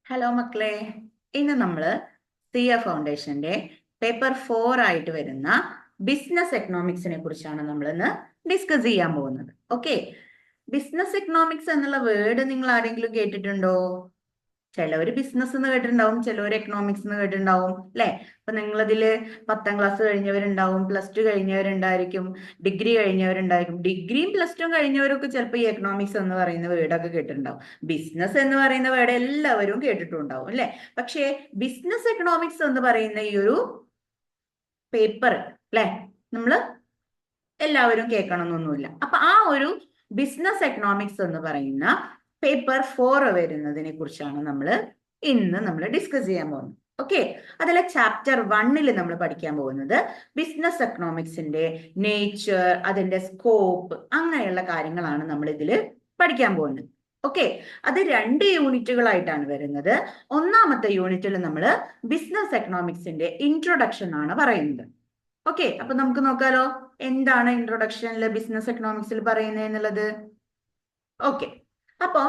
Hello മക്കളെ, ഇന്ന് നമ്മൾ സിയ ഫൗണ്ടേഷന്റെ പേപ്പർ 4 ആയിട്ട് വരുന്ന ബിസിനസ് എക്കണോമിക്സിനെ കുറിച്ചാണ് നമ്മൾ ഇന്ന് ഡിസ്കസ് ചെയ്യാൻ പോകുന്നത്. ഓക്കെ, ബിസിനസ് എക്കണോമിക്സ് എന്നുള്ള വേർഡ് നിങ്ങൾ ആരെങ്കിലും കേട്ടിട്ടുണ്ടോ? ചിലവർ ബിസിനസ് എന്ന് കേട്ടിട്ടുണ്ടാവും, ചിലവർ എക്കണോമിക്സ് എന്ന് കേട്ടിട്ടുണ്ടാവും അല്ലെ. അപ്പൊ നിങ്ങളതില് 10ാം ക്ലാസ് കഴിഞ്ഞവരുണ്ടാവും, +2 കഴിഞ്ഞവരുണ്ടായിരിക്കും, ഡിഗ്രി കഴിഞ്ഞവരുണ്ടായിരിക്കും. ഡിഗ്രിയും +2 കഴിഞ്ഞവരൊക്കെ ചിലപ്പോൾ ഈ എക്കണോമിക്സ് എന്ന് പറയുന്ന വേർഡൊക്കെ കേട്ടിട്ടുണ്ടാവും. ബിസിനസ് എന്ന് പറയുന്ന വേർഡ് എല്ലാവരും കേട്ടിട്ടുണ്ടാവും അല്ലെ. പക്ഷേ ബിസിനസ് എക്കണോമിക്സ് എന്ന് പറയുന്ന ഈ ഒരു പേപ്പർ അല്ലെ നമ്മള് എല്ലാവരും കേൾക്കണമെന്നൊന്നുമില്ല. അപ്പൊ ആ ഒരു ബിസിനസ് എക്കണോമിക്സ് എന്ന് പറയുന്ന പേപ്പർ 4 വരുന്നതിനെ കുറിച്ചാണ് നമ്മൾ ഡിസ്കസ് ചെയ്യാൻ പോകുന്നത്. ഓക്കെ, അതിലെ ചാപ്റ്റർ 1 നമ്മൾ പഠിക്കാൻ പോകുന്നത് ബിസിനസ് എക്കണോമിക്സിന്റെ നേച്ചർ, അതിന്റെ സ്കോപ്പ്, അങ്ങനെയുള്ള കാര്യങ്ങളാണ് നമ്മൾ ഇതിൽ പഠിക്കാൻ പോകുന്നത്. ഓക്കെ, അത് 2 യൂണിറ്റുകളായിട്ടാണ് വരുന്നത്. ഒന്നാമത്തെ യൂണിറ്റിൽ നമ്മൾ ബിസിനസ് എക്കണോമിക്സിന്റെ ഇൻട്രൊഡക്ഷൻ ആണ് പറയുന്നത്. ഓക്കെ, അപ്പൊ നമുക്ക് നോക്കാലോ എന്താണ് ഇൻട്രൊഡക്ഷനിൽ ബിസിനസ് എക്കണോമിക്സിൽ പറയുന്നത് എന്നുള്ളത്. ഓക്കെ, അപ്പോ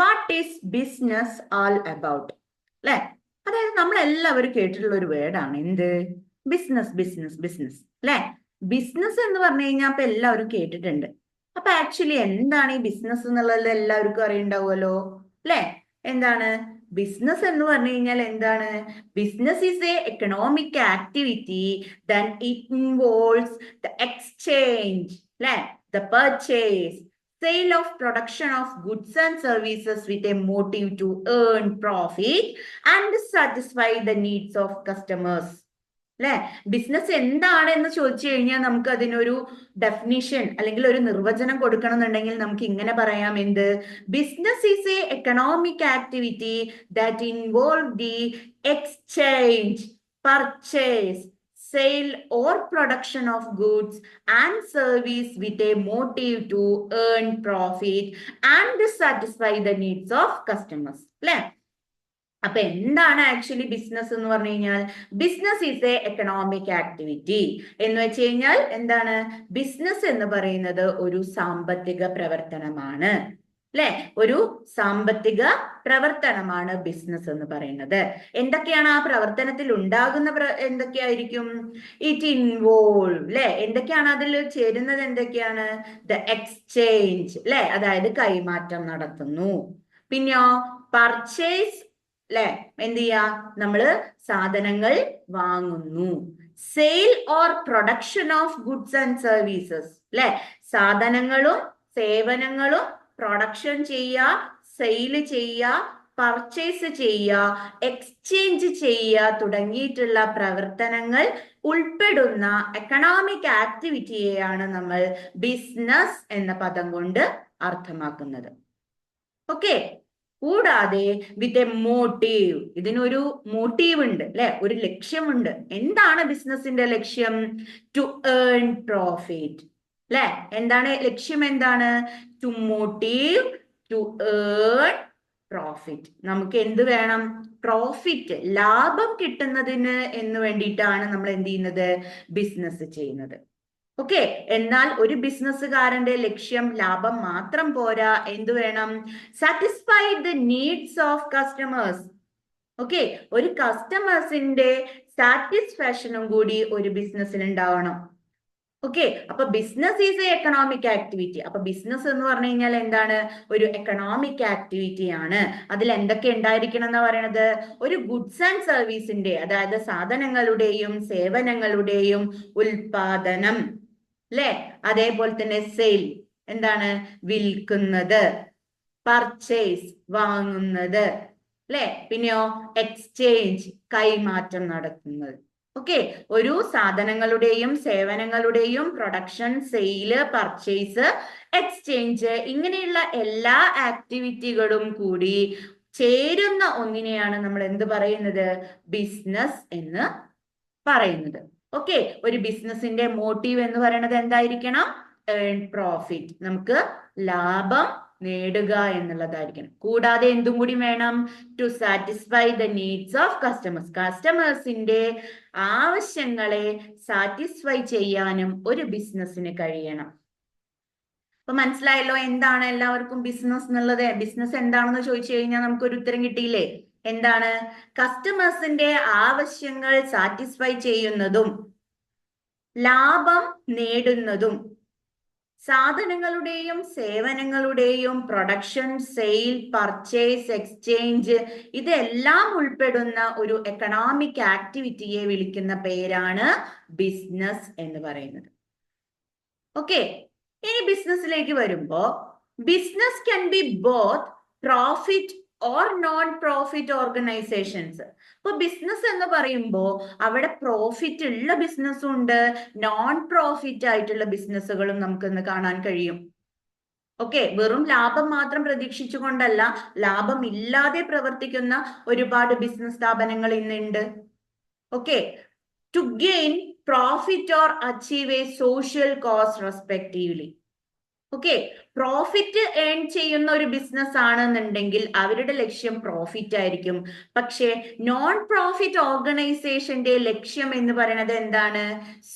what is business all about അല്ലെ. അതായത് നമ്മൾ എല്ലാവരും കേട്ടിട്ടുള്ള ഒരു വേർഡാണ് എന്ത്? ബിസിനസ് ബിസിനസ് ബിസിനസ് അല്ലെ. ബിസിനസ് എന്ന് പറഞ്ഞു കഴിഞ്ഞാൽ അപ്പൊ എല്ലാവരും കേട്ടിട്ടുണ്ട്. അപ്പൊ ആക്ച്വലി എന്താണ് ഈ ബിസിനസ് എന്നുള്ളത് എല്ലാവർക്കും അറിയണ്ടാവുമല്ലോ അല്ലെ. എന്താണ് ബിസിനസ് എന്ന് പറഞ്ഞു കഴിഞ്ഞാൽ? എന്താണ് business is a economic activity then it involves the exchange അല്ലെ, the purchase, sale of production of goods and services with a motive to earn profit and satisfy the needs of customers. അല്ലെ, business എന്താണ് എന്ന് ചോദിച്ചു കഴിഞ്ഞാൽ നമുക്ക് അതിനൊരു definition അല്ലെങ്കിൽ ഒരു നിർവചനം കൊടുക്കണം എന്നുണ്ടെങ്കിൽ നമുക്ക് ഇങ്ങനെ പറയാം. എന്ത്? Business is a economic activity that involve the exchange, purchase, sale or production of goods and service with a motive to earn profit and satisfy the needs of customers. അല്ലെ, അപ്പൊ എന്താണ് ആക്ച്വലി ബിസിനസ് എന്ന് പറഞ്ഞു കഴിഞ്ഞാൽ? Business is a economic activity എന്ന് വെച്ച് കഴിഞ്ഞാൽ എന്താണ്? ബിസിനസ് എന്ന് പറയുന്നത് ഒരു സാമ്പത്തിക പ്രവർത്തനമാണ് അല്ലെ. ഒരു സാമ്പത്തിക പ്രവർത്തനമാണ് ബിസിനസ് എന്ന് പറയുന്നത്. എന്തൊക്കെയാണ് ആ പ്രവർത്തനത്തിൽ ഉണ്ടാകുന്ന എന്തൊക്കെയായിരിക്കും? ഇറ്റ് ഇൻവോൾവ് അല്ലെ, എന്തൊക്കെയാണ് അതിൽ ചേരുന്നത്? എന്തൊക്കെയാണ്? ദ എക്സ്ചേഞ്ച് അല്ലെ, അതായത് കൈമാറ്റം നടത്തുന്നു. പിന്നെയോ പർച്ചേസ് അല്ലെ, എന്ത് ചെയ്യാ? നമ്മള് സാധനങ്ങൾ വാങ്ങുന്നു. Sale or production of goods and services അല്ലെ, സാധനങ്ങളും സേവനങ്ങളും പ്രൊഡക്ഷൻ ചെയ്യുക, സെയിൽ ചെയ്യുക, പർച്ചേസ് ചെയ്യുക, എക്സ്ചേഞ്ച് ചെയ്യുക തുടങ്ങിയിട്ടുള്ള പ്രവർത്തനങ്ങൾ ഉൾപ്പെടുന്ന എക്കണോമിക് ആക്ടിവിറ്റിയെയാണ് നമ്മൾ ബിസിനസ് എന്ന പദം കൊണ്ട് അർത്ഥമാക്കുന്നത്. ഓക്കെ, കൂടാതെ വിത്ത് എ മോട്ടീവ്, ഇതിനൊരു മോട്ടീവ് ഉണ്ട് അല്ലെ, ഒരു ലക്ഷ്യമുണ്ട്. എന്താണ് ബിസിനസിന്റെ ലക്ഷ്യം? ടു ഏൺ പ്രോഫിറ്റ് അല്ലെ. എന്താണ് ലക്ഷ്യം? എന്താണ്? To motive to earn profit. നമുക്ക് എന്ത് വേണം? പ്രോഫിറ്റ്, ലാഭം കിട്ടുന്നതിന് എന്ന് വേണ്ടിയിട്ടാണ് നമ്മൾ എന്ത് ചെയ്യുന്നത്? ബിസിനസ് ചെയ്യുന്നത്. ഓക്കെ, എന്നാൽ ഒരു ബിസിനസ്സുകാരന്റെ ലക്ഷ്യം ലാഭം മാത്രം പോരാ. എന്ത് വേണം? Satisfy the needs of customers. Okay, ഒരു കസ്റ്റമേഴ്സിന്റെ സാറ്റിസ്ഫാക്ഷനും കൂടി ഒരു ബിസിനസ്സിന് ഉണ്ടാവണം. ഓക്കെ, അപ്പൊ business is a economic activity. അപ്പൊ ബിസിനസ് എന്ന് പറഞ്ഞു കഴിഞ്ഞാൽ എന്താണ്? ഒരു എക്കണോമിക് ആക്ടിവിറ്റി ആണ്. അതിൽ എന്തൊക്കെ ഉണ്ടായിരിക്കണം എന്നാ പറയണത്? ഒരു ഗുഡ്സ് ആൻഡ് സർവീസിന്റെ, അതായത് സാധനങ്ങളുടെയും സേവനങ്ങളുടെയും ഉൽപാദനം അല്ലെ, അതേപോലെ തന്നെ സെയിൽ, എന്താണ്? വിൽക്കുന്നത്, പർച്ചേസ്, വാങ്ങുന്നത് അല്ലെ, പിന്നെയോ എക്സ്ചേഞ്ച്, കൈമാറ്റം നടത്തുന്നത്. ഓക്കെ, ഒരു സാധനങ്ങളുടെയും സേവനങ്ങളുടെയും പ്രൊഡക്ഷൻ, സെയില്, പർച്ചേസ്, എക്സ്ചേഞ്ച്, ഇങ്ങനെയുള്ള എല്ലാ ആക്ടിവിറ്റികളും കൂടി ചേരുന്ന ഒന്നിനെയാണ് നമ്മൾ എന്ത് പറയുന്നത്? ബിസിനസ് എന്ന് പറയുന്നത്. ഓക്കെ, ഒരു ബിസിനസിന്റെ മോട്ടീവ് എന്ന് പറയുന്നത് എന്തായിരിക്കണം? ഏൺ പ്രോഫിറ്റ്, നമുക്ക് ലാഭം നേടുക എന്നുള്ളതായിരിക്കണം. കൂടാതെ എന്തും കൂടി വേണം? To satisfy the needs of customers, കസ്റ്റമേഴ്സിന്റെ ആവശ്യങ്ങളെ സാറ്റിസ്ഫൈ ചെയ്യാനും ഒരു ബിസിനസ്സിന് കഴിയണം. അപ്പൊ മനസ്സിലായല്ലോ എന്താണ് എല്ലാവർക്കും ബിസിനസ് എന്നുള്ളത്? ബിസിനസ് എന്താണെന്ന് ചോദിച്ചു കഴിഞ്ഞാൽ നമുക്കൊരു ഉത്തരം കിട്ടിയില്ലേ? എന്താണ്? കസ്റ്റമേഴ്സിന്റെ ആവശ്യങ്ങൾ സാറ്റിസ്ഫൈ ചെയ്യുന്നതും ലാഭം നേടുന്നതും സാധനങ്ങളുടെയും സേവനങ്ങളുടെയും പ്രൊഡക്ഷൻ, സെയിൽ, പർച്ചേസ്, എക്സ്ചേഞ്ച് ഇതെല്ലാം ഉൾപ്പെടുന്ന ഒരു എക്കണോമിക് ആക്ടിവിറ്റിയെ വിളിക്കുന്ന പേരാണ് ബിസിനസ് എന്ന് പറയുന്നത്. ഓക്കെ, ഇനി ബിസിനസ്സിലേക്ക് വരുമ്പോ business can be both profit or non profit organisations. ഇപ്പൊ ബിസിനസ് എന്ന് പറയുമ്പോൾ അവിടെ പ്രോഫിറ്റ് ഉള്ള ബിസിനസ്സും ഉണ്ട്, നോൺ പ്രോഫിറ്റ് ആയിട്ടുള്ള ബിസിനസ്സുകളും നമുക്കിന്ന് കാണാൻ കഴിയും. ഓക്കെ, വെറും ലാഭം മാത്രം പ്രതീക്ഷിച്ചുകൊണ്ടല്ല, ലാഭം ഇല്ലാതെ പ്രവർത്തിക്കുന്ന ഒരുപാട് ബിസിനസ് സ്ഥാപനങ്ങൾ ഇന്നുണ്ട്. Okay, to gain profit or achieve a social cause respectively. Okay, profit earn ചെയ്യുന്ന ഒരു ബിസിനസ് ആണെന്നുണ്ടെങ്കിൽ അവരുടെ ലക്ഷ്യം പ്രോഫിറ്റ് ആയിരിക്കും. പക്ഷേ നോൺ പ്രോഫിറ്റ് ഓർഗനൈസേഷന്റെ ലക്ഷ്യം എന്ന് പറയുന്നത് എന്താണ്?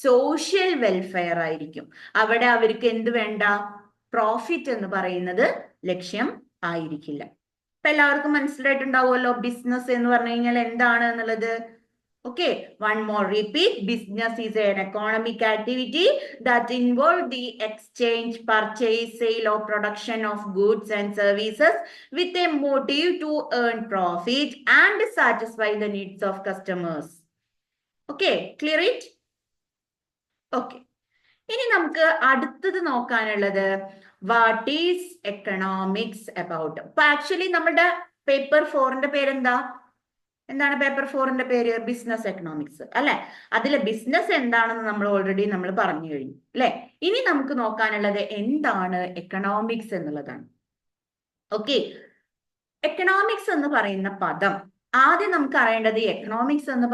സോഷ്യൽ വെൽഫെയർ ആയിരിക്കും. അവിടെ അവർക്ക് എന്ത് വേണ്ട? പ്രോഫിറ്റ് എന്ന് പറയുന്നത് ലക്ഷ്യം ആയിരിക്കില്ല. ഇപ്പൊ എല്ലാവർക്കും മനസ്സിലായിട്ടുണ്ടാവുമല്ലോ ബിസിനസ് എന്ന് പറഞ്ഞു കഴിഞ്ഞാൽ എന്താണ് എന്നുള്ളത്. Okay, one more repeat. Business is an economic activity that involves the exchange, purchase, sale or production of goods and services with a motive to earn profit and satisfy the needs of customers. Okay, clear it? Okay. ഇനി നമുക്ക് അടുത്തത് നോക്കാനുള്ളത് what is economics about. അപ്പൊ actually നമ്മുടെ paper 4ന്റെ പേരെന്താ? എന്താണ് paper 4ന്റെ പേര്? Business economics അല്ലെ. അതിലെ ബിസിനസ് എന്താണെന്ന് നമ്മൾ ഓൾറെഡി പറഞ്ഞു കഴിഞ്ഞു അല്ലെ. ഇനി നമുക്ക് നോക്കാനുള്ളത് എന്താണ് എക്കണോമിക്സ് എന്നുള്ളതാണ്. ഓക്കെ, എക്കണോമിക്സ് എന്ന് പറയുന്ന പദം ആദ്യം നമുക്ക് അറിയേണ്ടത് എക്കണോമിക്സ് എന്ന്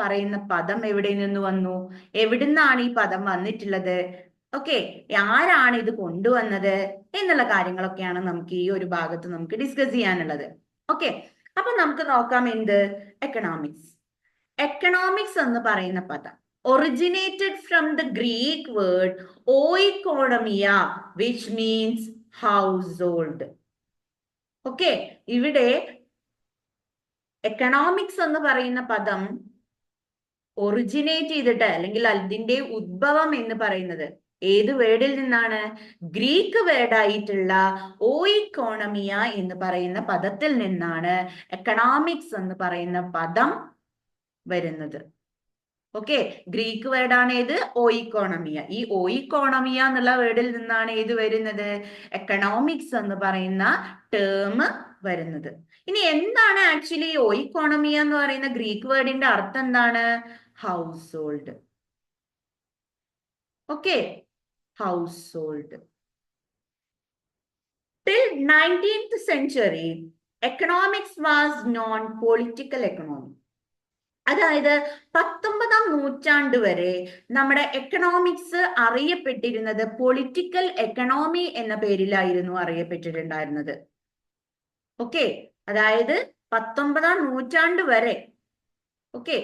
പറയുന്ന പദം എവിടെ നിന്ന് വന്നു, എവിടുന്നാണ് ഈ പദം വന്നിട്ടുള്ളത്, ഓക്കെ, ആരാണ് ഇത് കൊണ്ടുവന്നത് എന്നുള്ള കാര്യങ്ങളൊക്കെയാണ് നമുക്ക് ഈ ഒരു ഭാഗത്ത് നമുക്ക് ഡിസ്കസ് ചെയ്യാനുള്ളത്. ഓക്കെ, അപ്പൊ നമുക്ക് നോക്കാം എന്ത് എക്കണോമിക്സ്. എക്കണോമിക്സ് എന്ന് പറയുന്ന പദം originated from the Greek word ഓയിക്കോണമിയ which means household. Okay, ഇവിടെ എക്കണോമിക്സ് എന്ന് പറയുന്ന പദം ഒറിജിനേറ്റ് ചെയ്തിട്ട് അല്ലെങ്കിൽ അതിന്റെ ഉദ്ഭവം എന്ന് പറയുന്നത് ഏത് വേർഡിൽ നിന്നാണ്? ഗ്രീക്ക് വേർഡായിട്ടുള്ള ഓയിക്കോണമിയ എന്ന് പറയുന്ന പദത്തിൽ നിന്നാണ് എക്കണോമിക്സ് എന്ന് പറയുന്ന പദം വരുന്നത്. ഓക്കെ, ഗ്രീക്ക് വേർഡാണ് ഏത്? ഓയിക്കോണമിയ. ഈ ഓയിക്കോണമിയ എന്നുള്ള വേർഡിൽ നിന്നാണ് ഏത് വരുന്നത്? എക്കണോമിക്സ് എന്ന് പറയുന്ന ടേം വരുന്നത്. ഇനി എന്താണ് ആക്ച്വലി ഓയിക്കോണമിയ എന്ന് പറയുന്ന ഗ്രീക്ക് വേർഡിന്റെ അർത്ഥം എന്താണ്? House hold. Okay, house hold. Till 19th century, economics was non-political economy. അതായത് 19ാം നൂറ്റാണ്ട് വരെ നമ്മുടെ എക്കണോമിക്സ് അറിയപ്പെട്ടിരുന്നത് പൊളിറ്റിക്കൽ എക്കണോമി എന്ന പേരിലായിരുന്നു അറിയപ്പെട്ടിട്ടുണ്ടായിരുന്നത്. ഓക്കെ, അതായത് 19ാം നൂറ്റാണ്ട് വരെ, ഓക്കെ,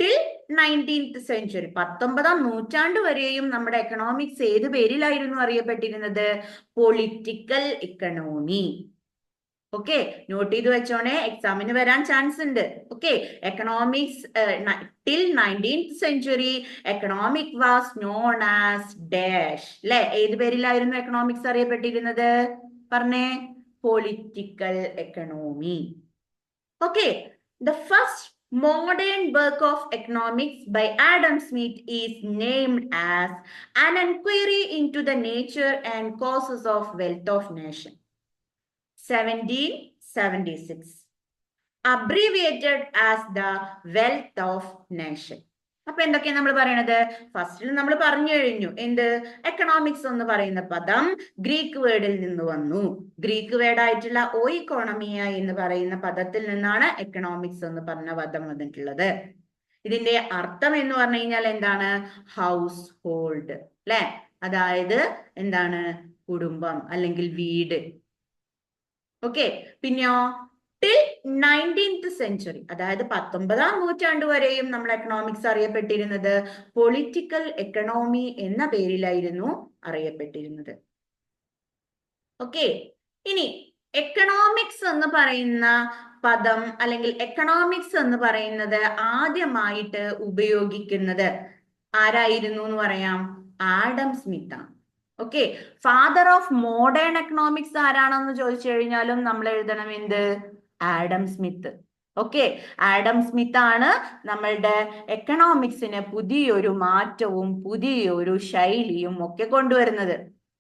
ടിൽ 19th century 19ാം നൂറ്റാണ്ട് വരെയും നമ്മുടെ എക്കണോമിക്സ് ഏത് പേരിലായിരുന്നു അറിയപ്പെട്ടിരുന്നത്? Political economy. ഓക്കെ, നോട്ട് ചെയ്ത് വെച്ചോണേ, എക്സാമിന് വരാൻ ചാൻസ് ഉണ്ട്. Okay, economics till 19th century economic was known as dash അല്ലെ. ഏത് പേരിലായിരുന്നു എക്കണോമിക്സ് അറിയപ്പെട്ടിരുന്നത്? പറഞ്ഞേ, political economy. Okay, the first modern work of economics by Adam Smith is named as An Inquiry into the Nature and Causes of Wealth of Nation, 1776, abbreviated as the Wealth of Nation. അപ്പൊ എന്തൊക്കെയാ നമ്മൾ പറയണത്? ഫസ്റ്റിൽ നമ്മൾ പറഞ്ഞു കഴിഞ്ഞു എന്ത്? Economics എന്ന് പറയുന്ന പദം ഗ്രീക്ക് വേർഡിൽ നിന്ന് വന്നു. ഗ്രീക്ക് വേർഡ് ആയിട്ടുള്ള ഓയിക്കോണമിയ എന്ന് പറയുന്ന പദത്തിൽ നിന്നാണ് എക്കണോമിക്സ് എന്ന് പറഞ്ഞ പദം വന്നിട്ടുള്ളത്. ഇതിന്റെ അർത്ഥം എന്ന് പറഞ്ഞു കഴിഞ്ഞാൽ എന്താണ്? ഹൗസ് ഹോൾഡ് അല്ലെ. അതായത് എന്താണ്? കുടുംബം അല്ലെങ്കിൽ വീട്. ഓക്കെ, പിന്നെയോ ടിൽ 19th century അതായത് 19ാം നൂറ്റാണ്ട് വരെയും നമ്മൾ എക്കണോമിക്സ് അറിയപ്പെട്ടിരുന്നത് പൊളിറ്റിക്കൽ എക്കണോമി എന്ന പേരിലായിരുന്നു അറിയപ്പെട്ടിരുന്നത്. ഓക്കെ, ഇനി എക്കണോമിക്സ് എന്ന് പറയുന്ന പദം അല്ലെങ്കിൽ എക്കണോമിക്സ് എന്ന് പറയുന്നത് ആദ്യമായിട്ട് ഉപയോഗിക്കുന്നത് ആരായിരുന്നു എന്ന് പറയാം? ആഡം സ്മിത്ത് ആണ്. Okay, father of modern economics ആരാണെന്ന് ചോദിച്ചു കഴിഞ്ഞാലും നമ്മൾ എഴുതണം എന്ത്? Adam Smith. Okay, Adam Smith ആണ് നമ്മളുടെ എക്കണോമിക്സിന് പുതിയൊരു മാറ്റവും പുതിയൊരു ശൈലിയും ഒക്കെ കൊണ്ടുവരുന്നത്.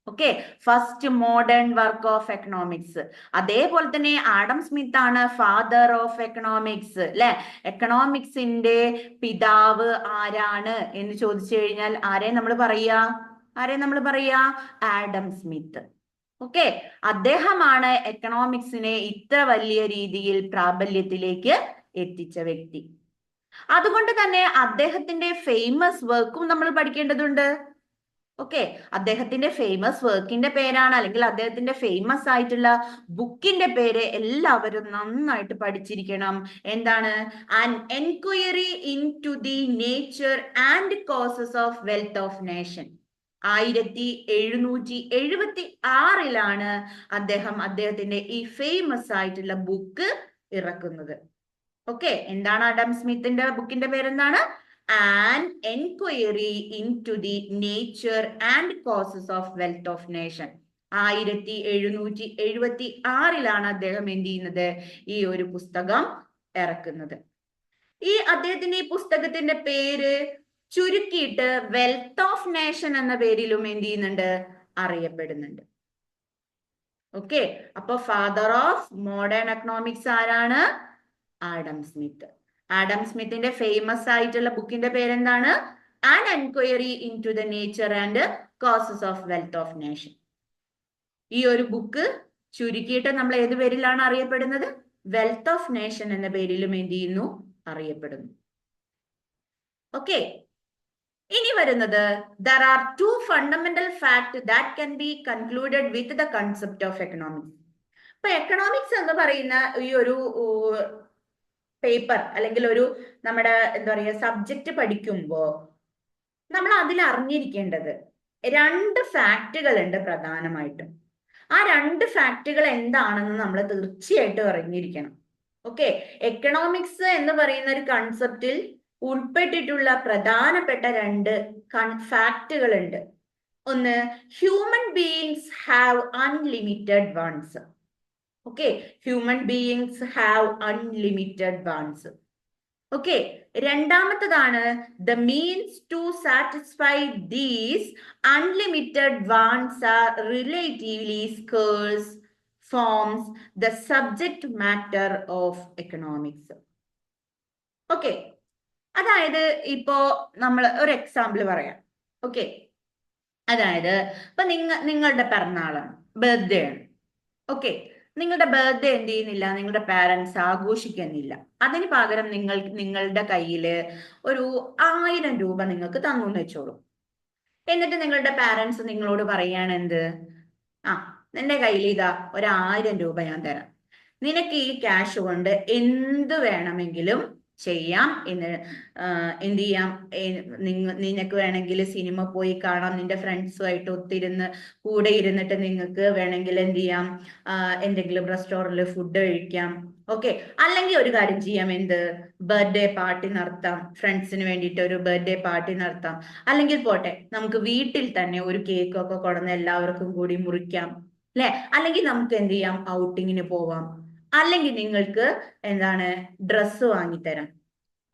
Okay, first modern work of economics. അതേപോലെ തന്നെ ആഡം സ്മിത്ത് ആണ് ഫാദർ ഓഫ് എക്കണോമിക്സ്, അല്ലെ? എക്കണോമിക്സിന്റെ പിതാവ് ആരാണ് എന്ന് ചോദിച്ചു കഴിഞ്ഞാൽ ആരെ നമ്മൾ പറയാ? Adam Smith. ഓക്കെ, അദ്ദേഹമാണ് എക്കണോമിക്സിനെ ഇത്ര വലിയ രീതിയിൽ പ്രാബല്യത്തിലേക്ക് എത്തിച്ച വ്യക്തി. അതുകൊണ്ട് തന്നെ അദ്ദേഹത്തിന്റെ ഫേമസ് വർക്കും നമ്മൾ പഠിക്കേണ്ടതുണ്ട്. ഓക്കെ, അദ്ദേഹത്തിന്റെ ഫേമസ് വർക്കിന്റെ പേരാണ്, അല്ലെങ്കിൽ അദ്ദേഹത്തിന്റെ ഫേമസ് ആയിട്ടുള്ള ബുക്കിന്റെ പേര് എല്ലാവരും നന്നായിട്ട് പഠിച്ചിരിക്കണം. എന്താണ്? An enquiry into the nature and causes of wealth of nation. 1776 അദ്ദേഹത്തിന്റെ ഈ ഫേമസ് ആയിട്ടുള്ള ബുക്ക് ഇറക്കുന്നത്. ഓക്കെ, എന്താണ് ആഡം സ്മിത്തിന്റെ ബുക്കിന്റെ പേരെന്താണ്? An enquiry into the nature and causes of wealth of nation. 1776 അദ്ദേഹം എന്ത് ചെയ്യുന്നത്? ഈ ഒരു പുസ്തകം ഇറക്കുന്നത്. അദ്ദേഹത്തിന്റെ ഈ പുസ്തകത്തിന്റെ പേര് ചുരുക്കിയിട്ട് വെൽത്ത് ഓഫ് നേഷൻ എന്ന പേരിലും എന്ത് ചെയ്യുന്നുണ്ട്? അറിയപ്പെടുന്നുണ്ട്. ഓക്കെ, അപ്പൊ ഫാദർ ഓഫ് മോഡേൺ എക്കണോമിക്സ് ആരാണ്? Adam Smith. ആഡം സ്മിത്തിന്റെ ഫേമസ് ആയിട്ടുള്ള ബുക്കിന്റെ പേരെന്താണ്? An enquiry into the nature and causes of wealth of nation. ഈ ഒരു ബുക്ക് ചുരുക്കിയിട്ട് നമ്മൾ ഏത് പേരിലാണ് അറിയപ്പെടുന്നത്? വെൽത്ത് ഓഫ് നേഷൻ എന്ന പേരിലും എന്ത് ചെയ്യുന്നു? അറിയപ്പെടുന്നു. ഓക്കെ, ഇനി വരുന്നത് there are two fundamental facts that can be concluded with the concept of economics. ഇപ്പൊ എക്കണോമിക്സ് എന്ന് പറയുന്ന ഈ ഒരു പേപ്പർ അല്ലെങ്കിൽ ഒരു നമ്മുടെ എന്താ പറയുക സബ്ജക്റ്റ് പഠിക്കുമ്പോ നമ്മൾ അതിൽ അറിഞ്ഞിരിക്കേണ്ടത് 2 ഫാക്റ്റുകൾ ഉണ്ട് പ്രധാനമായിട്ടും. ആ 2 ഫാക്റ്റുകൾ എന്താണെന്ന് നമ്മൾ തീർച്ചയായിട്ടും അറിഞ്ഞിരിക്കണം. ഓക്കെ, എക്കണോമിക്സ് എന്ന് പറയുന്ന ഒരു കൺസെപ്റ്റിൽ ഉൾപ്പെട്ടിട്ടുള്ള പ്രധാനപ്പെട്ട 2 ഫാക്റ്റുകൾ ഉണ്ട്. ഒന്ന്, human beings have unlimited wants. Okay, human beings have unlimited wants. Okay, രണ്ടാമത്തതാണ് the means to satisfy these unlimited wants are relatively scarce forms the subject matter of economics. Okay, അതായത് ഇപ്പോ നമ്മൾ ഒരു എക്സാമ്പിൾ പറയാം. ഓക്കെ, അതായത് ഇപ്പൊ നിങ്ങളുടെ പിറന്നാളാണ്, birthday ആണ്. ഓക്കെ, നിങ്ങളുടെ ബർത്ത്ഡേ എന്ത് ചെയ്യുന്നില്ല, നിങ്ങളുടെ പാരന്റ്സ് ആഘോഷിക്കുന്നില്ല. അതിന് പകരം നിങ്ങളുടെ കയ്യില് ഒരു 1000 രൂപ നിങ്ങൾക്ക് തന്നു എന്ന് വെച്ചോളൂ. എന്നിട്ട് നിങ്ങളുടെ പാരന്റ്സ് നിങ്ങളോട് പറയാണ് എന്ത്? നിന്റെ കയ്യിൽ ഇതാ 1000 രൂപ ഞാൻ തരാം, നിനക്ക് ഈ ക്യാഷ് കൊണ്ട് എന്ത് വേണമെങ്കിലും ചെയ്യാം, എന്ത് ചെയ്യാം, നിനക്ക് വേണമെങ്കിൽ സിനിമ പോയി കാണാം, നിന്റെ ഫ്രണ്ട്സുമായിട്ട് കൂടെ ഇരുന്നിട്ട് നിങ്ങൾക്ക് വേണമെങ്കിൽ എന്ത് ചെയ്യാം, എന്തെങ്കിലും റെസ്റ്റോറൻറ്റിൽ ഫുഡ് കഴിക്കാം. ഓക്കെ, അല്ലെങ്കിൽ ഒരു കാര്യം ചെയ്യാം, എന്ത്, ബർത്ത്ഡേ പാർട്ടി നടത്താം, ഫ്രണ്ട്സിന് വേണ്ടിയിട്ട് ഒരു ബർത്ത്ഡേ പാർട്ടി നടത്താം. അല്ലെങ്കിൽ പോട്ടെ, നമുക്ക് വീട്ടിൽ തന്നെ ഒരു കേക്കൊക്കെ കൊണ്ടുവന്ന് എല്ലാവർക്കും കൂടി മുറിക്കാം, അല്ലെ? അല്ലെങ്കിൽ നമുക്ക് എന്ത് ചെയ്യാം, ഔട്ടിങ്ങിന് പോവാം, അല്ലെങ്കിൽ നിങ്ങൾക്ക് എന്താണ് ഡ്രസ്സ് വാങ്ങിത്തരാം.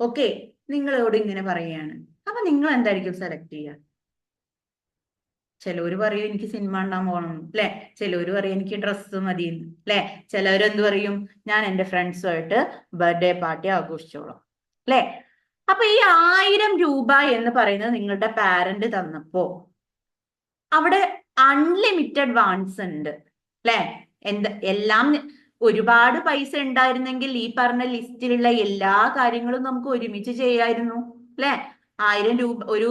ഓക്കെ, നിങ്ങളോട് ഇങ്ങനെ പറയുകയാണ്. അപ്പൊ നിങ്ങൾ എന്തായിരിക്കും സെലക്ട് ചെയ്യുക? ചിലവര് പറയും എനിക്ക് സിനിമ കാണാൻ പോകണം, അല്ലെ? ചിലവര് പറയും എനിക്ക് ഡ്രസ്സ് മതി, അല്ലെ? ചിലവരെന്ത് പറയും, ഞാൻ എൻ്റെ ഫ്രണ്ട്സുമായിട്ട് ബർത്ത്ഡേ പാർട്ടി ആഘോഷിച്ചോളാം, അല്ലെ? അപ്പൊ ഈ 1000 രൂപ എന്ന് പറയുന്നത് നിങ്ങളുടെ പാരന്റ് തന്നപ്പോ അവിടെ അൺലിമിറ്റഡ് വാൺസ് ഉണ്ട്, അല്ലെ? എല്ലാം ഒരുപാട് പൈസ ഉണ്ടായിരുന്നെങ്കിൽ ഈ പറഞ്ഞ ലിസ്റ്റിലുള്ള എല്ലാ കാര്യങ്ങളും നമുക്ക് ഒരുമിച്ച് ചെയ്യായിരുന്നു, അല്ലെ? 1000 രൂപ ഒരു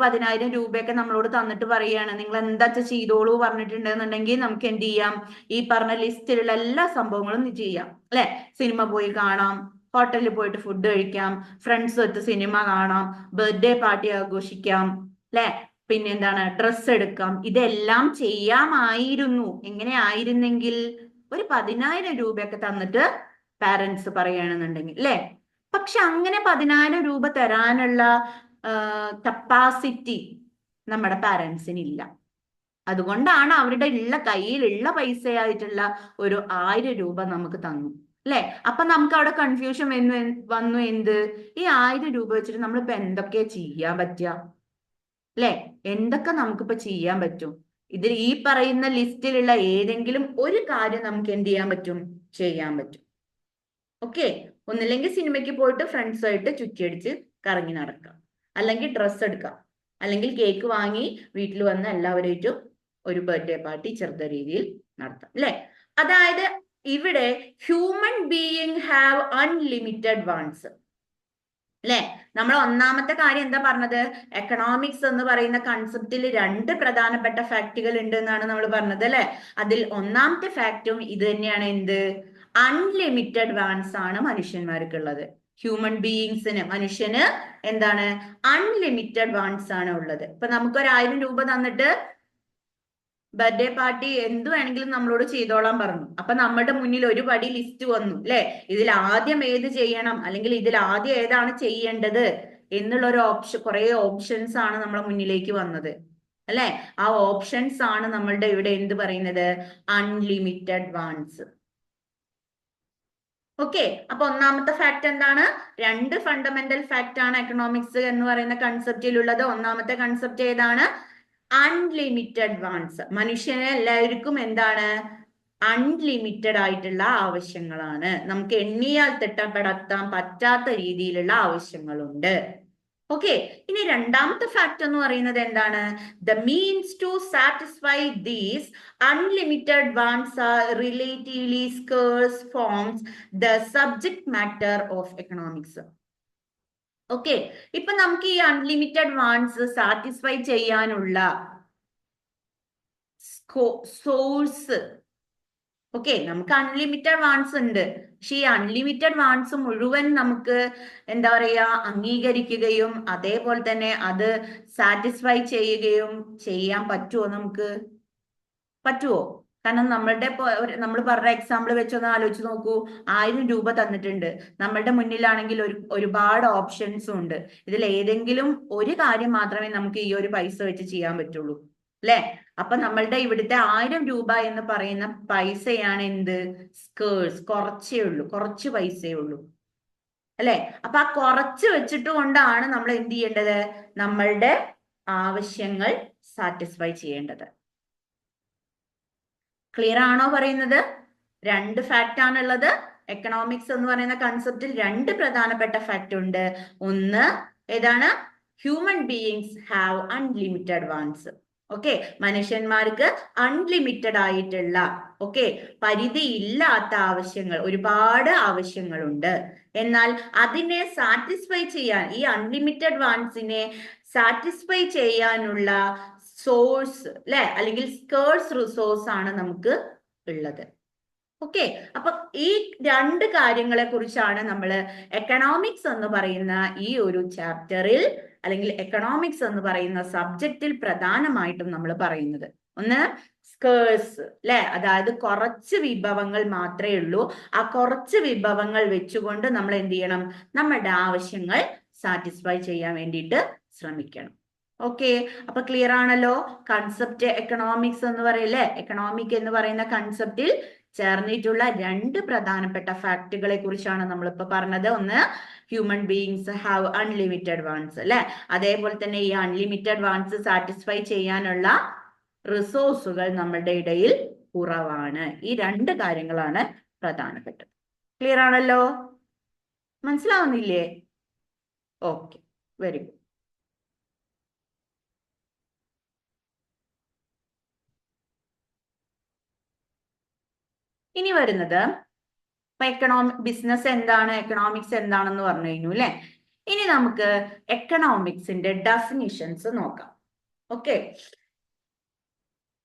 10,000 രൂപയൊക്കെ നമ്മളോട് തന്നിട്ട് പറയാണ് നിങ്ങൾ എന്താ ചെയ്തോളൂ പറഞ്ഞിട്ടുണ്ടെന്നുണ്ടെങ്കിൽ നമുക്ക് എന്ത് ചെയ്യാം, ഈ പറഞ്ഞ ലിസ്റ്റിലുള്ള എല്ലാ സംഭവങ്ങളും ചെയ്യാം, അല്ലെ? സിനിമ പോയി കാണാം, ഹോട്ടലിൽ പോയിട്ട് ഫുഡ് കഴിക്കാം, ഫ്രണ്ട്സ് ഒത്ത് സിനിമ കാണാം, ബർത്ത്ഡേ പാർട്ടി ആഘോഷിക്കാം, അല്ലെ? പിന്നെ എന്താണ്, ഡ്രസ്സ് എടുക്കാം. ഇതെല്ലാം ചെയ്യാമായിരുന്നു. എങ്ങനെ ആയിരുന്നെങ്കിൽ ഒരു 10,000 രൂപയൊക്കെ തന്നിട്ട് പാരന്റ്സ് പറയുകയാണെന്നുണ്ടെങ്കിൽ അല്ലെ. പക്ഷെ അങ്ങനെ 10,000 രൂപ തരാനുള്ള കപ്പാസിറ്റി നമ്മുടെ പാരന്റ്സിന് ഇല്ല. അതുകൊണ്ടാണ് അവരുടെ കയ്യിലുള്ള പൈസയായിട്ടുള്ള ഒരു 1000 രൂപ നമുക്ക് തന്നു അല്ലെ. അപ്പൊ നമുക്ക് അവിടെ കൺഫ്യൂഷൻ വന്നു എന്ത്, ഈ 1000 രൂപ വെച്ചിട്ട് നമ്മളിപ്പോ എന്തൊക്കെയാ ചെയ്യാൻ പറ്റുക അല്ലെ. എന്തൊക്കെ നമുക്കിപ്പോ ചെയ്യാൻ പറ്റും? ഇതിൽ ഈ പറയുന്ന ലിസ്റ്റിലുള്ള ഏതെങ്കിലും ഒരു കാര്യം നമുക്ക് എന്ത് ചെയ്യാൻ പറ്റും? ചെയ്യാൻ പറ്റും. ഓക്കെ, ഒന്നില്ലെങ്കിൽ സിനിമയ്ക്ക് പോയിട്ട് ഫ്രണ്ട്സായിട്ട് ചുറ്റിയടിച്ച് കറങ്ങി നടക്കാം, അല്ലെങ്കിൽ ഡ്രസ്സ് എടുക്കാം, അല്ലെങ്കിൽ കേക്ക് വാങ്ങി വീട്ടിൽ വന്ന് എല്ലാവരായിട്ടും ഒരു ബർത്ത്ഡേ പാർട്ടി ചെറുത രീതിയിൽ നടത്താം അല്ലെ. അതായത് ഇവിടെ human being have unlimited wants അല്ലെ. നമ്മൾ ഒന്നാമത്തെ കാര്യം എന്താ പറഞ്ഞത്? എക്കണോമിക്സ് എന്ന് പറയുന്ന കൺസെപ്റ്റിൽ 2 പ്രധാനപ്പെട്ട ഫാക്ടുകൾ ഉണ്ട് എന്നാണ് നമ്മൾ പറഞ്ഞത് അല്ലെ. അതിൽ ഒന്നാമത്തെ ഫാക്റ്റും ഇത് തന്നെയാണ്. എന്ത്? അൺലിമിറ്റഡ് വാണ്ട്സ് ആണ് മനുഷ്യന്മാർക്കുള്ളത്. ഹ്യൂമൻ ബീയിങ്സിന്, മനുഷ്യന് എന്താണ്? അൺലിമിറ്റഡ് വാണ്ട്സ് ആണ് ഉള്ളത്. ഇപ്പൊ നമുക്കൊരു 1000 രൂപ തന്നിട്ട് ബർത്ത്ഡേ പാർട്ടി എന്ത് വേണമെങ്കിലും നമ്മളോട് ചെയ്തോളാൻ പറഞ്ഞു. അപ്പൊ നമ്മുടെ മുന്നിൽ ഒരു പടി ലിസ്റ്റ് വന്നു അല്ലെ. ഇതിൽ ആദ്യം ഏത് ചെയ്യണം, അല്ലെങ്കിൽ ഇതിൽ ആദ്യം ഏതാണ് ചെയ്യേണ്ടത് എന്നുള്ള ഒരു കുറെ ഓപ്ഷൻസ് ആണ് നമ്മളെ മുന്നിലേക്ക് വന്നത് അല്ലെ. ആ ഓപ്ഷൻസ് ആണ് നമ്മളുടെ ഇവിടെ എന്ത് പറയുന്നത്? Unlimited wants. ഓക്കെ, അപ്പൊ ഒന്നാമത്തെ ഫാക്ട് എന്താണ്? 2 ഫണ്ടമെന്റൽ ഫാക്ട് ആണ് എക്കണോമിക്സ് എന്ന് പറയുന്ന കൺസെപ്റ്റിലുള്ളത്. ഒന്നാമത്തെ കൺസെപ്റ്റ് ഏതാണ്? Unlimited wants. മനുഷ്യനെ എല്ലാവർക്കും എന്താണ്? അൺലിമിറ്റഡ് ആയിട്ടുള്ള ആവശ്യങ്ങളാണ്. നമുക്ക് എണ്ണിയാൽ തിട്ടപ്പെടുത്താൻ പറ്റാത്ത രീതിയിലുള്ള ആവശ്യങ്ങളുണ്ട്. ഓക്കെ, ഇനി രണ്ടാമത്തെ ഫാക്ട് എന്ന് പറയുന്നത് എന്താണ്? The means to satisfy these unlimited wants are relatively scarce forms the subject matter of economics. Okay, ഇപ്പൊ നമുക്ക് ഈ അൺലിമിറ്റഡ് വാണ്ട്സ് സാറ്റിസ്ഫൈ ചെയ്യാനുള്ള സോഴ്സ്, ഓക്കെ, നമുക്ക് അൺലിമിറ്റഡ് വാണ്ട്സ് ഉണ്ട്. പക്ഷെ ഈ അൺലിമിറ്റഡ് വാണ്ട്സ് മുഴുവൻ നമുക്ക് എന്താ പറയാ അംഗീകരിക്കുകയും അതേപോലെ തന്നെ അത് സാറ്റിസ്ഫൈ ചെയ്യുകയും ചെയ്യാൻ പറ്റുമോ? നമുക്ക് പറ്റുമോ? കാരണം നമ്മൾ പറഞ്ഞ എക്സാമ്പിൾ വെച്ചൊന്ന് ആലോചിച്ച് നോക്കൂ. 1000 രൂപ തന്നിട്ടുണ്ട്, നമ്മളുടെ മുന്നിലാണെങ്കിൽ ഒരുപാട് ഓപ്ഷൻസും ഉണ്ട്. ഇതിൽ ഏതെങ്കിലും ഒരു കാര്യം മാത്രമേ നമുക്ക് ഈ ഒരു പൈസ വെച്ച് ചെയ്യാൻ പറ്റുള്ളൂ അല്ലെ. അപ്പൊ നമ്മളുടെ ഇവിടുത്തെ 1000 രൂപ എന്ന് പറയുന്ന പൈസയാണ് എന്ത്? സ്കേഴ്സ്, കുറച്ചേ ഉള്ളൂ, കുറച്ച് പൈസയേ ഉള്ളൂ അല്ലെ. അപ്പൊ ആ കുറച്ച് വെച്ചിട്ട് കൊണ്ടാണ് നമ്മൾ എന്ത് ചെയ്യേണ്ടത്? നമ്മളുടെ ആവശ്യങ്ങൾ സാറ്റിസ്ഫൈ ചെയ്യേണ്ടത്. ക്ലിയർ ആണോ പറയുന്നത്? 2 ഫാക്ട് ആണുള്ളത്. എക്കണോമിക്സ് എന്ന് പറയുന്ന കൺസെപ്റ്റിൽ 2 പ്രധാനപ്പെട്ട ഫാക്ട് ഉണ്ട്. ഒന്ന് ഏതാണ്? Human beings have unlimited wants. Okay, മനുഷ്യന്മാർക്ക് അൺലിമിറ്റഡ് ആയിട്ടുള്ള, ഓക്കെ, പരിധി ഇല്ലാത്ത ആവശ്യങ്ങൾ, ഒരുപാട് ആവശ്യങ്ങളുണ്ട്. എന്നാൽ അതിനെ സാറ്റിസ്ഫൈ ചെയ്യാൻ, ഈ അൺലിമിറ്റഡ് വാണ്ട്സിനെ സാറ്റിസ്ഫൈ ചെയ്യാനുള്ള സോഴ്സ് അല്ലെ, അല്ലെങ്കിൽ സ്കേഴ്സ് റിസോഴ്സ് ആണ് നമുക്ക് ഉള്ളത്. ഓക്കെ, അപ്പൊ ഈ 2 കാര്യങ്ങളെ കുറിച്ചാണ് നമ്മൾ എക്കണോമിക്സ് എന്ന് പറയുന്ന ഈ ഒരു ചാപ്റ്ററിൽ, അല്ലെങ്കിൽ എക്കണോമിക്സ് എന്ന് പറയുന്ന സബ്ജക്റ്റിൽ പ്രധാനമായിട്ടും നമ്മൾ പറയുന്നത്. ഒന്ന് സ്കേഴ്സ് അല്ലെ, അതായത് കുറച്ച് വിഭവങ്ങൾ മാത്രമേ ഉള്ളൂ. ആ കുറച്ച് വിഭവങ്ങൾ വെച്ചുകൊണ്ട് നമ്മൾ എന്ത് ചെയ്യണം? നമ്മുടെ ആവശ്യങ്ങൾ സാറ്റിസ്ഫൈ ചെയ്യാൻ വേണ്ടിയിട്ട് ശ്രമിക്കണം. ഓക്കെ, അപ്പൊ ക്ലിയർ ആണല്ലോ? കൺസെപ്റ്റ് എക്കണോമിക്സ് എന്ന് പറയില്ലേ, എക്കണോമിക് എന്ന് പറയുന്ന കൺസെപ്റ്റിൽ ചേർന്നിട്ടുള്ള 2 പ്രധാനപ്പെട്ട ഫാക്ടുകളെ കുറിച്ചാണ് നമ്മളിപ്പോ പറഞ്ഞത്. ഒന്ന് human beings have unlimited wants അല്ലെ, അതേപോലെ തന്നെ ഈ അൺലിമിറ്റഡ് വാണ്ട്സ് സാറ്റിസ്ഫൈ ചെയ്യാനുള്ള റിസോഴ്സുകൾ നമ്മുടെ ഇടയിൽ കുറവാണ്. ഈ 2 കാര്യങ്ങളാണ് പ്രധാനപ്പെട്ടത്. ക്ലിയർ ആണല്ലോ? മനസ്സിലാവുന്നില്ലേ? Okay, very good. ഇനി വരുന്നത് ഇപ്പൊ ബിസിനസ് എന്താണ്, എക്കണോമിക്സ് എന്താണെന്ന് പറഞ്ഞു കഴിഞ്ഞു അല്ലെ. ഇനി നമുക്ക് എക്കണോമിക്സിന്റെ ഡെഫിനിഷൻസ് നോക്കാം. ഓക്കെ,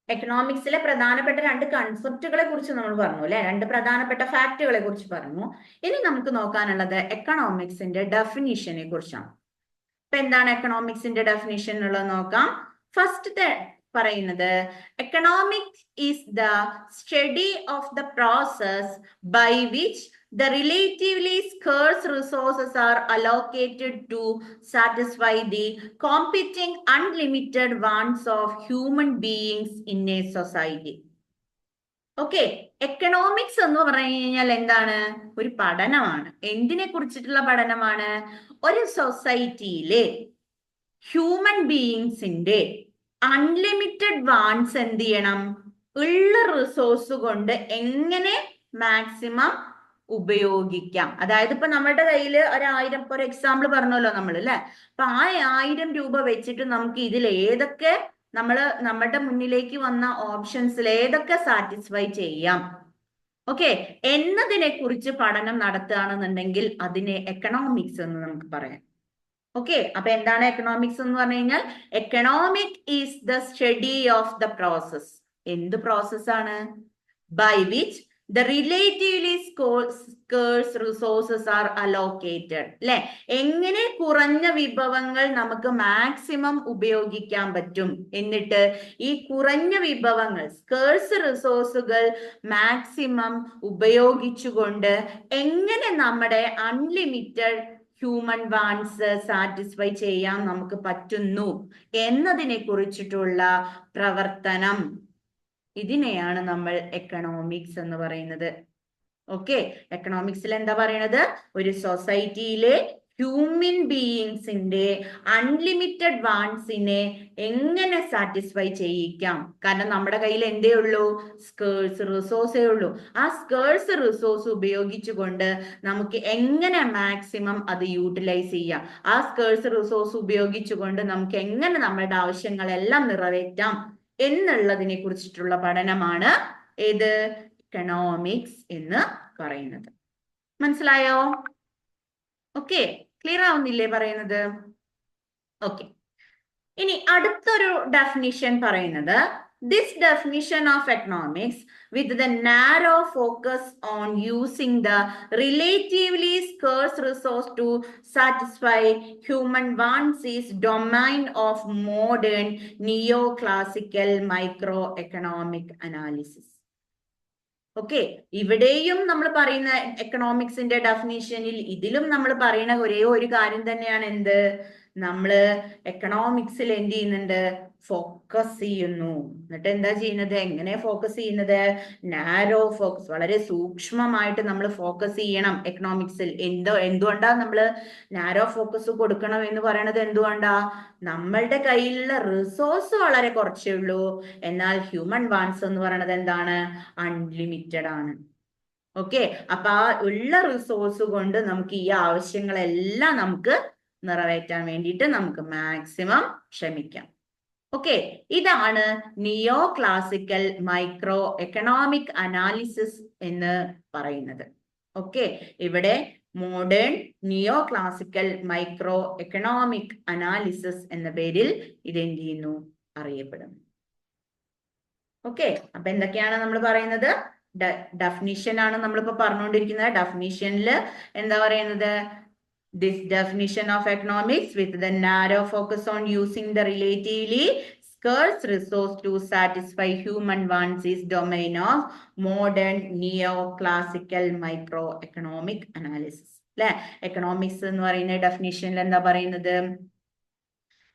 എക്കണോമിക്സിലെ പ്രധാനപ്പെട്ട 2 കൺസെപ്റ്റുകളെ കുറിച്ച് നമ്മൾ പറഞ്ഞു അല്ലെ, 2 പ്രധാനപ്പെട്ട ഫാക്ടുകളെ കുറിച്ച് പറഞ്ഞു. ഇനി നമുക്ക് നോക്കാനുള്ളത് എക്കണോമിക്സിന്റെ ഡെഫിനിഷനെ കുറിച്ചാണ്. ഇപ്പൊ എന്താണ് എക്കണോമിക്സിന്റെ ഡെഫിനിഷൻ എന്നുള്ളത് നോക്കാം. ഫസ്റ്റ് പറയുന്നത് economics is the study of the process by which the relatively scarce resources are allocated to satisfy the competing unlimited wants of human beings in a society. Okay, economics എന്ന് പറഞ്ഞു കഴിഞ്ഞാൽ എന്താണ്? ഒരു പഠനമാണ്. എന്തിനെ കുറിച്ചിട്ടുള്ള പഠനമാണ്? ഒരു സൊസൈറ്റിയിലെ ഹ്യൂമൻ ബീയിങ്സിന്റെ അൺലിമിറ്റഡ് വാണ്ട്സ് എന്ത് ചെയ്യണം? ഉള്ള റിസോഴ്സ് കൊണ്ട് എങ്ങനെ മാക്സിമം ഉപയോഗിക്കാം. അതായത് ഇപ്പൊ നമ്മുടെ കയ്യിൽ 1000, ഒരു എക്സാമ്പിൾ പറഞ്ഞല്ലോ നമ്മൾ, അല്ലെ? അപ്പൊ ആ 1000 രൂപ വെച്ചിട്ട് നമുക്ക് ഇതിൽ ഏതൊക്കെ നമ്മുടെ മുന്നിലേക്ക് വന്ന ഓപ്ഷൻസിൽ ഏതൊക്കെ സാറ്റിസ്ഫൈ ചെയ്യാം, ഓക്കെ, എന്നതിനെ കുറിച്ച് പഠനം നടത്തുകയാണെന്നുണ്ടെങ്കിൽ അതിനെ എക്കണോമിക്സ് എന്ന് നമുക്ക് പറയാം. ഓക്കെ, അപ്പൊ എന്താണ് എക്കണോമിക്സ് എന്ന് പറഞ്ഞു കഴിഞ്ഞാൽ? Economic is the study of the process. എന്ത് പ്രോസസ് ആണ്? By which the relatively scarce resources are allocated. അല്ലെ? എങ്ങനെ കുറഞ്ഞ വിഭവങ്ങൾ നമുക്ക് മാക്സിമം ഉപയോഗിക്കാൻ പറ്റും, എന്നിട്ട് ഈ കുറഞ്ഞ വിഭവങ്ങൾ, സ്കേഴ്സ് റിസോഴ്സുകൾ മാക്സിമം ഉപയോഗിച്ചുകൊണ്ട് എങ്ങനെ നമ്മുടെ അൺലിമിറ്റഡ് ഹ്യൂമൻ വാണ്ട്സ് സാറ്റിസ്ഫൈ ചെയ്യാൻ നമുക്ക് പറ്റുന്നു എന്നതിനെ കുറിച്ചിട്ടുള്ള പ്രവർത്തനം, ഇതിനെയാണ് നമ്മൾ എക്കണോമിക്സ് എന്ന് പറയുന്നത്. ഓക്കെ, എക്കണോമിക്സിൽ എന്താ പറയണത്? ഒരു സൊസൈറ്റിയിലെ ഹ്യൂമൻ ബീയിങ്സിന്റെ അൺലിമിറ്റഡ് വാണ്ട്സിനെ എങ്ങനെ സാറ്റിസ്ഫൈ ചെയ്യിക്കാം. കാരണം നമ്മുടെ കയ്യിൽ എന്തേ ഉള്ളൂ? സ്കേഴ്സ് റിസോഴ്സേ ഉള്ളൂ. ആ സ്കേഴ്സ് റിസോഴ്സ് ഉപയോഗിച്ചുകൊണ്ട് നമുക്ക് എങ്ങനെ മാക്സിമം അത് യൂട്ടിലൈസ് ചെയ്യാം, ആ സ്കേഴ്സ് റിസോഴ്സ് ഉപയോഗിച്ചുകൊണ്ട് നമുക്ക് എങ്ങനെ നമ്മളുടെ ആവശ്യങ്ങളെല്ലാം നിറവേറ്റാം എന്നുള്ളതിനെ കുറിച്ചിട്ടുള്ള പഠനമാണ് ഏത്? എക്കണോമിക്സ് എന്ന് പറയുന്നത്. മനസ്സിലായോ? ഓക്കെ, ക്ലിയർ ആവുന്നില്ലേ പറയുന്നത്? ഓക്കെ, ഇനി അടുത്തൊരു ഡെഫിനിഷൻ പറയുന്നത്, this definition of economics with the narrow focus on using the relatively scarce resource to satisfy human wants is domain of modern neoclassical microeconomic analysis. Okay, ഇവിടെയും നമ്മൾ പറയുന്ന എക്കണോമിക്സിന്റെ ഡെഫിനിഷനിൽ ഇതിലും നമ്മൾ പറയുന്ന ഒരേ ഒരു കാര്യം തന്നെയാണ്. എന്ത്? നമ്മള് എക്കണോമിക്സിൽ എന്ത് ചെയ്യുന്നുണ്ട്? ഫോക്കസ് ചെയ്യുന്നു. എന്നിട്ട് എന്താ ചെയ്യുന്നത്? എങ്ങനെ ഫോക്കസ് ചെയ്യുന്നത്? നാരോ ഫോക്കസ്, വളരെ സൂക്ഷ്മമായിട്ട് നമ്മൾ ഫോക്കസ് ചെയ്യണം എക്കണോമിക്സിൽ. എന്തുകൊണ്ടാ നമ്മൾ നാരോ ഫോക്കസ് കൊടുക്കണം എന്ന് പറയണത്? എന്തുകൊണ്ടാ? നമ്മളുടെ കയ്യിലുള്ള റിസോഴ്സ് വളരെ കുറച്ചേ ഉള്ളൂ, എന്നാൽ ഹ്യൂമൻ വാണ്ട്സ് എന്ന് പറയണത് എന്താണ്? അൺലിമിറ്റഡ് ആണ്. ഓക്കെ, അപ്പൊ ആ ഉള്ള റിസോഴ്സ് കൊണ്ട് നമുക്ക് ഈ ആവശ്യങ്ങളെല്ലാം നമുക്ക് നിറവേറ്റാൻ വേണ്ടിയിട്ട് നമുക്ക് മാക്സിമം ശ്രമിക്കാം. ഓക്കെ, ഇതാണ് നിയോ ക്ലാസിക്കൽ മൈക്രോ എക്കണോമിക് അനാലിസിസ് എന്ന് പറയുന്നത്. ഓക്കെ, ഇവിടെ മോഡേൺ നിയോ ക്ലാസിക്കൽ മൈക്രോ എക്കണോമിക് അനാലിസിസ് എന്ന പേരിൽ ഇത് എന്ത് ചെയ്യുന്നു? അറിയപ്പെടുന്നു. ഓക്കെ, അപ്പൊ എന്തൊക്കെയാണ് നമ്മൾ പറയുന്നത്? ഡെഫിനിഷൻ ആണ് നമ്മളിപ്പോ പറഞ്ഞുകൊണ്ടിരിക്കുന്നത്. ഡെഫിനിഷനിൽ എന്താ പറയുന്നത്? This definition of economics with the narrow focus on using the relatively scarce resource to satisfy human wants is domain of modern neoclassical microeconomic analysis. അല്ലെ? എക്കണോമിക്സ് എന്ന് പറയുന്ന ഡെഫിനിഷനിൽ എന്താ പറയുന്നത്?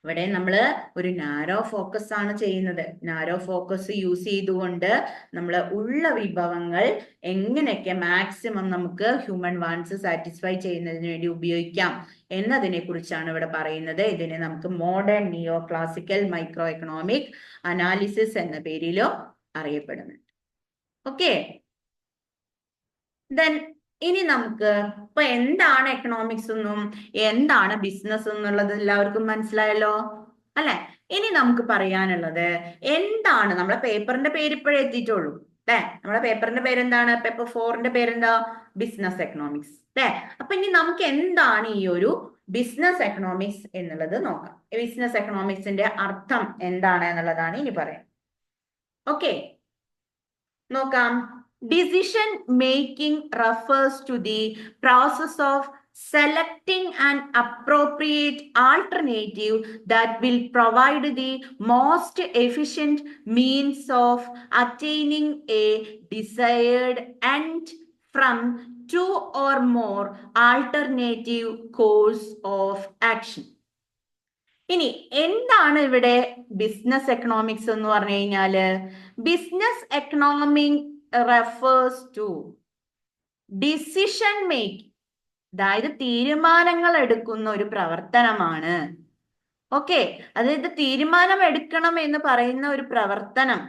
ഇവിടെ നമ്മൾ ഒരു നാരോ ഫോക്കസ് ആണ് ചെയ്യുന്നത്. നാരോ ഫോക്കസ് യൂസ് ചെയ്തുകൊണ്ട് നമ്മൾ ഉള്ള വിഭവങ്ങൾ എങ്ങനെയൊക്കെ മാക്സിമം നമുക്ക് ഹ്യൂമൻ വാണ്ട്സ് സാറ്റിസ്ഫൈ ചെയ്യുന്നതിന് വേണ്ടി ഉപയോഗിക്കാം എന്നതിനെ കുറിച്ചാണ് ഇവിടെ പറയുന്നത്. ഇതിനെ നമുക്ക് മോഡേൺ നിയോ ക്ലാസിക്കൽ മൈക്രോ എക്കണോമിക് അനാലിസിസ് എന്ന പേരിലും അറിയപ്പെടുന്നുണ്ട്. ഓക്കെ, ദെൻ ഇനി നമുക്ക് ഇപ്പൊ എന്താണ് എക്കണോമിക്സ് എന്നും എന്താണ് ബിസിനസ് എന്നുള്ളത് എല്ലാവർക്കും മനസ്സിലായല്ലോ അല്ലെ? ഇനി നമുക്ക് പറയാനുള്ളത് എന്താണ്, നമ്മളെ പേപ്പറിന്റെ പേര് ഇപ്പോഴേ എത്തിയിട്ടുള്ളൂ അല്ലെ? നമ്മുടെ പേപ്പറിന്റെ പേരെന്താണ്? പേപ്പർ 4ന്റെ പേരെന്താ? ബിസിനസ് എക്കണോമിക്സ് അല്ലെ? അപ്പൊ ഇനി നമുക്ക് എന്താണ് ഈ ഒരു ബിസിനസ് എക്കണോമിക്സ് എന്നുള്ളത് നോക്കാം. ബിസിനസ് എക്കണോമിക്സിന്റെ അർത്ഥം എന്താണ് എന്നുള്ളതാണ് ഇനി പറയാം. ഓക്കെ, നോക്കാം. Decision making refers to the process of selecting an appropriate alternative that will provide the most efficient means of attaining a desired end from two or more alternative course of action. ഇനി എന്താണ് ഇവിടെ business economics എന്ന് പറഞ്ഞു കഴിഞ്ഞാല്? Business economic refers to decision making, അതായത് തീരുമാനങ്ങൾ എടുക്കുന്ന ഒരു പ്രവർത്തനമാണ്. ഓക്കെ, അതായത് തീരുമാനം എടുക്കണം എന്ന് പറയുന്ന ഒരു പ്രവർത്തനം.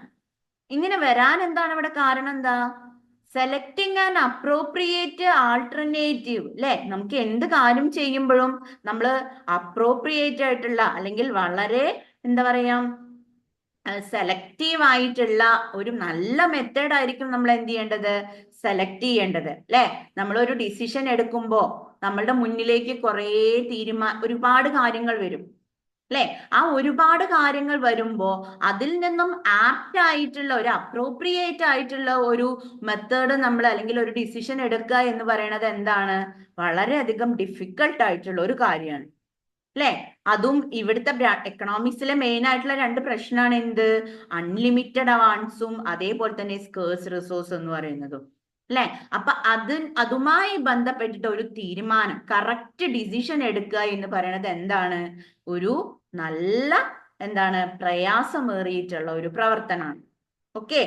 ഇങ്ങനെ വരാൻ എന്താണ് ഇവിടെ കാരണം? എന്താ? സെലക്ടിങ് ആൻഡ് അപ്രോപ്രിയേറ്റ് ആൾട്ടർനേറ്റീവ്, അല്ലെ? നമുക്ക് എന്ത് കാര്യം ചെയ്യുമ്പോഴും നമ്മൾ അപ്രോപ്രിയേറ്റ് ആയിട്ടുള്ള അല്ലെങ്കിൽ വളരെ എന്താ പറയാ സെലക്റ്റീവ് ആയിട്ടുള്ള ഒരു നല്ല മെത്തേഡ് ആയിരിക്കും നമ്മൾ എന്ത് ചെയ്യേണ്ടത്? സെലക്ട് ചെയ്യേണ്ടത്, അല്ലെ? നമ്മളൊരു ഡിസിഷൻ എടുക്കുമ്പോൾ നമ്മളുടെ മുന്നിലേക്ക് ഒരുപാട് കാര്യങ്ങൾ വരും, അല്ലെ? ആ ഒരുപാട് കാര്യങ്ങൾ വരുമ്പോ അതിൽ നിന്നും ആപ്റ്റ് ആയിട്ടുള്ള ഒരു അപ്രോപ്രിയേറ്റ് ആയിട്ടുള്ള ഒരു മെത്തേഡ് നമ്മൾ അല്ലെങ്കിൽ ഒരു ഡിസിഷൻ എടുക്കുക എന്ന് പറയുന്നത് എന്താണ്? വളരെയധികം ഡിഫിക്കൽട്ട് ആയിട്ടുള്ള ഒരു കാര്യമാണ്, അല്ലെ? അതും ഇവിടുത്തെ എക്കണോമിക്സിലെ മെയിൻ ആയിട്ടുള്ള രണ്ട് പ്രശ്നമാണ് എന്ത്? അൺലിമിറ്റഡ് അവാൻസും അതേപോലെ തന്നെ സ്കേഴ്സ് റിസോഴ്സ് എന്ന് പറയുന്നതും, അല്ലെ? അപ്പൊ അതുമായി ബന്ധപ്പെട്ടിട്ട് ഒരു തീരുമാനം, കറക്റ്റ് ഡിസിഷൻ എടുക്കുക എന്ന് പറയുന്നത് എന്താണ്? ഒരു നല്ല പ്രയാസമേറിയിട്ടുള്ള ഒരു പ്രവർത്തനമാണ്. ഓക്കെ,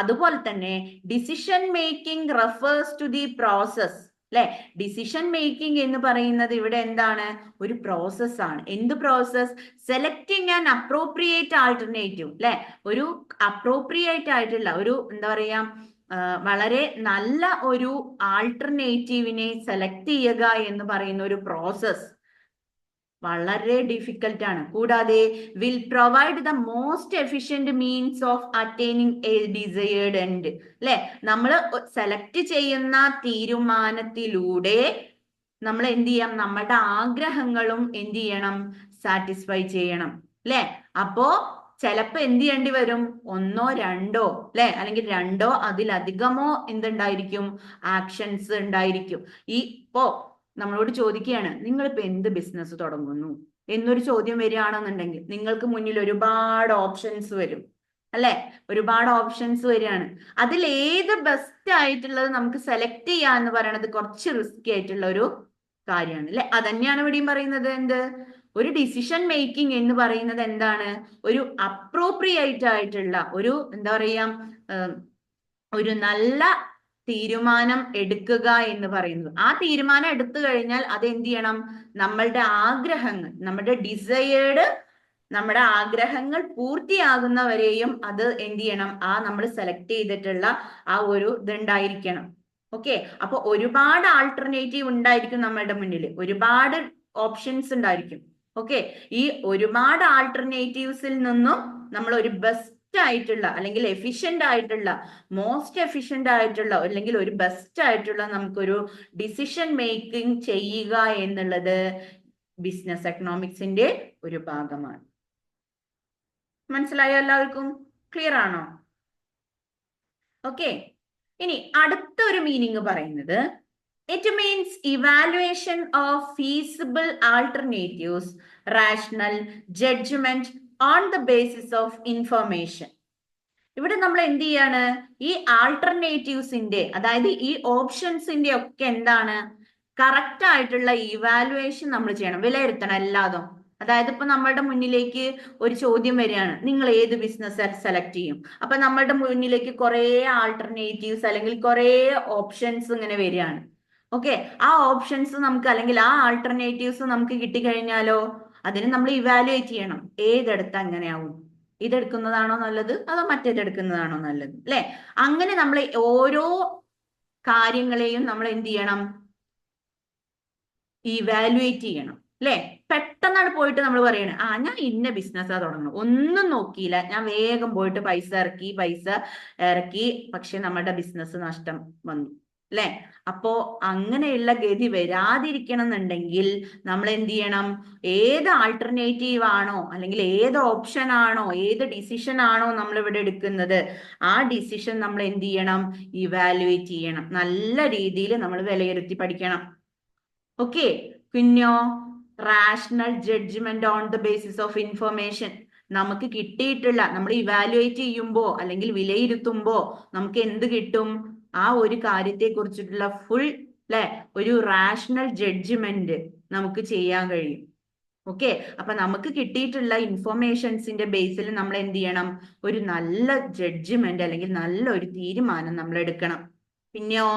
അതുപോലെ തന്നെ decision making refers to the process, അല്ലെ? ഡിസിഷൻ മേക്കിംഗ് എന്ന് പറയുന്നത് ഇവിടെ എന്താണ്? ഒരു പ്രോസസ് ആണ്. എന്ത് process? Selecting and appropriate alternative, അല്ലെ? ഒരു അപ്രോപ്രിയേറ്റ് ആയിട്ടുള്ള ഒരു വളരെ നല്ല ഒരു ആൾട്ടർനേറ്റീവിനെ സെലക്ട് ചെയ്യുക എന്ന് പറയുന്ന ഒരു പ്രോസസ് വളരെ ഡിഫിക്കൽട്ട് ആണ്. കൂടാതെ will provide the most efficient means of attaining A desired end, അല്ലെ? നമ്മൾ സെലക്ട് ചെയ്യുന്ന തീരുമാനത്തിലൂടെ നമ്മൾ എന്ത് ചെയ്യാം? നമ്മളുടെ ആഗ്രഹങ്ങളും എന്ത് ചെയ്യണം? സാറ്റിസ്ഫൈ ചെയ്യണം, അല്ലെ? അപ്പോ ചിലപ്പോ എന്ത് ചെയ്യേണ്ടി വരും? ഒന്നോ രണ്ടോ, അല്ലെ? അല്ലെങ്കിൽ രണ്ടോ അതിലധികമോ എന്തുണ്ടായിരിക്കും? ആക്ഷൻസ് ഉണ്ടായിരിക്കും. ഇപ്പോ നമ്മളോട് ചോദിക്കുകയാണ്, നിങ്ങളിപ്പോ എന്ത് ബിസിനസ് തുടങ്ങുന്നു എന്നൊരു ചോദ്യം വരികയാണെന്നുണ്ടെങ്കിൽ നിങ്ങൾക്ക് മുന്നിൽ ഒരുപാട് ഓപ്ഷൻസ് വരും, അല്ലെ? ഒരുപാട് ഓപ്ഷൻസ് വരികയാണ്. അതിൽ ഏത് ബെസ്റ്റ് ആയിട്ടുള്ളത് നമുക്ക് സെലക്ട് ചെയ്യുക എന്ന് പറയുന്നത് കുറച്ച് റിസ്കി ആയിട്ടുള്ള ഒരു കാര്യമാണ്, അല്ലെ? അതന്നെയാണ് ഇവിടെയും പറയുന്നത്. എന്ത്? ഒരു ഡിസിഷൻ മേക്കിംഗ് എന്ന് പറയുന്നത് എന്താണ്? ഒരു അപ്രോപ്രിയേറ്റ് ആയിട്ടുള്ള ഒരു ഒരു നല്ല തീരുമാനം എടുക്കുക എന്ന് പറയുന്നത്. ആ തീരുമാനം എടുത്തു കഴിഞ്ഞാൽ അത് എന്ത് ചെയ്യണം? നമ്മളുടെ ആഗ്രഹങ്ങൾ, നമ്മുടെ ആഗ്രഹങ്ങൾ പൂർത്തിയാകുന്നവരെയും അത് എന്ത് ചെയ്യണം? ആ നമ്മൾ സെലക്ട് ചെയ്തിട്ടുള്ള ആ ഒരു ഇതുണ്ടായിരിക്കണം. ഓക്കെ, അപ്പൊ ഒരുപാട് ആൾട്ടർനേറ്റീവ് ഉണ്ടായിരിക്കും നമ്മളുടെ മുന്നിൽ, ഒരുപാട് ഓപ്ഷൻസ് ഉണ്ടായിരിക്കും. ഓക്കെ, ഈ ഒരുപാട് ആൾട്ടർനേറ്റീവ്സിൽ നിന്നും നമ്മൾ ഒരു ബെസ്റ്റ് ആയിട്ടുള്ള അല്ലെങ്കിൽ എഫിഷ്യന്റ് ആയിട്ടുള്ള, മോസ്റ്റ് എഫിഷ്യന്റ് ആയിട്ടുള്ള അല്ലെങ്കിൽ ഒരു ബെസ്റ്റ് ആയിട്ടുള്ള നമുക്കൊരു ഡിസിഷൻ മേക്കിംഗ് ചെയ്യുക എന്നുള്ളത് ബിസിനസ് എക്കണോമിക്സിന്റെ ഒരു ഭാഗമാണ്. മനസ്സിലായോ എല്ലാവർക്കും? ക്ലിയർ ആണോ? ഓക്കെ, ഇനി അടുത്ത ഒരു മീനിങ് പറയുന്നത് it means evaluation of feasible alternatives, rational judgement on the basis of information. ഇവിടെ നമ്മൾ എന്ത് ചെയ്യാണ്? ഈ ആൾട്ടർനേറ്റീവ്സിന്റെ, അതായത് ഈ ഓപ്ഷൻസിന്റെ ഒക്കെ എന്താണ്? കറക്റ്റ് ആയിട്ടുള്ള ഇവാലുവേഷൻ നമ്മൾ ചെയ്യണം, വിലയിരുത്തണം എല്ലാതും. അതായത് ഇപ്പൊ നമ്മളുടെ മുന്നിലേക്ക് ഒരു ചോദ്യം വരികയാണ്, നിങ്ങൾ ഏത് ബിസിനസ് സെലക്ട് ചെയ്യും? അപ്പൊ നമ്മളുടെ മുന്നിലേക്ക് കുറെ ആൾട്ടർനേറ്റീവ്സ് അല്ലെങ്കിൽ കുറെ ഓപ്ഷൻസ് ഇങ്ങനെ വരികയാണ്. ഓക്കെ, ആ ഓപ്ഷൻസ് നമുക്ക് അല്ലെങ്കിൽ ആ ആൾട്ടർനേറ്റീവ്സ് നമുക്ക് കിട്ടിക്കഴിഞ്ഞാലോ അതിന് നമ്മൾ ഇവാലുവേറ്റ് ചെയ്യണം. ഏതെടുത്ത് അങ്ങനെയാവും? ഇതെടുക്കുന്നതാണോ നല്ലത് അതോ മറ്റേതെടുക്കുന്നതാണോ നല്ലത്, അല്ലെ? അങ്ങനെ നമ്മൾ ഓരോ കാര്യങ്ങളെയും നമ്മൾ എന്ത് ചെയ്യണം? ഇവാലുവേറ്റ് ചെയ്യണം, അല്ലെ? പെട്ടെന്നാണ് പോയിട്ട് നമ്മൾ പറയണേ, ഞാൻ ഇന്ന ബിസിനസ്സാ തുടങ്ങണം, ഒന്നും നോക്കിയില്ല, ഞാൻ വേഗം പോയിട്ട് പൈസ ഇറക്കി, പക്ഷെ നമ്മുടെ ബിസിനസ് നഷ്ടം വന്നു, അല്ലെ? അപ്പോ അങ്ങനെയുള്ള ഗതി വരാതിരിക്കണം എന്നുണ്ടെങ്കിൽ നമ്മൾ എന്ത് ചെയ്യണം? ഏത് ആൾട്ടർനേറ്റീവ് ആണോ അല്ലെങ്കിൽ ഏത് ഓപ്ഷൻ ആണോ ഏത് ഡിസിഷൻ ആണോ നമ്മൾ ഇവിടെ എടുക്കുന്നത്, ആ ഡിസിഷൻ നമ്മൾ എന്ത് ചെയ്യണം? ഇവാലുവേറ്റ് ചെയ്യണം, നല്ല രീതിയിൽ നമ്മൾ വിലയിരുത്തി പഠിക്കണം. ഓക്കെ, പിന്നെയോ rational judgement on the basis of information. നമുക്ക് കിട്ടിയിട്ടുള്ള, നമ്മൾ ഇവാലുവേറ്റ് ചെയ്യുമ്പോ അല്ലെങ്കിൽ വിലയിരുത്തുമ്പോ നമുക്ക് എന്ത് കിട്ടും? ആ ഒരു കാര്യത്തെ കുറിച്ചിട്ടുള്ള ഫുൾ അല്ലെ? ഒരു റാഷണൽ ജഡ്ജ്മെന്റ് നമുക്ക് ചെയ്യാൻ കഴിയും. ഓക്കെ, അപ്പൊ നമുക്ക് കിട്ടിയിട്ടുള്ള ഇൻഫോർമേഷൻസിന്റെ ബേസിൽ നമ്മൾ എന്ത് ചെയ്യണം? ഒരു നല്ല ജഡ്ജ്മെന്റ് അല്ലെങ്കിൽ നല്ല ഒരു തീരുമാനം നമ്മൾ എടുക്കണം. പിന്നെയോ,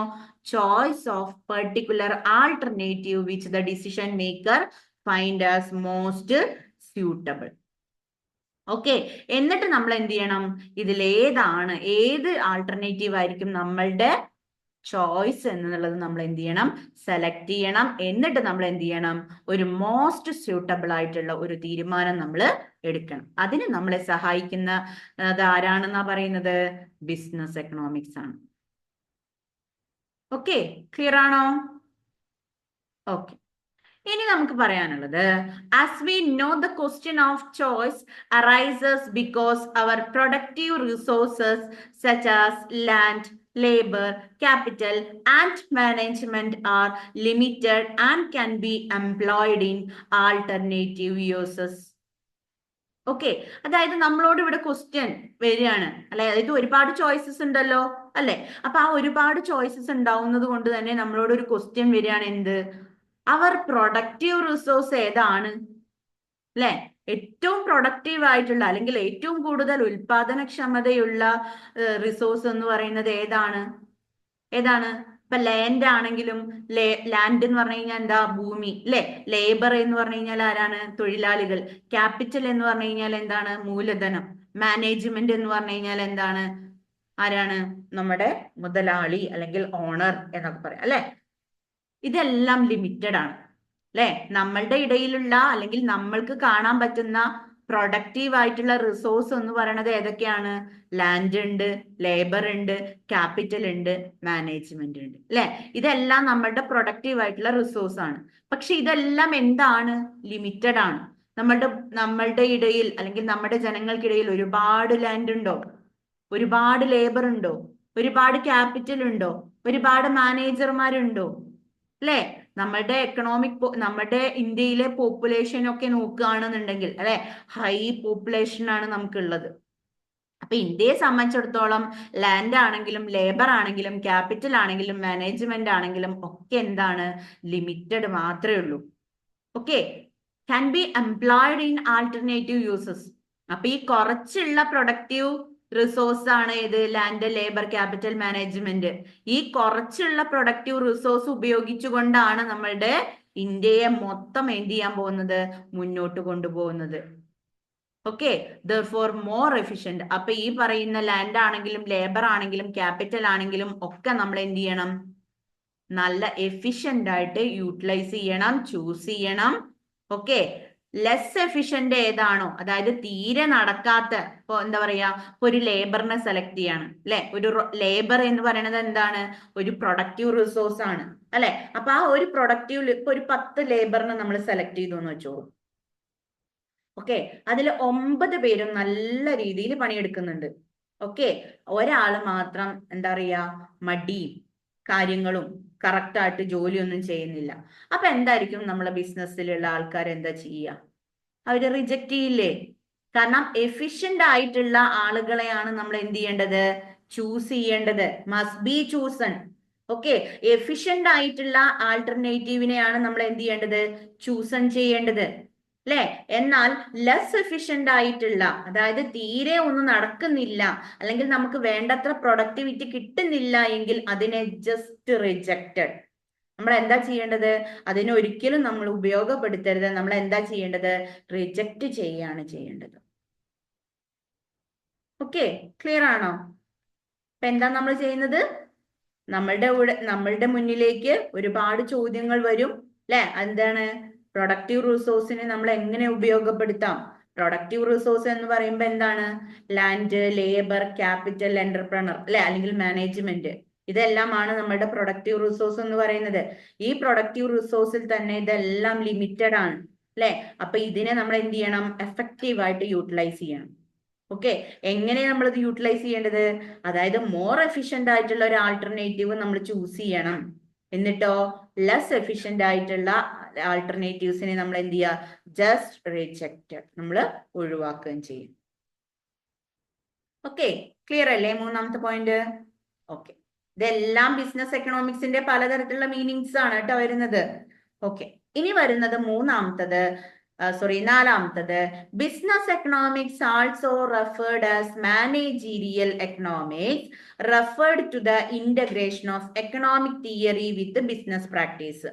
choice of particular alternative which the decision maker find as most suitable. Okay, എന്നിട്ട് നമ്മൾ എന്ത് ചെയ്യണം? ഇതിലേതാണ്, ഏത് ആൾട്ടർനേറ്റീവ് ആയിരിക്കും നമ്മളുടെ ചോയ്സ് എന്നുള്ളത് നമ്മൾ എന്ത് ചെയ്യണം? സെലക്ട് ചെയ്യണം. എന്നിട്ട് നമ്മൾ എന്ത് ചെയ്യണം? ഒരു മോസ്റ്റ് സ്യൂട്ടബിൾ ആയിട്ടുള്ള ഒരു തീരുമാനം നമ്മൾ എടുക്കണം. അതിന് നമ്മളെ സഹായിക്കുന്ന ആരാണെന്നാ പറയുന്നത്? ബിസിനസ് എക്കണോമിക്സ് ആണ്. ഓക്കെ, ക്ലിയർ ആണോ? ഓക്കെ, ഇനി നമുക്ക് പറയാനുള്ളത്, as we know the question of choice arises because our productive resources such as land, labor, capital and management are limited and can be employed in alternative uses. Okay, അതായത് നമ്മളോട് ഇവിടെ question വരികയാണ് അല്ലെ, അതായത് ഒരുപാട് ചോയ്സസ് ഉണ്ടല്ലോ അല്ലെ? അപ്പൊ ആ ഒരുപാട് ചോയ്സസ് ഉണ്ടാവുന്നത് കൊണ്ട് തന്നെ നമ്മളോട് ഒരു ക്വസ്റ്റ്യൻ വരികയാണ്, എന്ത്? അവർ പ്രൊഡക്റ്റീവ് റിസോഴ്സ് ഏതാണ് അല്ലെ? ഏറ്റവും പ്രൊഡക്റ്റീവ് ആയിട്ടുള്ള അല്ലെങ്കിൽ ഏറ്റവും കൂടുതൽ ഉൽപാദനക്ഷമതയുള്ള റിസോഴ്സ് എന്ന് പറയുന്നത് ഏതാണ്? ഇപ്പൊ ലാൻഡ് ആണെങ്കിലും, ലാൻഡ് എന്ന് പറഞ്ഞു കഴിഞ്ഞാൽ എന്താ? ഭൂമി അല്ലെ? ലേബർ എന്ന് പറഞ്ഞു കഴിഞ്ഞാൽ ആരാണ്? തൊഴിലാളികൾ. ക്യാപിറ്റൽ എന്ന് പറഞ്ഞു കഴിഞ്ഞാൽ എന്താണ്? മൂലധനം. മാനേജ്മെന്റ് എന്ന് പറഞ്ഞു കഴിഞ്ഞാൽ എന്താണ്? ആരാണ്? നമ്മുടെ മുതലാളി അല്ലെങ്കിൽ ഓണർ എന്നൊക്കെ പറയാം അല്ലെ? ഇതെല്ലാം ലിമിറ്റഡ് ആണ് അല്ലെ? നമ്മളുടെ ഇടയിലുള്ള അല്ലെങ്കിൽ നമ്മൾക്ക് കാണാൻ പറ്റുന്ന പ്രൊഡക്റ്റീവ് ആയിട്ടുള്ള റിസോഴ്സ് എന്ന് പറയുന്നത് ഏതൊക്കെയാണ്? ലാൻഡ് ഉണ്ട്, ലേബർ ഉണ്ട്, ക്യാപിറ്റൽ ഉണ്ട്, മാനേജ്മെന്റ് ഉണ്ട് അല്ലെ? ഇതെല്ലാം നമ്മളുടെ പ്രൊഡക്റ്റീവ് ആയിട്ടുള്ള റിസോഴ്സ് ആണ്. പക്ഷെ ഇതെല്ലാം എന്താണ്? ലിമിറ്റഡ് ആണ്. നമ്മളുടെ ഇടയിൽ അല്ലെങ്കിൽ നമ്മുടെ ജനങ്ങൾക്കിടയിൽ ഒരുപാട് ലാൻഡ് ഉണ്ടോ? ഒരുപാട് ലേബർ ഉണ്ടോ? ഒരുപാട് ക്യാപിറ്റൽ ഉണ്ടോ? ഒരുപാട് മാനേജർമാരുണ്ടോ? അല്ലെ? നമ്മുടെ ഇന്ത്യയിലെ പോപ്പുലേഷൻ ഒക്കെ നോക്കുകയാണെന്നുണ്ടെങ്കിൽ അല്ലെ, ഹൈ പോപ്പുലേഷൻ ആണ് നമുക്കുള്ളത്. അപ്പൊ ഇന്ത്യയെ സംബന്ധിച്ചിടത്തോളം ലാൻഡ് ആണെങ്കിലും ലേബർ ആണെങ്കിലും ക്യാപിറ്റൽ ആണെങ്കിലും മാനേജ്മെന്റ് ആണെങ്കിലും ഒക്കെ എന്താണ്? ലിമിറ്റഡ് മാത്രമേ ഉള്ളൂ. Okay, can be employed in alternative uses. അപ്പൊ ഈ കുറച്ചുള്ള പ്രൊഡക്റ്റീവ് റിസോഴ്സ് ആണ് ഏത്? Land, labour, capital, management. ഈ കുറച്ചുള്ള പ്രൊഡക്റ്റീവ് റിസോഴ്സ് ഉപയോഗിച്ചുകൊണ്ടാണ് നമ്മളുടെ ഇന്ത്യയെ മൊത്തം എന്ത് ചെയ്യാൻ പോകുന്നത്? മുന്നോട്ട് കൊണ്ടുപോകുന്നത്. Okay, therefore more efficient. അപ്പൊ ഈ പറയുന്ന ലാൻഡ് ആണെങ്കിലും ലേബർ ആണെങ്കിലും ക്യാപിറ്റൽ ആണെങ്കിലും ഒക്കെ നമ്മൾ എന്ത് ചെയ്യണം? നല്ല എഫിഷ്യന്റ് ആയിട്ട് യൂട്ടിലൈസ് ചെയ്യണം, ചൂസ് ചെയ്യണം. ഓക്കെ, ലെസ് എഫിഷ്യന്റ് ഏതാണോ, അതായത് തീരെ നടക്കാത്ത, ഇപ്പൊ എന്താ പറയാ, ഇപ്പൊ ഒരു ലേബറിനെ സെലക്ട് ചെയ്യാണ് അല്ലെ? ഒരു ലേബർ എന്ന് പറയുന്നത് എന്താണ്? ഒരു പ്രൊഡക്റ്റീവ് റിസോഴ്സ് ആണ് അല്ലെ? അപ്പൊ ആ ഒരു പ്രൊഡക്റ്റീവ്, ഇപ്പൊ ഒരു 10 ലേബറിനെ നമ്മൾ സെലക്ട് ചെയ്തു എന്ന് വെച്ചോളൂ. ഓക്കെ, അതിൽ 9 പേരും നല്ല രീതിയിൽ പണിയെടുക്കുന്നുണ്ട്. ഓക്കെ, ഒരാള് മാത്രം എന്താ പറയാ, മടിയും കാര്യങ്ങളും കറക്റ്റ് ആയിട്ട് ജോലിയൊന്നും ചെയ്യുന്നില്ല. അപ്പൊ എന്തായിരിക്കും നമ്മളെ ബിസിനസ്സിലുള്ള ആൾക്കാർ എന്താ ചെയ്യുക? അവര് റിജക്റ്റ് ചെയ്യില്ലേ? കാരണം എഫിഷ്യന്റ് ആയിട്ടുള്ള ആളുകളെയാണ് നമ്മൾ എന്ത് ചെയ്യേണ്ടത്? ചൂസ് ചെയ്യേണ്ടത്. Must be chosen. Okay, efficient ആയിട്ടുള്ള ആൾട്ടർനേറ്റീവിനെയാണ് നമ്മൾ എന്ത് ചെയ്യേണ്ടത്? ചൂസൺ ചെയ്യേണ്ടത് അല്ലെ? എന്നാൽ ലെസ് എഫിഷ്യന്റ് ആയിട്ടുള്ള, അതായത് തീരെ ഒന്നും നടക്കുന്നില്ല അല്ലെങ്കിൽ നമുക്ക് വേണ്ടത്ര പ്രൊഡക്ടിവിറ്റി കിട്ടുന്നില്ല എങ്കിൽ അതിനെ ജസ്റ്റ് റിജക്റ്റഡ്. നമ്മൾ എന്താ ചെയ്യേണ്ടത്? അതിനെ ഒരിക്കലും നമ്മൾ ഉപയോഗപ്പെടുത്തരുത്. നമ്മൾ എന്താ ചെയ്യേണ്ടത്? റിജക്റ്റ് ചെയ്യാണ് ചെയ്യേണ്ടത്. ഓക്കെ, ക്ലിയർ ആണോ? അപ്പൊ എന്താ നമ്മൾ ചെയ്യുന്നത്? നമ്മളുടെ മുന്നിലേക്ക് ഒരുപാട് ചോദ്യങ്ങൾ വരും അല്ലെ? എന്താണ്? പ്രൊഡക്റ്റീവ് റിസോഴ്സിനെ നമ്മൾ എങ്ങനെ ഉപയോഗപ്പെടുത്താം? പ്രൊഡക്റ്റീവ് റിസോഴ്സ് എന്ന് പറയുമ്പോൾ എന്താണ്? ലാൻഡ്, ലേബർ, ക്യാപിറ്റൽ, എന്റർപ്രണർ അല്ലെ, അല്ലെങ്കിൽ മാനേജ്മെന്റ്. ഇതെല്ലാമാണ് നമ്മുടെ പ്രൊഡക്റ്റീവ് റിസോഴ്സ് എന്ന് പറയുന്നത്. ഈ പ്രൊഡക്റ്റീവ് റിസോഴ്സിൽ തന്നെ ഇതെല്ലാം ലിമിറ്റഡ് ആണ് അല്ലെ? അപ്പൊ ഇതിനെ നമ്മൾ എന്ത് ചെയ്യണം? എഫക്റ്റീവ് ആയിട്ട് യൂട്ടിലൈസ് ചെയ്യണം. ഓക്കെ, എങ്ങനെ നമ്മൾ ഇത് യൂട്ടിലൈസ് ചെയ്യേണ്ടത്? അതായത് മോർ എഫിഷ്യന്റ് ആയിട്ടുള്ള ഒരു ആൾട്ടർനേറ്റീവ് നമ്മൾ ചൂസ് ചെയ്യണം. എന്നിട്ടോ ലെസ് എഫിഷ്യന്റ് ആയിട്ടുള്ള ആൾട്ടർനേറ്റീവ്സിനെ നമ്മൾ എന്ത് ചെയ്യുക? ജസ്റ്റ് റിജക്റ്റ്, നമ്മൾ ഒഴിവാക്കുകയും ചെയ്യും. ഓക്കെ, ക്ലിയർ അല്ലേ മൂന്നാമത്തെ പോയിന്റ്? ഓക്കെ, ഇതെല്ലാം ബിസിനസ് എക്കണോമിക്സിന്റെ പലതരത്തിലുള്ള മീനിങ്സ് ആണ് കേട്ടോ വരുന്നത്. ഓക്കെ, ഇനി വരുന്നത് നാലാമത്തത് business economics also referred as managerial economics referred to the integration of economic theory with business practice.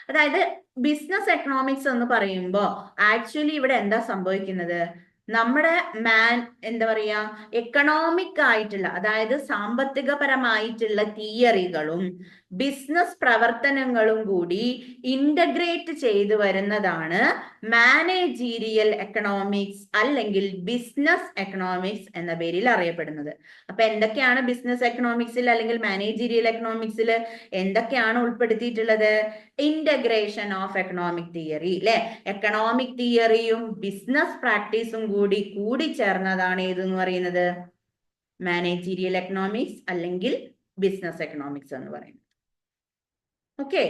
അതായത് ബിസിനസ് എക്കണോമിക്സ് എന്ന് പറയുമ്പോൾ ആക്ച്വലി ഇവിടെ എന്താ സംഭവിക്കുന്നത്, നമ്മുടെ എന്താ പറയാ എക്കണോമിക് ആയിട്ടുള്ള, അതായത് സാമ്പത്തികപരമായിട്ടുള്ള തിയറികളും ബിസിനസ് പ്രവർത്തനങ്ങളും കൂടി ഇന്റഗ്രേറ്റ് ചെയ്തു വരുന്നതാണ് മാനേജീരിയൽ എക്കണോമിക്സ് അല്ലെങ്കിൽ ബിസിനസ് എക്കണോമിക്സ് എന്ന പേരിൽ അറിയപ്പെടുന്നത്. അപ്പൊ എന്തൊക്കെയാണ് ബിസിനസ് എക്കണോമിക്സിൽ അല്ലെങ്കിൽ മാനേജീരിയൽ എക്കണോമിക്സിൽ എന്തൊക്കെയാണ് ഉൾപ്പെടുത്തിയിട്ടുള്ളത്? ഇന്റഗ്രേഷൻ ഓഫ് എക്കണോമിക് തിയറി, അല്ലെ? എക്കണോമിക് തിയറിയും ബിസിനസ് പ്രാക്ടീസും കൂടി ചേർന്നതാണ് ഏതെന്ന് പറയുന്നത് മാനേജീരിയൽ എക്കണോമിക്സ് അല്ലെങ്കിൽ ബിസിനസ് എക്കണോമിക്സ് എന്ന് പറയുന്നത്. ഓക്കെ,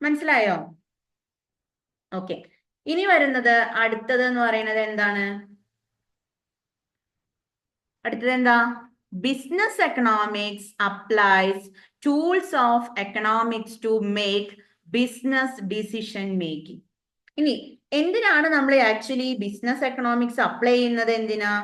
മനസ്സിലായോ? ഓക്കെ, ഇനി വരുന്നത് അടുത്തത് എന്ന് പറയുന്നത് എന്താണ്? അടുത്തത് എന്താ? Business economics applies tools of economics to make business decision making. ഇനി എന്തിനാണ് നമ്മൾ ആക്ച്വലി ബിസിനസ് എക്കണോമിക്സ് അപ്ലൈ ചെയ്യുന്നത്? എന്തിനാ?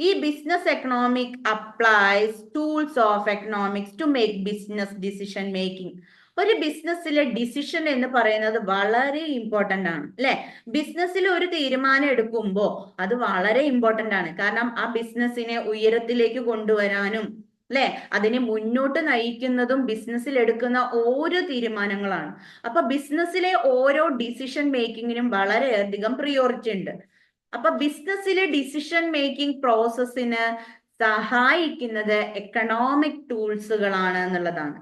ഈ business economic applies tools of economics to make business decision making. ഒരു ബിസിനസ്സിലെ ഡിസിഷൻ എന്ന് പറയുന്നത് വളരെ ഇമ്പോർട്ടന്റ് ആണ്, അല്ലെ? ബിസിനസ്സിൽ ഒരു തീരുമാനം എടുക്കുമ്പോൾ അത് വളരെ ഇമ്പോർട്ടന്റ് ആണ്. കാരണം ആ ബിസിനസ്സിനെ ഉയരത്തിലേക്ക് കൊണ്ടുവരാനും, അല്ലെ, അതിനെ മുന്നോട്ട് നയിക്കുന്നതും ബിസിനസ്സിൽ എടുക്കുന്ന ഓരോ തീരുമാനങ്ങളാണ്. അപ്പൊ ബിസിനസ്സിലെ ഓരോ ഡിസിഷൻ മേക്കിങ്ങിനും വളരെയധികം പ്രിയോറിറ്റി ഉണ്ട്. അപ്പൊ ബിസിനസ്സിലെ ഡിസിഷൻ മേക്കിംഗ് പ്രോസസ്സിന് സഹായിക്കുന്നത് എക്കണോമിക് ടൂൾസുകളാണ് എന്നുള്ളതാണ്.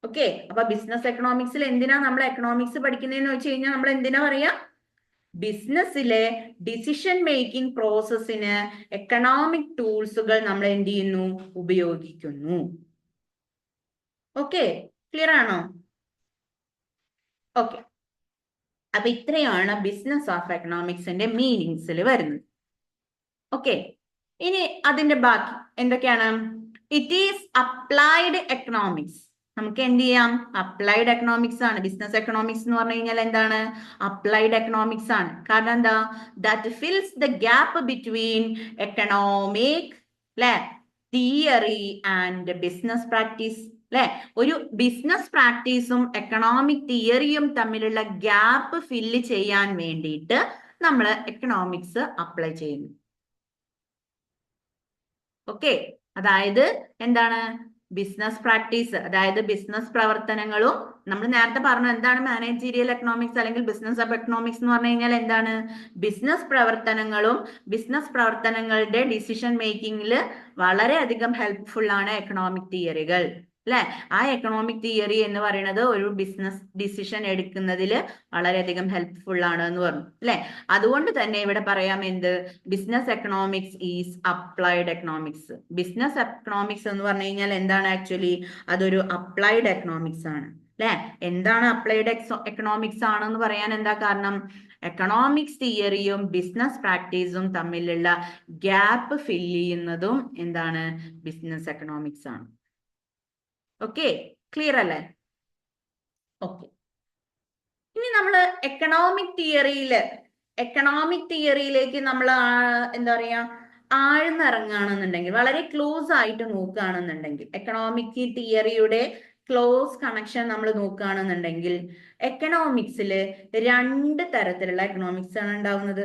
ഓക്കെ, അപ്പൊ ബിസിനസ് എക്കണോമിക്സിൽ എന്തിനാ നമ്മൾ എക്കണോമിക്സ് പഠിക്കുന്നതെന്ന് വെച്ച് കഴിഞ്ഞാൽ നമ്മൾ എന്തിനാ പറയാ? ബിസിനസ്സിലെ ഡിസിഷൻ മേക്കിംഗ് പ്രോസസ്സിന് എക്കണോമിക് ടൂൾസുകൾ നമ്മൾ എന്ത് ചെയ്യുന്നു? ഉപയോഗിക്കുന്നു. ഓക്കെ, ക്ലിയർ ആണോ? ഓക്കെ, അപ്പൊ ഇത്രയാണ് ബിസിനസ് ഓഫ് എക്കണോമിക്സിന്റെ മീനിങ്സിൽ വരുന്നത്. ഓക്കെ, ഇനി അതിന്റെ ബാക്കി എന്തൊക്കെയാണ്? It is applied economics. നമുക്ക് എന്ത് ചെയ്യാം? അപ്ലൈഡ് എക്കണോമിക്സ് ആണ്. ബിസിനസ് എക്കണോമിക്സ് എന്ന് പറഞ്ഞു കഴിഞ്ഞാൽ എന്താണ്? അപ്ലൈഡ് എക്കണോമിക്സ് ആണ്. കാരണം എന്താ? That fils the gap between economic, അല്ലെ, തിയറി ആൻഡ് ബിസിനസ് പ്രാക്ടീസ്, അല്ലെ? ഒരു ബിസിനസ് പ്രാക്ടീസും എക്കണോമിക് തിയറിയും തമ്മിലുള്ള ഗ്യാപ്പ് ഫില്ല് ചെയ്യാൻ വേണ്ടിയിട്ട് നമ്മൾ എക്കണോമിക്സ് അപ്ലൈ ചെയ്യുന്നു. ഓക്കെ, അതായത് എന്താണ്? ബിസിനസ് പ്രാക്ടീസ്, അതായത് ബിസിനസ് പ്രവർത്തനങ്ങളും, നമ്മൾ നേരത്തെ പറഞ്ഞു എന്താണ് മാനേജീരിയൽ എക്കണോമിക്സ് അല്ലെങ്കിൽ ബിസിനസ് എക്കണോമിക്സ് എന്ന് പറഞ്ഞു കഴിഞ്ഞാൽ എന്താണ്? ബിസിനസ് പ്രവർത്തനങ്ങളും ബിസിനസ് പ്രവർത്തനങ്ങളുടെ ഡിസിഷൻ മേക്കിങ്ങിൽ വളരെയധികം ഹെൽപ്ഫുൾ ആണ് എക്കണോമിക് തിയറികൾ, അല്ലെ? ആ എക്കണോമിക് തിയറി എന്ന് പറയുന്നത് ഒരു ബിസിനസ് ഡിസിഷൻ എടുക്കുന്നതിൽ വളരെയധികം ഹെൽപ്ഫുൾ ആണ് എന്ന് പറഞ്ഞു, അല്ലെ? അതുകൊണ്ട് തന്നെ ഇവിടെ പറയാം എന്ത്? Business economics is applied economics. Business economics എന്ന് പറഞ്ഞു കഴിഞ്ഞാൽ എന്താണ് ആക്ച്വലി? അതൊരു അപ്ലൈഡ് എക്കണോമിക്സ് ആണ്, അല്ലെ? എന്താണ് അപ്ലൈഡ് എക്കണോമിക്സ് ആണെന്ന് പറയാൻ എന്താ കാരണം? എക്കണോമിക്സ് തിയറിയും ബിസിനസ് പ്രാക്ടീസും തമ്മിലുള്ള ഗ്യാപ്പ് ഫില്ല് ചെയ്യുന്നതും എന്താണ്? ബിസിനസ് എക്കണോമിക്സ് ആണ്. ഓക്കെ, ക്ലിയർ അല്ലേ? ഓക്കെ, ഇനി നമ്മൾ എക്കണോമിക് തിയറിയിലേക്ക് നമ്മൾ എന്താ പറയാ ആഴ്ന്നിറങ്ങുകയാണെന്നുണ്ടെങ്കിൽ, വളരെ ക്ലോസ് ആയിട്ട് നോക്കുകയാണെന്നുണ്ടെങ്കിൽ, എക്കണോമിക് തിയറിയുടെ ക്ലോസ് കണക്ഷൻ നമ്മൾ നോക്കുകയാണെന്നുണ്ടെങ്കിൽ, എക്കണോമിക്സിൽ 2 തരത്തിലുള്ള എക്കണോമിക്സ് ആണ് ഉണ്ടാവുന്നത്.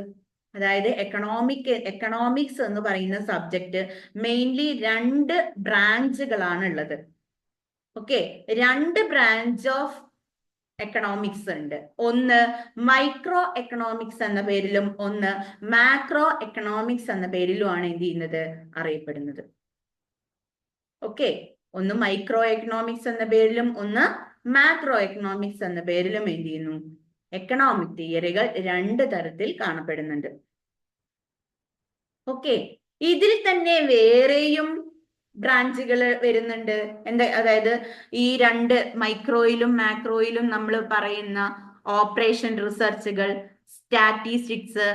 അതായത് എക്കണോമിക്സ് എന്ന് പറയുന്ന സബ്ജക്ട് മെയിൻലി 2 ബ്രാഞ്ചുകളാണ് ഉള്ളത്. ഓക്കെ, 2 ബ്രാഞ്ച് ഓഫ് എക്കണോമിക്സ് ഉണ്ട്. ഒന്ന് മൈക്രോ എക്കണോമിക്സ് എന്ന പേരിലും ഒന്ന് മാക്രോ എക്കണോമിക്സ് എന്ന പേരിലുമാണ് എന്ത് ചെയ്യുന്നത്? അറിയപ്പെടുന്നത്. ഓക്കെ, ഒന്ന് മൈക്രോ എക്കണോമിക്സ് എന്ന പേരിലും ഒന്ന് മാക്രോ എക്കണോമിക്സ് എന്ന പേരിലും എന്ത് ചെയ്യുന്നു? എക്കണോമിക് തിയറികൾ 2 തരത്തിൽ കാണപ്പെടുന്നുണ്ട്. ഓക്കെ, ഇതിൽ തന്നെ വേറെയും ബ്രാഞ്ചുകൾ വരുന്നുണ്ട്. അതായത് ഈ 2 മൈക്രോയിലും മാക്രോയിലും നമ്മൾ പറയുന്ന ഓപ്പറേഷൻ റിസർച്ചുകൾ, സ്റ്റാറ്റിസ്റ്റിക്സ്,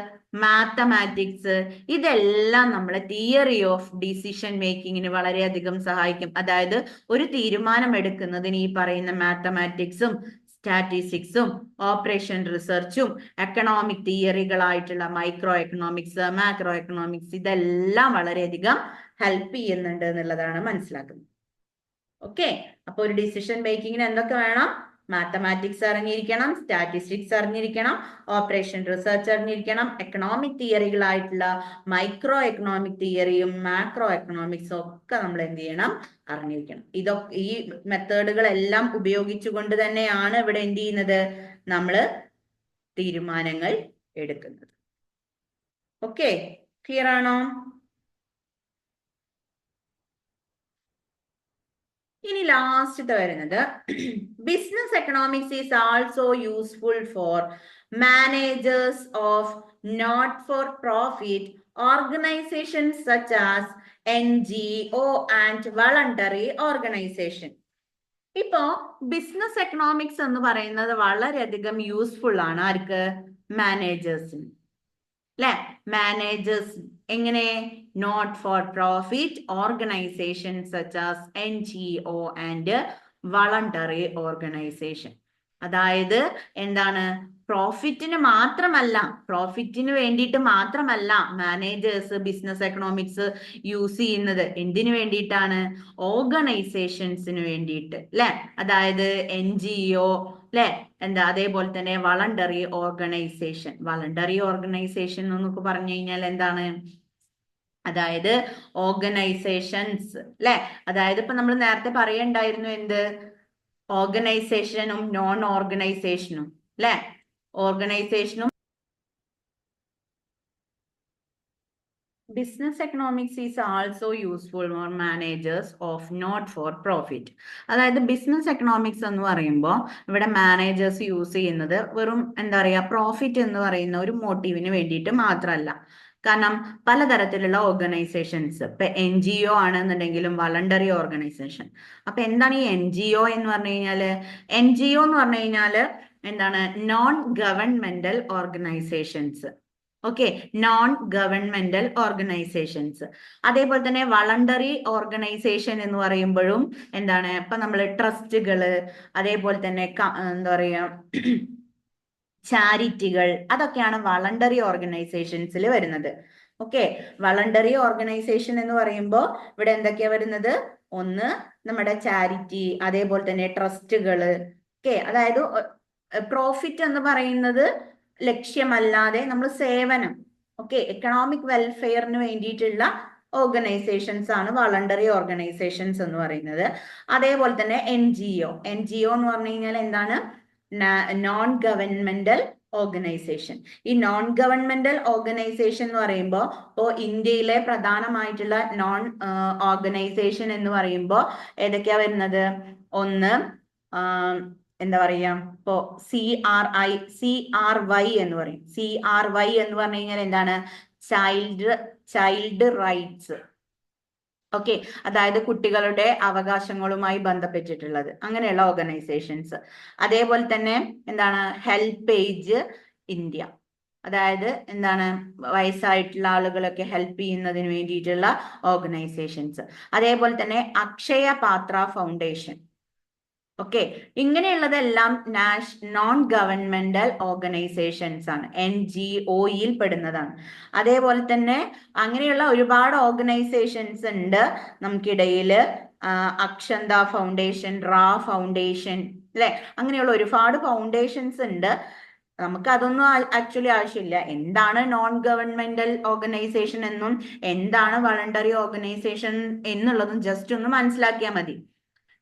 മാത്തമാറ്റിക്സ്, ഇതെല്ലാം നമ്മളെ തിയറി ഓഫ് ഡിസിഷൻ മേക്കിങ്ങിന് വളരെയധികം സഹായിക്കും. അതായത് ഒരു തീരുമാനം എടുക്കുന്നതിന് ഈ പറയുന്ന മാത്തമാറ്റിക്സും സ്റ്റാറ്റിസ്റ്റിക്സും ഓപ്പറേഷൻ റിസർച്ചും എക്കണോമിക് തിയറികളായിട്ടുള്ള മൈക്രോ എക്കണോമിക്സ്, മാക്രോ എക്കണോമിക്സ്, ഇതെല്ലാം വളരെയധികം ഹെൽപ്പ് ചെയ്യുന്നുണ്ട് എന്നുള്ളതാണ് മനസ്സിലാക്കുന്നത്. ഓക്കെ, അപ്പൊ ഒരു ഡിസിഷൻ മേക്കിങ്ങിന് എന്തൊക്കെ വേണം? മാത്തമാറ്റിക്സ് അറിഞ്ഞിരിക്കണം, സ്റ്റാറ്റിസ്റ്റിക്സ് അറിഞ്ഞിരിക്കണം, ഓപ്പറേഷൻ റിസർച്ച് അറിഞ്ഞിരിക്കണം, എക്കണോമിക് തിയറികളായിട്ടുള്ള മൈക്രോ എക്കണോമിക് തിയറിയും മാക്രോ എക്കണോമിക്സും ഒക്കെ നമ്മൾ എന്ത് ചെയ്യണം? അറിഞ്ഞിരിക്കണം. ഇതൊക്കെ ഈ മെത്തേഡുകളെല്ലാം ഉപയോഗിച്ചുകൊണ്ട് തന്നെയാണ് ഇവിടെ എന്ത് ചെയ്യുന്നത്? നമ്മൾ തീരുമാനങ്ങൾ എടുക്കുന്നത്. ഓക്കെ, ക്ലിയർ ആണോ? ഇനി ലാസ്റ്റത്തെ വരുന്നത് business economics is also useful for managers of not for profit organisations such as NGO and voluntary organisation. ഇപ്പോ ബിസിനസ് എക്കണോമിക്സ് എന്ന് പറയുന്നത് വളരെയധികം യൂസ്ഫുൾ ആണ്. ആർക്ക്? മാനേജേഴ്സിന്, അല്ലെ? മാനേജേഴ്സ് എങ്ങനെ? Not for profit organisation such as NGO and voluntary organisation. അതായത് എന്താണ്? പ്രോഫിറ്റിന് മാത്രമല്ല, പ്രോഫിറ്റിന് വേണ്ടിയിട്ട് മാത്രമല്ല മാനേജേഴ്സ് ബിസിനസ് എക്കണോമിക്സ് യൂസ് ചെയ്യുന്നത്. എന്തിനു വേണ്ടിയിട്ടാണ്? ഓർഗനൈസേഷൻസിന് വേണ്ടിയിട്ട്, അല്ലെ? അതായത് NGO, അല്ലെ? എന്താ, അതേപോലെ തന്നെ വളണ്ടറി ഓർഗനൈസേഷൻ. വളണ്ടറി ഓർഗനൈസേഷൻ എന്നൊക്കെ പറഞ്ഞു കഴിഞ്ഞാൽ എന്താണ്? അതായത് ഓർഗനൈസേഷൻസ്, അല്ലെ? അതായത് ഇപ്പൊ നമ്മൾ നേരത്തെ പറയണ്ടായിരുന്നു എന്ത്? ഓർഗനൈസേഷനും നോൺ ഓർഗനൈസേഷനും, അല്ലെ? ഓർഗനൈസേഷനും business economics is also useful for managers of not for profit. അതായത് ബിസിനസ് എക്കണോമിക്സ് എന്ന് പറയുമ്പോൾ ഇവിടെ മാനേജേഴ്സ് യൂസ് ചെയ്യുന്നത് വെറും എന്താ പറയുക, പ്രോഫിറ്റ് എന്ന് പറയുന്ന ഒരു മോട്ടീവിന് വേണ്ടിയിട്ട് മാത്രമല്ല. കാരണം പലതരത്തിലുള്ള ഓർഗനൈസേഷൻസ്, ഇപ്പൊ NGO ആണെന്നുണ്ടെങ്കിലും വളണ്ടറി ഓർഗനൈസേഷൻ. അപ്പൊ എന്താണ് ഈ NGO എന്ന് പറഞ്ഞു കഴിഞ്ഞാല്? NGO എന്ന് പറഞ്ഞു കഴിഞ്ഞാല് എന്താണ്? Non governmental organisations. Okay, non governmental organisations. അതേപോലെ തന്നെ വളണ്ടറി ഓർഗനൈസേഷൻ എന്ന് പറയുമ്പോഴും എന്താണ്? ഇപ്പൊ നമ്മൾ ട്രസ്റ്റുകള്, അതേപോലെ തന്നെ എന്താ പറയാ, ചാരിറ്റികൾ, അതൊക്കെയാണ് വളണ്ടറി ഓർഗനൈസേഷൻസിൽ വരുന്നത്. ഓക്കെ, വളണ്ടറി ഓർഗനൈസേഷൻ എന്ന് പറയുമ്പോൾ ഇവിടെ എന്തൊക്കെയാ വരുന്നത്? ഒന്ന് നമ്മുടെ ചാരിറ്റി, അതേപോലെ തന്നെ ട്രസ്റ്റുകള്. ഓക്കെ, അതായത് പ്രോഫിറ്റ് എന്ന് പറയുന്നത് ലക്ഷ്യമല്ലാതെ നമ്മൾ സേവനം, ഓക്കെ, എക്കണോമിക് വെൽഫെയറിന് വേണ്ടിയിട്ടുള്ള ഓർഗനൈസേഷൻസ് ആണ് വളണ്ടറി ഓർഗനൈസേഷൻസ് എന്ന് പറയുന്നത്. അതേപോലെ തന്നെ NGO എന്ന് പറഞ്ഞു കഴിഞ്ഞാൽ എന്താണ്? Non governmental organisation. ഈ നോൺ ഗവൺമെന്റൽ ഓർഗനൈസേഷൻ എന്ന് പറയുമ്പോൾ ഇപ്പോൾ ഇന്ത്യയിലെ പ്രധാനമായിട്ടുള്ള നോൺ ഓർഗനൈസേഷൻ എന്ന് പറയുമ്പോൾ ഏതൊക്കെയാ വരുന്നത്? ഒന്ന് എന്താ പറയാ, ഇപ്പോ CRY എന്ന് പറയും. CRY എന്ന് പറഞ്ഞു കഴിഞ്ഞാൽ എന്താണ്? Child rights. ഓക്കെ, അതായത് കുട്ടികളുടെ അവകാശങ്ങളുമായി ബന്ധപ്പെട്ടിട്ടുള്ളത്, അങ്ങനെയുള്ള ഓർഗനൈസേഷൻസ്. അതേപോലെ തന്നെ എന്താണ്? ഹെൽപ്പേജ് ഇന്ത്യ, അതായത് എന്താണ്? വയസ്സായിട്ടുള്ള ആളുകളൊക്കെ ഹെൽപ്പ് ചെയ്യുന്നതിന് വേണ്ടിയിട്ടുള്ള ഓർഗനൈസേഷൻസ്. അതേപോലെ തന്നെ അക്ഷയ പാത്ര ഫൗണ്ടേഷൻ. ഓക്കെ, ഇങ്ങനെയുള്ളതെല്ലാം നോൺ ഗവൺമെന്റൽ ഓർഗനൈസേഷൻസ് ആണ്, NGOയിൽ പെടുന്നതാണ്. അതേപോലെ തന്നെ അങ്ങനെയുള്ള ഒരുപാട് ഓർഗനൈസേഷൻസ് ഉണ്ട് നമുക്കിടയിൽ. അക്ഷന്ത ഫൗണ്ടേഷൻ, റാ ഫൗണ്ടേഷൻ, അല്ലെ? അങ്ങനെയുള്ള ഒരുപാട് ഫൗണ്ടേഷൻസ് ഉണ്ട്. നമുക്ക് അതൊന്നും ആക്ച്വലി ആവശ്യമില്ല. എന്താണ് നോൺ ഗവൺമെന്റൽ ഓർഗനൈസേഷൻ എന്നും എന്താണ് വളണ്ടറി ഓർഗനൈസേഷൻ എന്നുള്ളതും ജസ്റ്റ് ഒന്ന് മനസ്സിലാക്കിയാൽ മതി.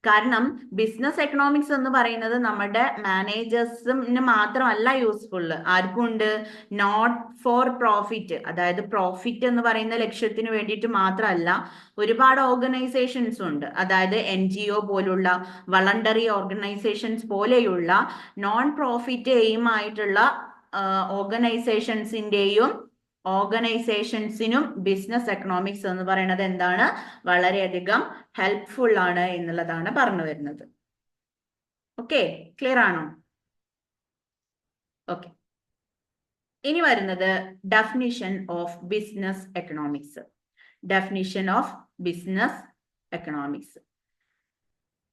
കാരണം ബിസിനസ് എക്കണോമിക്സ് എന്ന് പറയുന്നത് നമ്മുടെ മാനേജേഴ്സിന് മാത്രമല്ല യൂസ്ഫുൾ, ആർക്കും ഉണ്ട്? നോട്ട് ഫോർ പ്രോഫിറ്റ്, അതായത് പ്രോഫിറ്റ് എന്ന് പറയുന്ന ലക്ഷ്യത്തിന് വേണ്ടിയിട്ട് മാത്രമല്ല, ഒരുപാട് ഓർഗനൈസേഷൻസ് ഉണ്ട്. അതായത് NGO പോലുള്ള വളണ്ടറി ഓർഗനൈസേഷൻസ് പോലെയുള്ള നോൺ പ്രോഫിറ്റ് എയിം ആയിട്ടുള്ള ഓർഗനൈസേഷൻസിനും ബിസിനസ് എക്കണോമിക്സ് എന്ന് പറയുന്നത് എന്താണ്? വളരെയധികം ഹെൽപ്ഫുൾ ആണ് എന്നുള്ളതാണ് പറഞ്ഞു വരുന്നത്. ഓക്കെ, ക്ലിയർ ആണോ? ഓക്കെ. ഇനി വരുന്നത് definition of business economics. Definition of business economics.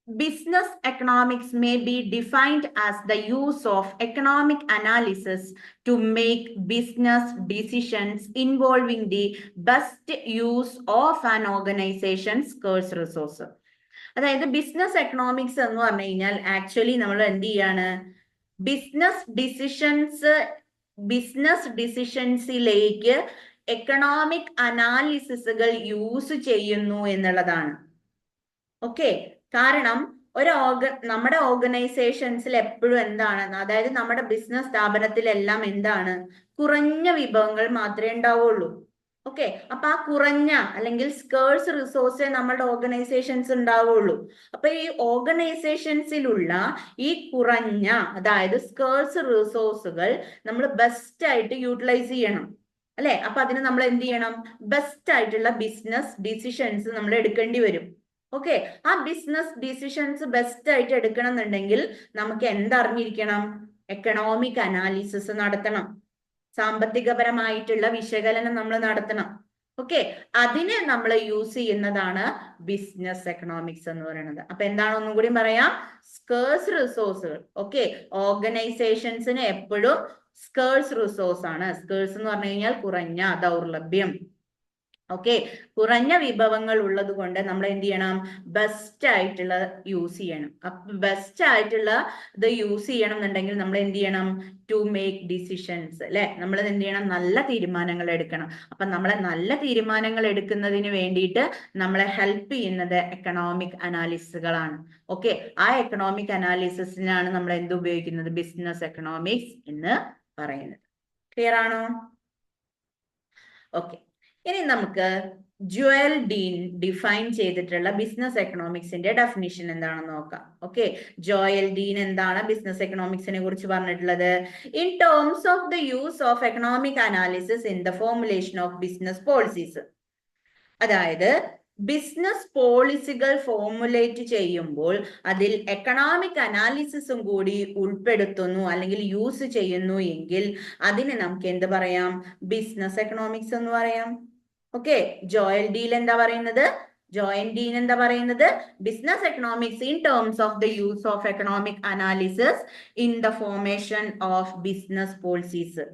Business economics may be defined as the use of economic analysis to make business decisions involving the best use of an organization's scarce resource. അതായത് business economics എന്ന് പറഞ്ഞു കഴിഞ്ഞാൽ actually നമ്മൾ എന്ത് ചെയ്യാണ്, business ഡിസിഷൻസിലേക്ക് economic അനാലിസിസുകൾ use ചെയ്യുന്നു എന്നുള്ളതാണ്. Okay, കാരണം നമ്മുടെ ഓർഗനൈസേഷൻസിൽ എപ്പോഴും എന്താണ്, അതായത് നമ്മുടെ ബിസിനസ് സ്ഥാപനത്തിലെല്ലാം എന്താണ്, കുറഞ്ഞ വിഭവങ്ങൾ മാത്രമേ ഉണ്ടാവുള്ളൂ. ഓക്കെ, അപ്പൊ ആ കുറഞ്ഞ അല്ലെങ്കിൽ സ്കേഴ്സ് റിസോഴ്സേ നമ്മുടെ ഓർഗനൈസേഷൻസ് ഉണ്ടാവുള്ളൂ. അപ്പൊ ഈ ഓർഗനൈസേഷൻസിലുള്ള ഈ കുറഞ്ഞ, അതായത് സ്കേഴ്സ് റിസോഴ്സുകൾ നമ്മൾ ബെസ്റ്റ് ആയിട്ട് യൂട്ടിലൈസ് ചെയ്യണം അല്ലെ. അപ്പൊ അതിന് നമ്മൾ എന്ത് ചെയ്യണം, ബെസ്റ്റ് ആയിട്ടുള്ള ബിസിനസ് ഡിസിഷൻസ് നമ്മൾ എടുക്കേണ്ടി വരും. ഓക്കെ, ആ ബിസിനസ് ഡിസിഷൻസ് ബെസ്റ്റ് ആയിട്ട് എടുക്കണം എന്നുണ്ടെങ്കിൽ നമുക്ക് എന്തറിഞ്ഞിരിക്കണം, എക്കണോമിക് അനാലിസിസ് നടത്തണം, സാമ്പത്തികപരമായിട്ടുള്ള വിശകലനം നമ്മൾ നടത്തണം. ഓക്കെ, അതിന് നമ്മൾ യൂസ് ചെയ്യുന്നതാണ് ബിസിനസ് എക്കണോമിക്സ് എന്ന് പറയുന്നത്. അപ്പൊ എന്താണ്, ഒന്നും കൂടി പറയാം, സ്കേഴ്സ് റിസോഴ്സുകൾ. ഓക്കെ, ഓർഗനൈസേഷൻസിന് എപ്പോഴും സ്കേഴ്സ് റിസോഴ്സ് ആണ്. സ്കേഴ്സ് എന്ന് പറഞ്ഞു കഴിഞ്ഞാൽ കുറഞ്ഞ, ദൗർലഭ്യം. ഓക്കെ, കുറഞ്ഞ വിഭവങ്ങൾ ഉള്ളത് കൊണ്ട് നമ്മൾ എന്ത് ചെയ്യണം, ബെസ്റ്റ് ആയിട്ടുള്ള യൂസ് ചെയ്യണം. ബെസ്റ്റ് ആയിട്ടുള്ള ഇത് യൂസ് ചെയ്യണം എന്നുണ്ടെങ്കിൽ നമ്മൾ എന്ത് ചെയ്യണം, ടു മേക്ക് ഡിസിഷൻസ് അല്ലെ. നമ്മൾ എന്ത് ചെയ്യണം, നല്ല തീരുമാനങ്ങൾ എടുക്കണം. അപ്പൊ നമ്മളെ നല്ല തീരുമാനങ്ങൾ എടുക്കുന്നതിന് വേണ്ടിയിട്ട് നമ്മളെ ഹെൽപ്പ് ചെയ്യുന്നത് എക്കണോമിക് അനാലിസിസുകളാണ്. ഓക്കെ, ആ എക്കണോമിക് അനാലിസിസിനാണ് നമ്മൾ എന്ത് ഉപയോഗിക്കുന്നത്, ബിസിനസ് എക്കണോമിക്സ് എന്ന് പറയുന്നത്. ക്ലിയർ ആണോ? ഓക്കെ, ഇനി നമുക്ക് ജോയൽ ഡീൻ ഡിഫൈൻ ചെയ്തിട്ടുള്ള ബിസിനസ് എക്കണോമിക്സിന്റെ ഡെഫിനിഷൻ എന്താണെന്ന് നോക്കാം. ഓക്കെ, ജോയൽ ഡീൻ എന്താണ് ബിസിനസ് എക്കണോമിക്സിനെ കുറിച്ച് പറഞ്ഞിട്ടുള്ളത്? In terms of the use of economic analysis in the formulation of business policies. അതായത് ബിസിനസ് പോളിസികൾ ഫോർമുലേറ്റ് ചെയ്യുമ്പോൾ അതിൽ എക്കണോമിക് അനാലിസിസും കൂടി ഉൾപ്പെടുത്തുന്നു അല്ലെങ്കിൽ യൂസ് ചെയ്യുന്നു എങ്കിൽ അതിനെ നമുക്ക് എന്ത് പറയാം, ബിസിനസ് എക്കണോമിക്സ് എന്ന് പറയാം. ഓക്കെ, ജോയൽ ഡീൻ എന്താ പറയുന്നത്, business economics in terms of the use of economic analysis in the formation of business policies.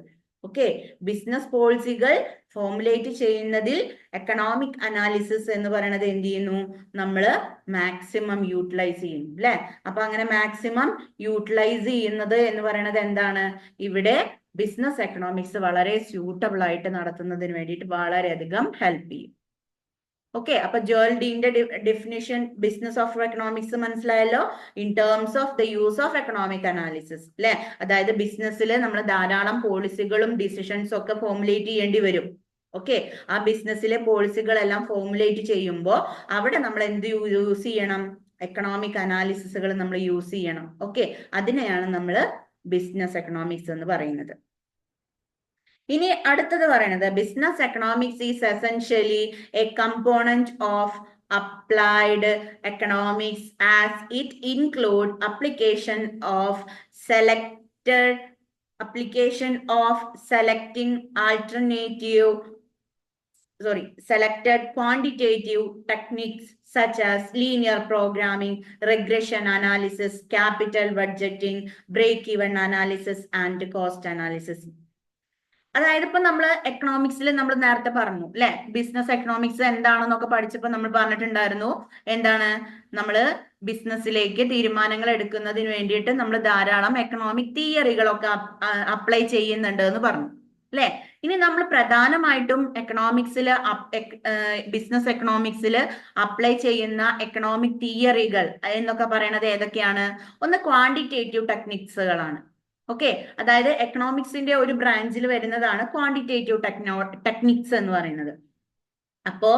Okay, business പോളിസികൾ ഫോർമുലേറ്റ് ചെയ്യുന്നതിൽ എക്കണോമിക് അനാലിസിസ് എന്ന് പറയുന്നത് എന്ത് ചെയ്യുന്നു, നമ്മൾ മാക്സിമം യൂട്ടിലൈസ് ചെയ്യും അല്ലെ. അപ്പൊ അങ്ങനെ മാക്സിമം യൂട്ടിലൈസ് ചെയ്യുന്നത് എന്ന് പറയുന്നത് എന്താണ്, ഇവിടെ ബിസിനസ് എക്കണോമിക്സ് വളരെ സ്യൂട്ടബിൾ ആയിട്ട് നടത്തുന്നതിന് വേണ്ടിയിട്ട് വളരെയധികം ഹെൽപ്പ് ചെയ്യും. ഓക്കെ, അപ്പൊ ജോയൽ ഡീന്റെ ഡെഫിനിഷൻ ബിസിനസ് ഓഫ് എക്കണോമിക്സ് മനസ്സിലായല്ലോ. In terms of the use of economic analysis അല്ലെ. അതായത് ബിസിനസ്സിൽ നമ്മൾ ധാരാളം പോളിസികളും ഡിസിഷൻസും ഒക്കെ ഫോർമുലേറ്റ് ചെയ്യേണ്ടി വരും. ഓക്കെ, ആ ബിസിനസ്സിലെ പോളിസികളെല്ലാം ഫോർമുലേറ്റ് ചെയ്യുമ്പോൾ അവിടെ നമ്മൾ എന്ത് യൂസ് ചെയ്യണം, എക്കണോമിക് അനാലിസിസുകൾ നമ്മൾ യൂസ് ചെയ്യണം. ഓക്കെ, അതിനെയാണ് നമ്മൾ ബിസിനസ് എക്കണോമിക്സ് എന്ന് പറയുന്നത്. ഇനി അടുത്തത് പറയുന്നത് business economics is essentially A component of applied economics as it include application of selecting selected quantitative techniques such as linear programming, regression analysis, capital budgeting, break-even analysis and cost analysis. അതായത് ഇപ്പൊ നമ്മൾ എക്കണോമിക്സിൽ നമ്മൾ നേരത്തെ പറഞ്ഞു അല്ലെ, business economics എന്താണെന്നൊക്കെ പഠിച്ചപ്പോൾ നമ്മൾ പറഞ്ഞിട്ടുണ്ടായിരുന്നു, എന്താണ്, നമ്മൾ ബിസിനസ്സിലേക്ക് തീരുമാനങ്ങൾ എടുക്കുന്നതിന് വേണ്ടിയിട്ട് നമ്മൾ ധാരാളം എക്കണോമിക് തിയറികളൊക്കെ അപ്ലൈ ചെയ്യുന്നുണ്ട് എന്ന് പറഞ്ഞു അല്ലെ. ഇനി നമ്മൾ പ്രധാനമായിട്ടും എക്കണോമിക്സിൽ ബിസിനസ് എക്കണോമിക്സിൽ അപ്ലൈ ചെയ്യുന്ന എക്കണോമിക് തിയറികൾ എന്നൊക്കെ പറയുന്നത് ഏതൊക്കെയാണ്? ഒന്ന് ക്വാണ്ടിറ്റേറ്റീവ് ടെക്നിക്സുകളാണ്. ഓക്കെ, അതായത് എക്കണോമിക്സിന്റെ ഒരു ബ്രാഞ്ചിൽ വരുന്നതാണ് ക്വാണ്ടിറ്റേറ്റീവ് ടെക്നിക്സ് എന്ന് പറയുന്നത്. അപ്പോ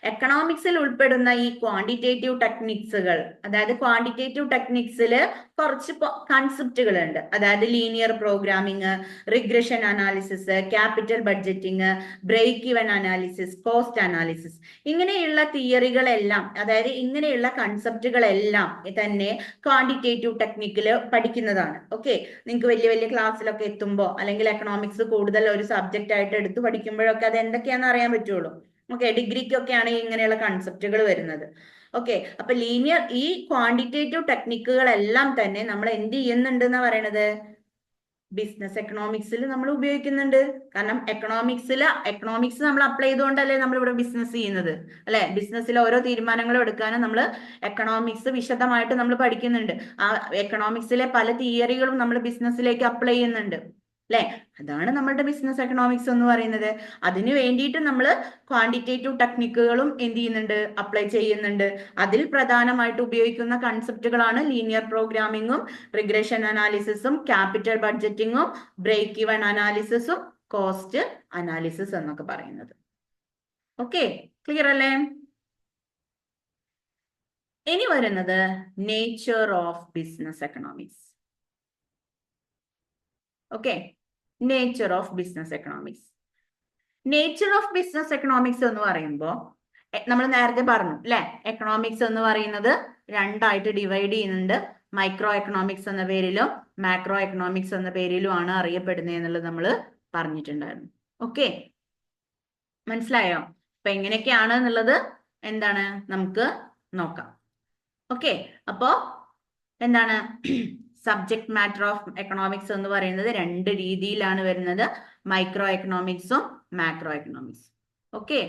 എക്കണോമിക്സിൽ ഉൾപ്പെടുന്ന ഈ ക്വാണ്ടിറ്റേറ്റീവ് ടെക്നിക്സുകൾ, അതായത് ക്വാണ്ടിറ്റേറ്റീവ് ടെക്നിക്സിൽ കുറച്ച് കൺസെപ്റ്റുകൾ ഉണ്ട്. അതായത് linear programming, regression analysis, capital budgeting, break even analysis, cost analysis, ഇങ്ങനെയുള്ള തിയറികളെല്ലാം, അതായത് ഇങ്ങനെയുള്ള കൺസെപ്റ്റുകളെല്ലാം തന്നെ ക്വാണ്ടിറ്റേറ്റീവ് ടെക്നിക്കിൽ പഠിക്കുന്നതാണ്. ഓക്കെ, നിങ്ങൾക്ക് വലിയ വലിയ ക്ലാസ്സിലൊക്കെ എത്തുമ്പോൾ അല്ലെങ്കിൽ എക്കണോമിക്സ് കൂടുതൽ ഒരു സബ്ജക്റ്റ് ആയിട്ട് എടുത്ത് പഠിക്കുമ്പോഴൊക്കെ അത് എന്തൊക്കെയാണെന്ന് അറിയാൻ പറ്റുള്ളൂ. ഓക്കെ, ഡിഗ്രിക്കൊക്കെയാണ് ഇങ്ങനെയുള്ള കൺസെപ്റ്റുകൾ വരുന്നത്. ഓക്കെ, അപ്പൊ ഈ ക്വാണ്ടിറ്റേറ്റീവ് ടെക്നിക്കുകളെല്ലാം തന്നെ നമ്മൾ എന്ത് ചെയ്യുന്നുണ്ട് എന്നാ പറയണത്, ബിസിനസ് എക്കണോമിക്സിൽ നമ്മൾ ഉപയോഗിക്കുന്നുണ്ട്. കാരണം എക്കണോമിക്സ് നമ്മൾ അപ്ലൈ ചെയ്തുകൊണ്ടല്ലേ നമ്മൾ ഇവിടെ ബിസിനസ് ചെയ്യുന്നത്, അല്ലെ? ബിസിനസ്സിൽ ഓരോ തീരുമാനങ്ങളും എടുക്കാനും നമ്മൾ എക്കണോമിക്സ് വിശദമായിട്ട് നമ്മൾ പഠിക്കുന്നുണ്ട്. ആ എക്കണോമിക്സിലെ പല തിയറികളും നമ്മൾ ബിസിനസ്സിലേക്ക് അപ്ലൈ ചെയ്യുന്നുണ്ട്, അല്ലെ? അതാണ് നമ്മളുടെ ബിസിനസ് എക്കണോമിക്സ് എന്ന് പറയുന്നത്. അതിനു വേണ്ടിയിട്ട് നമ്മൾ ക്വാണ്ടിറ്റേറ്റീവ് ടെക്നിക്കുകളും എന്ത് ചെയ്യുന്നുണ്ട്, അപ്ലൈ ചെയ്യുന്നുണ്ട്. അതിൽ പ്രധാനമായിട്ട് ഉപയോഗിക്കുന്ന കൺസെപ്റ്റുകളാണ് ലീനിയർ പ്രോഗ്രാമിങ്ങും, റിഗ്രഷൻ അനാലിസിസും, ക്യാപിറ്റൽ ബഡ്ജറ്റിങ്ങും, ബ്രേക്ക് ഇവൻ അനാലിസിസും, കോസ്റ്റ് അനാലിസിസ് എന്നൊക്കെ പറയുന്നത്. ഓക്കെ, ക്ലിയർ അല്ലേ? ഇനി വരുന്നത് nature of business economics. Okay, nature of business economics. Nature of business economics എന്ന് പറയുമ്പോൾ നമ്മൾ നേരത്തെ പറഞ്ഞു, അല്ലെ? എക്കണോമിക്സ് എന്ന് പറയുന്നത് രണ്ടായിട്ട് ഡിവൈഡ് ചെയ്യുന്നുണ്ട്. മൈക്രോ എക്കണോമിക്സ് എന്ന പേരിലും മാക്രോ എക്കണോമിക്സ് എന്ന പേരിലും ആണ് അറിയപ്പെടുന്നത് എന്നുള്ളത് നമ്മൾ പറഞ്ഞിട്ടുണ്ടായിരുന്നു. ഓക്കെ, മനസ്സിലായോ? അപ്പൊ എങ്ങനെയൊക്കെയാണ് എന്നുള്ളത് എന്താണ് നമുക്ക് നോക്കാം. ഓക്കെ, അപ്പോ എന്താണ് സബ്ജക്ട് മാറ്റർ ഓഫ് എക്കണോമിക്സ് എന്ന് പറയുന്നത് രണ്ട് രീതിയിലാണ് വരുന്നത്, മൈക്രോ എക്കണോമിക്സും മാക്രോ എക്കണോമിക്സും. ഓക്കെ,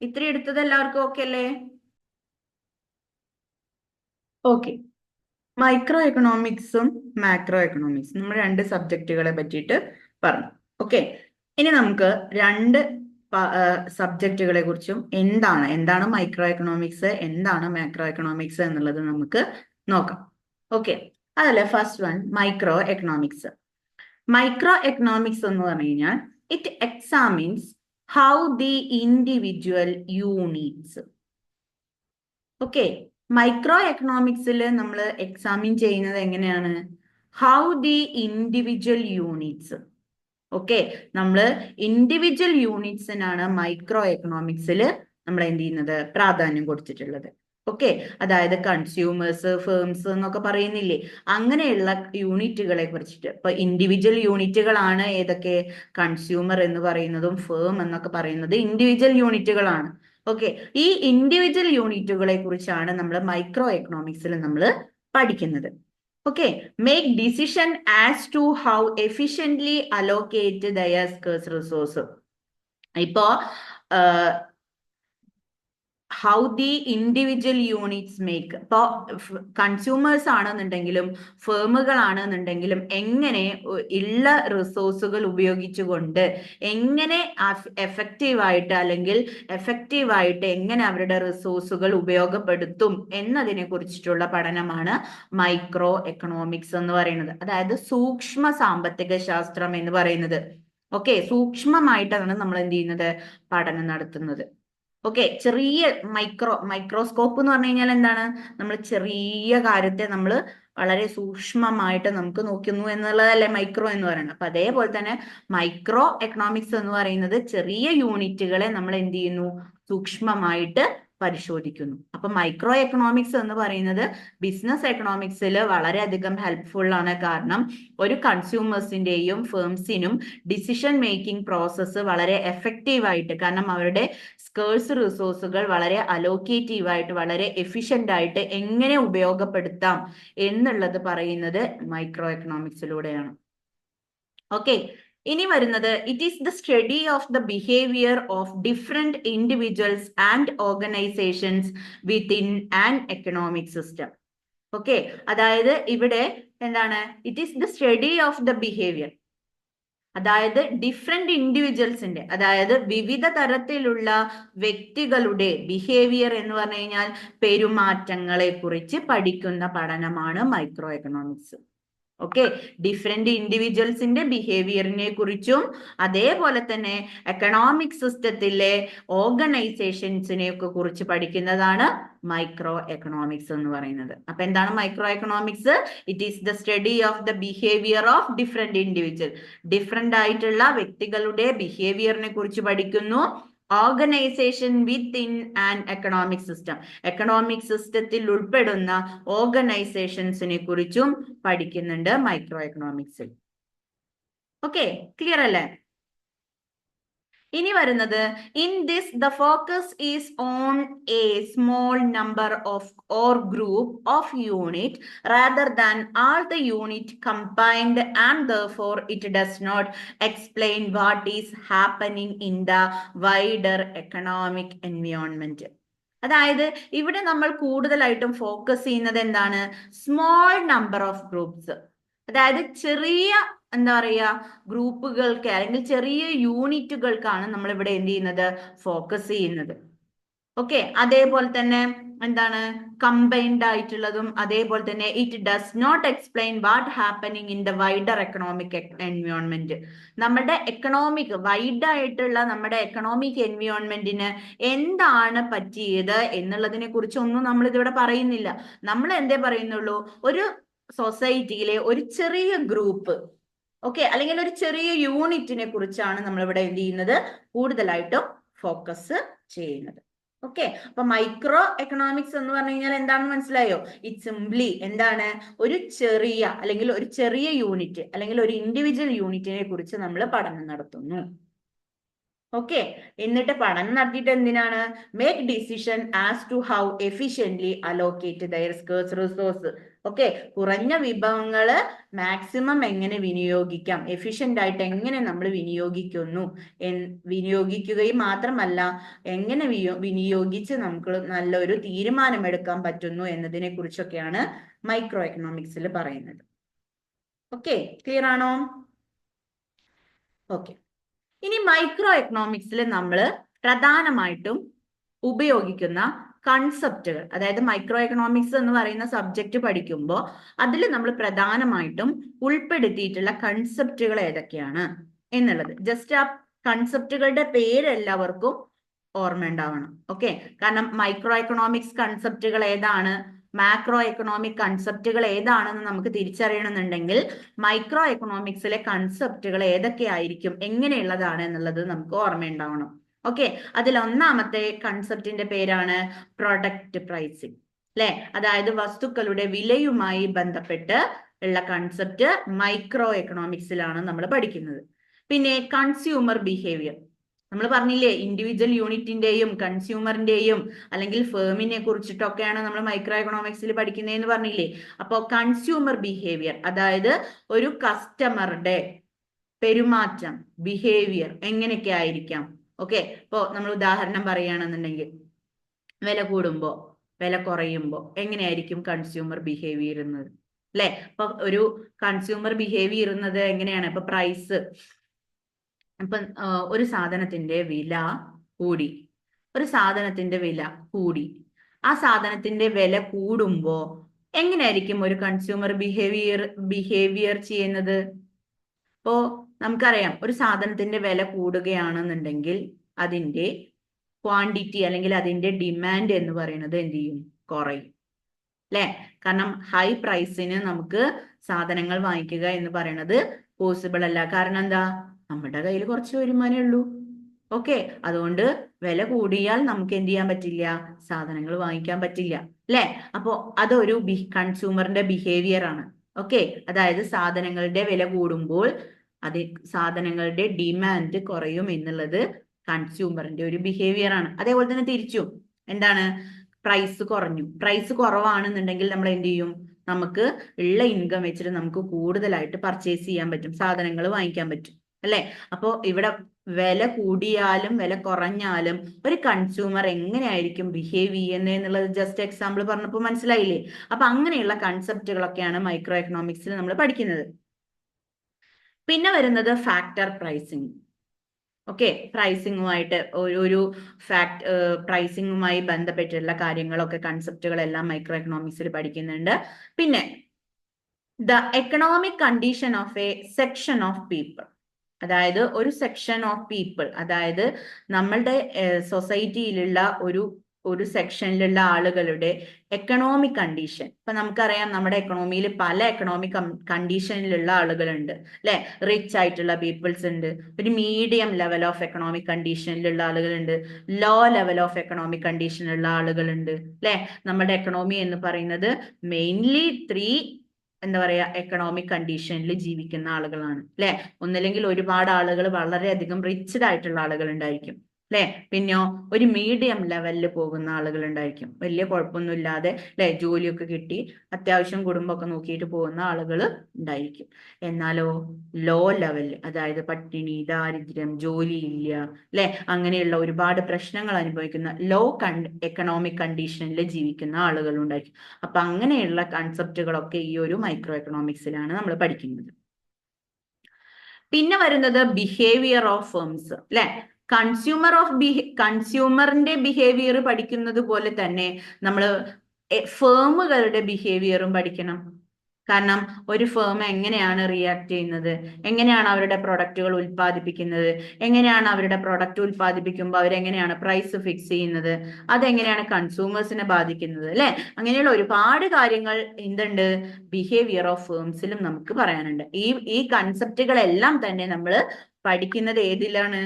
ഇത്ര എടുത്തത് എല്ലാവർക്കും ഓക്കെ അല്ലേ? ഓക്കെ, മൈക്രോ എക്കണോമിക്സും മാക്രോ എക്കണോമിക്സും നമ്മൾ രണ്ട് സബ്ജക്റ്റുകളെ പറ്റിയിട്ട് പറഞ്ഞു. ഓക്കെ, ഇനി നമുക്ക് രണ്ട് സബ്ജക്റ്റുകളെ കുറിച്ചും എന്താണ് മൈക്രോ എക്കണോമിക്സ്, എന്താണ് മാക്രോ എക്കണോമിക്സ് എന്നുള്ളത് നമുക്ക് നോക്കാം. ഓക്കെ, അതല്ലേ first one micro economics. Micro economics എന്ന് പറഞ്ഞു കഴിഞ്ഞാൽ it examines how the individual units. Okay, micro എക്കണോമിക്സിൽ നമ്മൾ എക്സാമിൻ ചെയ്യുന്നത് എങ്ങനെയാണ്, how the individual units. Okay, നമ്മൾ ഇൻഡിവിജ്വൽ യൂണിറ്റ്സിനാണ് മൈക്രോ എക്കണോമിക്സിൽ നമ്മൾ എന്ത് ചെയ്യുന്നത്, പ്രാധാന്യം കൊടുത്തിട്ടുള്ളത്. ഓക്കെ, അതായത് കൺസ്യൂമേഴ്സ്, ഫേംസ് എന്നൊക്കെ പറയുന്നില്ലേ, അങ്ങനെയുള്ള യൂണിറ്റുകളെ കുറിച്ചിട്ട്. ഇപ്പൊ ഇൻഡിവിജ്വൽ യൂണിറ്റുകളാണ് ഏതൊക്കെ, കൺസ്യൂമർ എന്ന് പറയുന്നതും ഫേം എന്നൊക്കെ പറയുന്നത് ഇൻഡിവിജ്വൽ യൂണിറ്റുകളാണ്. ഓക്കെ, ഈ ഇൻഡിവിജ്വൽ യൂണിറ്റുകളെ കുറിച്ചാണ് നമ്മൾ മൈക്രോ എക്കണോമിക്സിൽ നമ്മൾ പഠിക്കുന്നത്. Okay, make decision as to how efficiently allocate their scarce resource. ഇപ്പോ how the individual units make, ഇപ്പോൾ കൺസ്യൂമേഴ്സ് ആണെന്നുണ്ടെങ്കിലും ഫേമുകളാണെന്നുണ്ടെങ്കിലും എങ്ങനെ ഉള്ള റിസോഴ്സുകൾ ഉപയോഗിച്ചുകൊണ്ട് എങ്ങനെ എഫക്റ്റീവായിട്ട് അല്ലെങ്കിൽ എഫക്റ്റീവായിട്ട് എങ്ങനെ അവരുടെ റിസോഴ്സുകൾ ഉപയോഗപ്പെടുത്തും എന്നതിനെ കുറിച്ചിട്ടുള്ള പഠനമാണ് മൈക്രോ എക്കണോമിക്സ് എന്ന് പറയുന്നത്, അതായത് സൂക്ഷ്മ സാമ്പത്തിക ശാസ്ത്രം എന്ന് പറയുന്നത്. ഓക്കെ, സൂക്ഷ്മമായിട്ടാണ് നമ്മൾ എന്ത് ചെയ്യുന്നത്, പഠനം നടത്തുന്നത്. ഓക്കെ, ചെറിയ മൈക്രോസ്കോപ്പ് എന്ന് പറഞ്ഞു കഴിഞ്ഞാൽ എന്താണ്, നമ്മൾ ചെറിയ കാര്യത്തെ നമ്മൾ വളരെ സൂക്ഷ്മമായിട്ട് നമുക്ക് നോക്കുന്നു എന്നുള്ളതല്ലേ മൈക്രോ എന്ന് പറയുന്നത്. അപ്പൊ അതേപോലെ തന്നെ മൈക്രോ എക്കണോമിക്സ് എന്ന് പറയുന്നത് ചെറിയ യൂണിറ്റുകളെ നമ്മൾ എന്ത് ചെയ്യുന്നു, സൂക്ഷ്മമായിട്ട് പരിശോധിക്കുന്നു. അപ്പൊ മൈക്രോ എക്കണോമിക്സ് എന്ന് പറയുന്നത് ബിസിനസ് എക്കണോമിക്സിൽ വളരെയധികം ഹെൽപ്ഫുൾ ആണ്. കാരണം ഒരു കൺസ്യൂമേഴ്സിന്റെയും ഫേംസിനും ഡിസിഷൻ മേക്കിംഗ് പ്രോസസ്സ് വളരെ എഫക്റ്റീവായിട്ട്, കാരണം അവരുടെ സ്കേഴ്സ് റിസോഴ്സുകൾ വളരെ അലോക്കേറ്റീവായിട്ട് വളരെ എഫിഷ്യന്റ് ആയിട്ട് എങ്ങനെ ഉപയോഗപ്പെടുത്താം എന്നുള്ളത് പറയുന്നത് മൈക്രോ എക്കണോമിക്സിലൂടെയാണ്. ഓക്കെ, ഇനി വരുന്നത് it is the study of the behaviour of different individuals and organisations within an economic system. Okay, അതായത് ഇവിടെ എന്താണ്, it is the study of the behaviour, അതായത് ഡിഫറെന്റ് ഇൻഡിവിജ്വൽസിന്റെ, അതായത് വിവിധ തരത്തിലുള്ള വ്യക്തികളുടെ ബിഹേവിയർ എന്ന് പറഞ്ഞു കഴിഞ്ഞാൽ പെരുമാറ്റങ്ങളെ കുറിച്ച് പഠിക്കുന്ന പഠനമാണ് മൈക്രോ എക്കണോമിക്സ്. ഓക്കെ, ഡിഫറെന്റ് ഇൻഡിവിജ്വൽസിന്റെ ബിഹേവിയറിനെ കുറിച്ചും അതേപോലെ തന്നെ എക്കണോമിക് സിസ്റ്റത്തിലെ ഓർഗനൈസേഷൻസിനെ ഒക്കെ കുറിച്ച് പഠിക്കുന്നതാണ് മൈക്രോ എക്കണോമിക്സ് എന്ന് പറയുന്നത്. അപ്പൊ എന്താണ് micro economics? It is the study of the behaviour of different individual. Different ആയിട്ടുള്ള വ്യക്തികളുടെ ബിഹേവിയറിനെ കുറിച്ച് പഠിക്കുന്നു. Organisation within an economic system, economic സിസ്റ്റത്തിൽ ഉൾപ്പെടുന്ന ഓർഗനൈസേഷൻസിനെ കുറിച്ചും പഠിക്കുന്നുണ്ട് മൈക്രോ എക്കണോമിക്സിൽ. ഓക്കെ, ക്ലിയർ അല്ലേ? ഇനി വരുന്നത്, in this the focus is on a small number of or group of unit rather than all the unit combined and therefore it does not explain what is happening in the wider economic environment. അതായത് ഇവിടെ നമ്മൾ കൂടുതലായിട്ടും focus ചെയ്യുന്നത് എന്താണ്? Small number of groups, അതായത് ചെറിയ എന്താ പറയാ ഗ്രൂപ്പുകൾക്ക് അല്ലെങ്കിൽ ചെറിയ യൂണിറ്റുകൾക്കാണ് നമ്മൾ ഇവിടെ എന്ത് ചെയ്യുന്നത്? ഫോക്കസ് ചെയ്യുന്നത്. ഓക്കെ, അതേപോലെ തന്നെ എന്താണ് കമ്പൈൻഡ് ആയിട്ടുള്ളതും, അതേപോലെ തന്നെ it does not explain what happening in the wider economic environment. നമ്മുടെ എക്കണോമിക് വൈഡ് ആയിട്ടുള്ള നമ്മുടെ എക്കണോമിക് എൻവയോൺമെന്റിന് എന്താണ് പറ്റിയത് എന്നുള്ളതിനെ കുറിച്ചൊന്നും നമ്മൾ ഇതിവിടെ പറയുന്നില്ല. നമ്മൾ എന്തേ പറയുന്നുള്ളൂ? ഒരു സൊസൈറ്റിയിലെ ഒരു ചെറിയ ഗ്രൂപ്പ്, ഓക്കെ, അല്ലെങ്കിൽ ഒരു ചെറിയ യൂണിറ്റിനെ കുറിച്ചാണ് നമ്മൾ ഇവിടെ എന്ത് ചെയ്യുന്നത്? കൂടുതലായിട്ടും ഫോക്കസ് ചെയ്യുന്നത്. ഓക്കെ, അപ്പൊ മൈക്രോ എക്കണോമിക്സ് എന്ന് പറഞ്ഞു കഴിഞ്ഞാൽ എന്താണെന്ന് മനസ്സിലായോ? ഇറ്റ് സിംപ്ലി എന്താണ്? ഒരു ചെറിയ അല്ലെങ്കിൽ ഒരു ചെറിയ യൂണിറ്റ് അല്ലെങ്കിൽ ഒരു ഇൻഡിവിജ്വൽ യൂണിറ്റിനെ കുറിച്ച് നമ്മൾ പഠനം നടത്തുന്നു. ഓക്കെ, എന്നിട്ട് പഠനം നടത്തിയിട്ട് എന്തിനാണ്? Make decision as to how efficiently allocate their scarce resource. Okay, കുറഞ്ഞ വിഭവങ്ങള് മാക്സിമം എങ്ങനെ വിനിയോഗിക്കാം, എഫിഷ്യന്റ് ആയിട്ട് എങ്ങനെ നമ്മൾ വിനിയോഗിക്കുന്നു, വിനിയോഗിക്കുകയും മാത്രമല്ല എങ്ങനെ വിനിയോഗിച്ച് നമുക്ക് നല്ലൊരു തീരുമാനമെടുക്കാൻ പറ്റുന്നു എന്നതിനെ കുറിച്ചൊക്കെയാണ് മൈക്രോ എക്കണോമിക്സിൽ പറയുന്നത്. ഓക്കെ, ക്ലിയർ ആണോ? ഓക്കെ, ഇനി മൈക്രോ എക്കണോമിക്സിൽ നമ്മൾ പ്രധാനമായിട്ടും ഉപയോഗിക്കുന്ന കൺസെപ്റ്റുകൾ, അതായത് മൈക്രോ എക്കണോമിക്സ് എന്ന് പറയുന്ന സബ്ജക്റ്റ് പഠിക്കുമ്പോൾ അതിൽ നമ്മൾ പ്രധാനമായിട്ടും ഉൾപ്പെടുത്തിയിട്ടുള്ള കൺസെപ്റ്റുകൾ ഏതൊക്കെയാണ് എന്നുള്ളത് ജസ്റ്റ് ആ കൺസെപ്റ്റുകളുടെ പേര് എല്ലാവർക്കും ഓർമ്മ ഉണ്ടാവണം. ഓക്കെ, കാരണം മൈക്രോ എക്കണോമിക്സ് കൺസെപ്റ്റുകൾ ഏതാണ്, മാക്രോ എക്കണോമിക് കൺസെപ്റ്റുകൾ ഏതാണെന്ന് നമുക്ക് തിരിച്ചറിയണമെന്നുണ്ടെങ്കിൽ മൈക്രോ എക്കണോമിക്സിലെ കൺസെപ്റ്റുകൾ ഏതൊക്കെയായിരിക്കും, എങ്ങനെയുള്ളതാണ് എന്നുള്ളത് നമുക്ക് ഓർമ്മയുണ്ടാവണം. ഓക്കെ, അതിൽ ഒന്നാമത്തെ കൺസെപ്റ്റിന്റെ പേരാണ് പ്രൊഡക്റ്റ് പ്രൈസിങ്, അല്ലെ? അതായത് വസ്തുക്കളുടെ വിലയുമായി ബന്ധപ്പെട്ട് ഉള്ള കൺസെപ്റ്റ് മൈക്രോ എക്കണോമിക്സിലാണ് നമ്മൾ പഠിക്കുന്നത്. പിന്നെ കൺസ്യൂമർ ബിഹേവിയർ, നമ്മൾ പറഞ്ഞില്ലേ ഇൻഡിവിജ്വൽ യൂണിറ്റിന്റെയും കൺസ്യൂമറിന്റെയും അല്ലെങ്കിൽ ഫേമിനെ കുറിച്ചിട്ടൊക്കെയാണ് നമ്മൾ മൈക്രോ എക്കണോമിക്സിൽ പഠിക്കുന്നതെന്ന് പറഞ്ഞില്ലേ. അപ്പോൾ കൺസ്യൂമർ ബിഹേവിയർ, അതായത് ഒരു കസ്റ്റമറുടെ പെരുമാറ്റം, ബിഹേവിയർ എങ്ങനെയൊക്കെ ആയിരിക്കാം. ഓക്കെ, ഇപ്പോ നമ്മൾ ഉദാഹരണം പറയുകയാണെന്നുണ്ടെങ്കിൽ വില കൂടുമ്പോ വില കുറയുമ്പോ എങ്ങനെയായിരിക്കും കൺസ്യൂമർ ബിഹേവിയർ എന്നത്, അല്ലെ? ഇപ്പൊ ഒരു കൺസ്യൂമർ ബിഹേവിയർ എന്നത് എങ്ങനെയാണ്? ഇപ്പൊ പ്രൈസ്, ഇപ്പൊ ഒരു സാധനത്തിന്റെ വില കൂടി, ഒരു സാധനത്തിന്റെ വില കൂടി, ആ സാധനത്തിന്റെ വില കൂടുമ്പോ എങ്ങനെയായിരിക്കും ഒരു കൺസ്യൂമർ ബിഹേവിയർ ചെയ്യുന്നത്? ഇപ്പോ നമുക്കറിയാം ഒരു സാധനത്തിന്റെ വില കൂടുകയാണെന്നുണ്ടെങ്കിൽ അതിന്റെ ക്വാണ്ടിറ്റി അല്ലെങ്കിൽ അതിന്റെ ഡിമാൻഡ് എന്ന് പറയുന്നത് എന്ത് ചെയ്യും? കുറയും, അല്ലെ? കാരണം ഹൈ പ്രൈസിന് നമുക്ക് സാധനങ്ങൾ വാങ്ങിക്കുക എന്ന് പറയുന്നത് പോസിബിൾ അല്ല. കാരണം എന്താ? നമ്മുടെ കയ്യിൽ കുറച്ച് വരുമാനമേ ഉള്ളൂ. ഓക്കെ, അതുകൊണ്ട് വില കൂടിയാൽ നമുക്ക് എന്ത് ചെയ്യാൻ പറ്റില്ല? സാധനങ്ങൾ വാങ്ങിക്കാൻ പറ്റില്ല, അല്ലെ? അപ്പോ അതൊരു കൺസ്യൂമറിന്റെ ബിഹേവിയർ ആണ്. ഓക്കെ, അതായത് സാധനങ്ങളുടെ വില കൂടുമ്പോൾ അത് സാധനങ്ങളുടെ ഡിമാൻഡ് കുറയും എന്നുള്ളത് കൺസ്യൂമറിന്റെ ഒരു ബിഹേവിയർ ആണ്. അതേപോലെ തന്നെ തിരിച്ചും എന്താണ്? പ്രൈസ് കുറഞ്ഞു, പ്രൈസ് കുറവാണെന്നുണ്ടെങ്കിൽ നമ്മൾ എന്ത് ചെയ്യും? നമുക്ക് ഉള്ള ഇൻകം വെച്ചിട്ട് നമുക്ക് കൂടുതലായിട്ട് പർച്ചേസ് ചെയ്യാൻ പറ്റും, സാധനങ്ങൾ വാങ്ങിക്കാൻ പറ്റും, അല്ലെ? അപ്പോ ഇവിടെ വില കൂടിയാലും വില കുറഞ്ഞാലും ഒരു കൺസ്യൂമർ എങ്ങനെയായിരിക്കും ബിഹേവ് ചെയ്യുന്നത് എന്നുള്ളത് ജസ്റ്റ് എക്സാമ്പിൾ പറഞ്ഞപ്പോൾ മനസ്സിലായില്ലേ? അപ്പൊ അങ്ങനെയുള്ള കൺസെപ്റ്റുകളൊക്കെയാണ് മൈക്രോ എക്കണോമിക്സിൽ നമ്മൾ പഠിക്കുന്നത്. പിന്നെ വരുന്നത് ഫാക്ടർ പ്രൈസിങ്. ഓക്കെ, പ്രൈസിങ്ങുമായിട്ട് ഒരു പ്രൈസിങ്ങുമായി ബന്ധപ്പെട്ടിട്ടുള്ള കാര്യങ്ങളൊക്കെ കൺസെപ്റ്റുകളെല്ലാം മൈക്രോ എക്കണോമിക്സിൽ പഠിക്കുന്നുണ്ട്. പിന്നെ the economic condition of A section of people. അതായത് ഒരു സെക്ഷൻ ഓഫ് പീപ്പിൾ, അതായത് നമ്മളുടെ സൊസൈറ്റിയിലുള്ള ഒരു സെക്ഷനിലുള്ള ആളുകളുടെ എക്കണോമിക് കണ്ടീഷൻ. ഇപ്പൊ നമുക്കറിയാം നമ്മുടെ എക്കണോമിയിൽ പല എക്കണോമിക് കണ്ടീഷനിലുള്ള ആളുകളുണ്ട് അല്ലെ. റിച്ച് ആയിട്ടുള്ള പീപ്പിൾസ് ഉണ്ട്, ഒരു മീഡിയം ലെവൽ ഓഫ് എക്കണോമിക് കണ്ടീഷനിലുള്ള ആളുകളുണ്ട്, ലോ ലെവൽ ഓഫ് എക്കണോമിക് കണ്ടീഷനിലുള്ള ആളുകളുണ്ട് അല്ലെ. നമ്മുടെ എക്കണോമി എന്ന് പറയുന്നത് മെയിൻലി 3 എന്താ പറയാ എക്കണോമിക് കണ്ടീഷനിൽ ജീവിക്കുന്ന ആളുകളാണ് അല്ലെ. ഒന്നില്ലെങ്കിൽ ഒരുപാട് ആളുകൾ വളരെയധികം റിച്ച്ഡ് ആയിട്ടുള്ള ആളുകൾ ഉണ്ടായിരിക്കും അല്ലെ. പിന്നെയോ ഒരു മീഡിയം ലെവലിൽ പോകുന്ന ആളുകൾ ഉണ്ടായിരിക്കും, വലിയ കുഴപ്പമൊന്നുമില്ലാതെ അല്ലെ ജോലിയൊക്കെ കിട്ടി അത്യാവശ്യം കുടുംബമൊക്കെ നോക്കിയിട്ട് പോകുന്ന ആളുകൾ ഉണ്ടായിരിക്കും. എന്നാലോ ലോ ലെവലിൽ, അതായത് പട്ടിണി, ദാരിദ്ര്യം, ജോലിയില്ല അല്ലെ, അങ്ങനെയുള്ള ഒരുപാട് പ്രശ്നങ്ങൾ അനുഭവിക്കുന്ന ലോ എക്കണോമിക് കണ്ടീഷനിൽ ജീവിക്കുന്ന ആളുകൾ ഉണ്ടായിരിക്കും. അപ്പൊ അങ്ങനെയുള്ള കൺസെപ്റ്റുകളൊക്കെ ഈ ഒരു മൈക്രോ എക്കണോമിക്സിലാണ് നമ്മൾ പഠിക്കുന്നത്. പിന്നെ വരുന്നത് ബിഹേവിയർ ഓഫ് ഫേംസ് അല്ലെ. കൺസ്യൂമറിന്റെ ബിഹേവിയർ പഠിക്കുന്നത് പോലെ തന്നെ നമ്മൾ ഫേമുകളുടെ ബിഹേവിയറും പഠിക്കണം. കാരണം ഒരു ഫേം എങ്ങനെയാണ് റിയാക്ട് ചെയ്യുന്നത്, എങ്ങനെയാണ് അവരുടെ പ്രൊഡക്റ്റുകൾ ഉൽപ്പാദിപ്പിക്കുന്നത്, എങ്ങനെയാണ് അവരുടെ പ്രൊഡക്റ്റ് ഉൽപ്പാദിപ്പിക്കുമ്പോൾ അവരെങ്ങനെയാണ് പ്രൈസ് ഫിക്സ് ചെയ്യുന്നത്, അതെങ്ങനെയാണ് കൺസ്യൂമേഴ്സിനെ ബാധിക്കുന്നത് അല്ലെ. അങ്ങനെയുള്ള ഒരുപാട് കാര്യങ്ങൾ എന്തുണ്ട് ബിഹേവിയർ ഓഫ് ഫേംസിലും നമുക്ക് പറയാനുണ്ട്. ഈ കൺസെപ്റ്റുകളെല്ലാം തന്നെ നമ്മൾ പഠിക്കുന്നത് ഏതിലാണ്?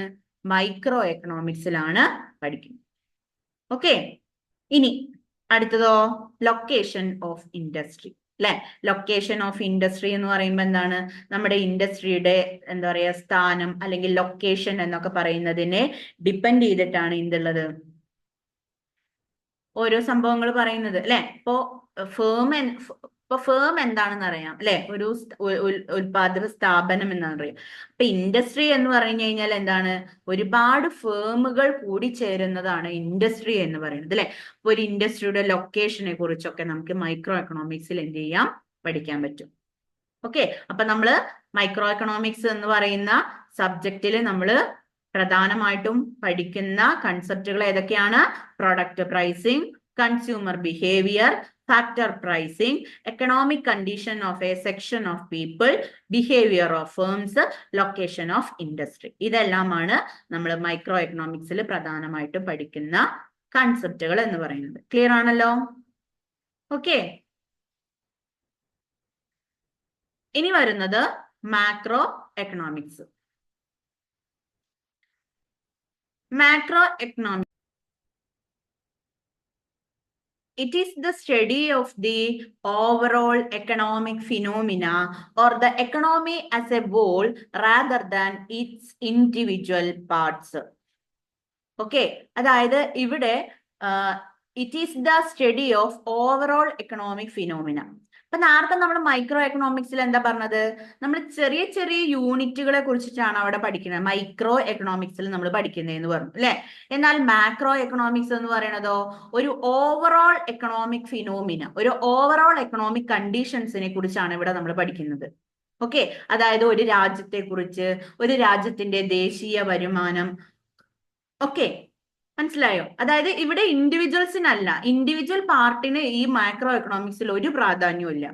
മൈക്രോ എക്കണോമിക്സിലാണ് പഠിക്കുന്നത്. ഓക്കെ, ഇനി അടുത്തതോ ലൊക്കേഷൻ ഓഫ് ഇൻഡസ്ട്രി അല്ലെ. ലൊക്കേഷൻ ഓഫ് ഇൻഡസ്ട്രി എന്ന് പറയുമ്പോൾ എന്താണ്? നമ്മുടെ ഇൻഡസ്ട്രിയുടെ എന്താ പറയാ സ്ഥാനം അല്ലെങ്കിൽ ലൊക്കേഷൻ എന്നൊക്കെ പറയുന്നതിനെ ഡിപ്പെൻഡ് ചെയ്തിട്ടാണ് എന്തുള്ളത് ഓരോ സംഭവങ്ങൾ പറയുന്നത് അല്ലെ. ഇപ്പോ ഫേം എന്താണെന്ന് അറിയാം അല്ലെ, ഒരു ഉൽപാദക സ്ഥാപനം എന്നാണ് പറയാം. അപ്പൊ ഇൻഡസ്ട്രി എന്ന് പറഞ്ഞു കഴിഞ്ഞാൽ എന്താണ്? ഒരുപാട് ഫേമുകൾ കൂടി ചേരുന്നതാണ് ഇൻഡസ്ട്രി എന്ന് പറയുന്നത് അല്ലെ. അപ്പൊ ഒരു ഇൻഡസ്ട്രിയുടെ ലൊക്കേഷനെ കുറിച്ചൊക്കെ നമുക്ക് മൈക്രോ എക്കണോമിക്സിൽ എന്ത് ചെയ്യാം? പഠിക്കാൻ പറ്റും. ഓക്കെ, അപ്പൊ നമ്മള് മൈക്രോ എക്കണോമിക്സ് എന്ന് പറയുന്ന സബ്ജക്റ്റിൽ നമ്മൾ പ്രധാനമായിട്ടും പഠിക്കുന്ന കൺസെപ്റ്റുകൾ ഏതൊക്കെയാണ്? Product pricing, consumer behaviour, factor pricing, economic condition of A section of people, behaviour of firms, location of industry. ഇതെല്ലാമാണ് നമ്മൾ മൈക്രോ എക്കണോമിക്സിൽ പ്രധാനമായിട്ടും പഠിക്കുന്ന കൺസെപ്റ്റുകൾ എന്ന് പറയുന്നത്. ക്ലിയർ ആണല്ലോ? ഓക്കെ, ഇനി വരുന്നത് macro economics. Macro economics, it is the study of the overall economic phenomena or the economy as a whole rather than its individual parts. Okay, അതായത് ഇവിടെ it is the study of overall economic phenomena. അപ്പൊ നേരത്തെ നമ്മൾ micro എക്കണോമിക്സിൽ എന്താ പറഞ്ഞത്? നമ്മൾ ചെറിയ ചെറിയ യൂണിറ്റുകളെ കുറിച്ചിട്ടാണ് അവിടെ പഠിക്കുന്നത്, മൈക്രോ എക്കണോമിക്സിൽ നമ്മൾ പഠിക്കുന്നതെന്ന് പറഞ്ഞു അല്ലെ. എന്നാൽ മാക്രോ എക്കണോമിക്സ് എന്ന് പറയുന്നതോ ഒരു ഓവറോൾ എക്കണോമിക് ഫിനോമിന, ഒരു ഓവറോൾ എക്കണോമിക് കണ്ടീഷൻസിനെ കുറിച്ചാണ് ഇവിടെ നമ്മൾ പഠിക്കുന്നത്. ഓക്കെ, അതായത് ഒരു രാജ്യത്തെ കുറിച്ച്, ഒരു രാജ്യത്തിന്റെ ദേശീയ വരുമാനം, ഓക്കെ മനസ്സിലായോ? അതായത് ഇവിടെ ഇൻഡിവിജ്വൽസിനല്ല, ഇൻഡിവിജ്വൽ പാർട്ടിന് ഈ മാക്രോ എക്കണോമിക്സിൽ ഒരു പ്രാധാന്യവും ഇല്ല.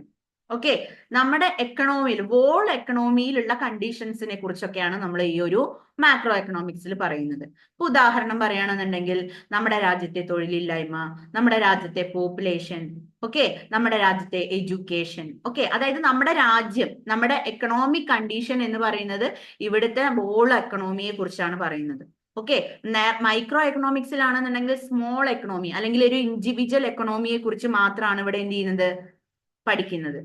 ഓക്കെ, നമ്മുടെ എക്കണോമിയിൽ, വോൾ എക്കണോമിയിലുള്ള കണ്ടീഷൻസിനെ കുറിച്ചൊക്കെയാണ് നമ്മൾ ഈ ഒരു മാക്രോ എക്കണോമിക്സിൽ പറയുന്നത്. ഉദാഹരണം പറയുകയാണെന്നുണ്ടെങ്കിൽ നമ്മുടെ രാജ്യത്തെ തൊഴിലില്ലായ്മ, നമ്മുടെ രാജ്യത്തെ പോപ്പുലേഷൻ, ഓക്കെ, നമ്മുടെ രാജ്യത്തെ എഡ്യൂക്കേഷൻ, ഓക്കെ, അതായത് നമ്മുടെ രാജ്യം, നമ്മുടെ എക്കണോമിക് കണ്ടീഷൻ എന്ന് പറയുന്നത് ഇവിടുത്തെ വോൾ എക്കണോമിയെ കുറിച്ചാണ് പറയുന്നത്. ഓക്കെ, മൈക്രോ എക്കണോമിക്സിലാണെന്നുണ്ടെങ്കിൽ സ്മോൾ എക്കണോമി അല്ലെങ്കിൽ ഒരു ഇൻഡിവിജ്വൽ എക്കണോമിയെ കുറിച്ച് മാത്രമാണ് ഇവിടെ എന്ത് ചെയ്യുന്നത്? പഠിക്കുന്നത്.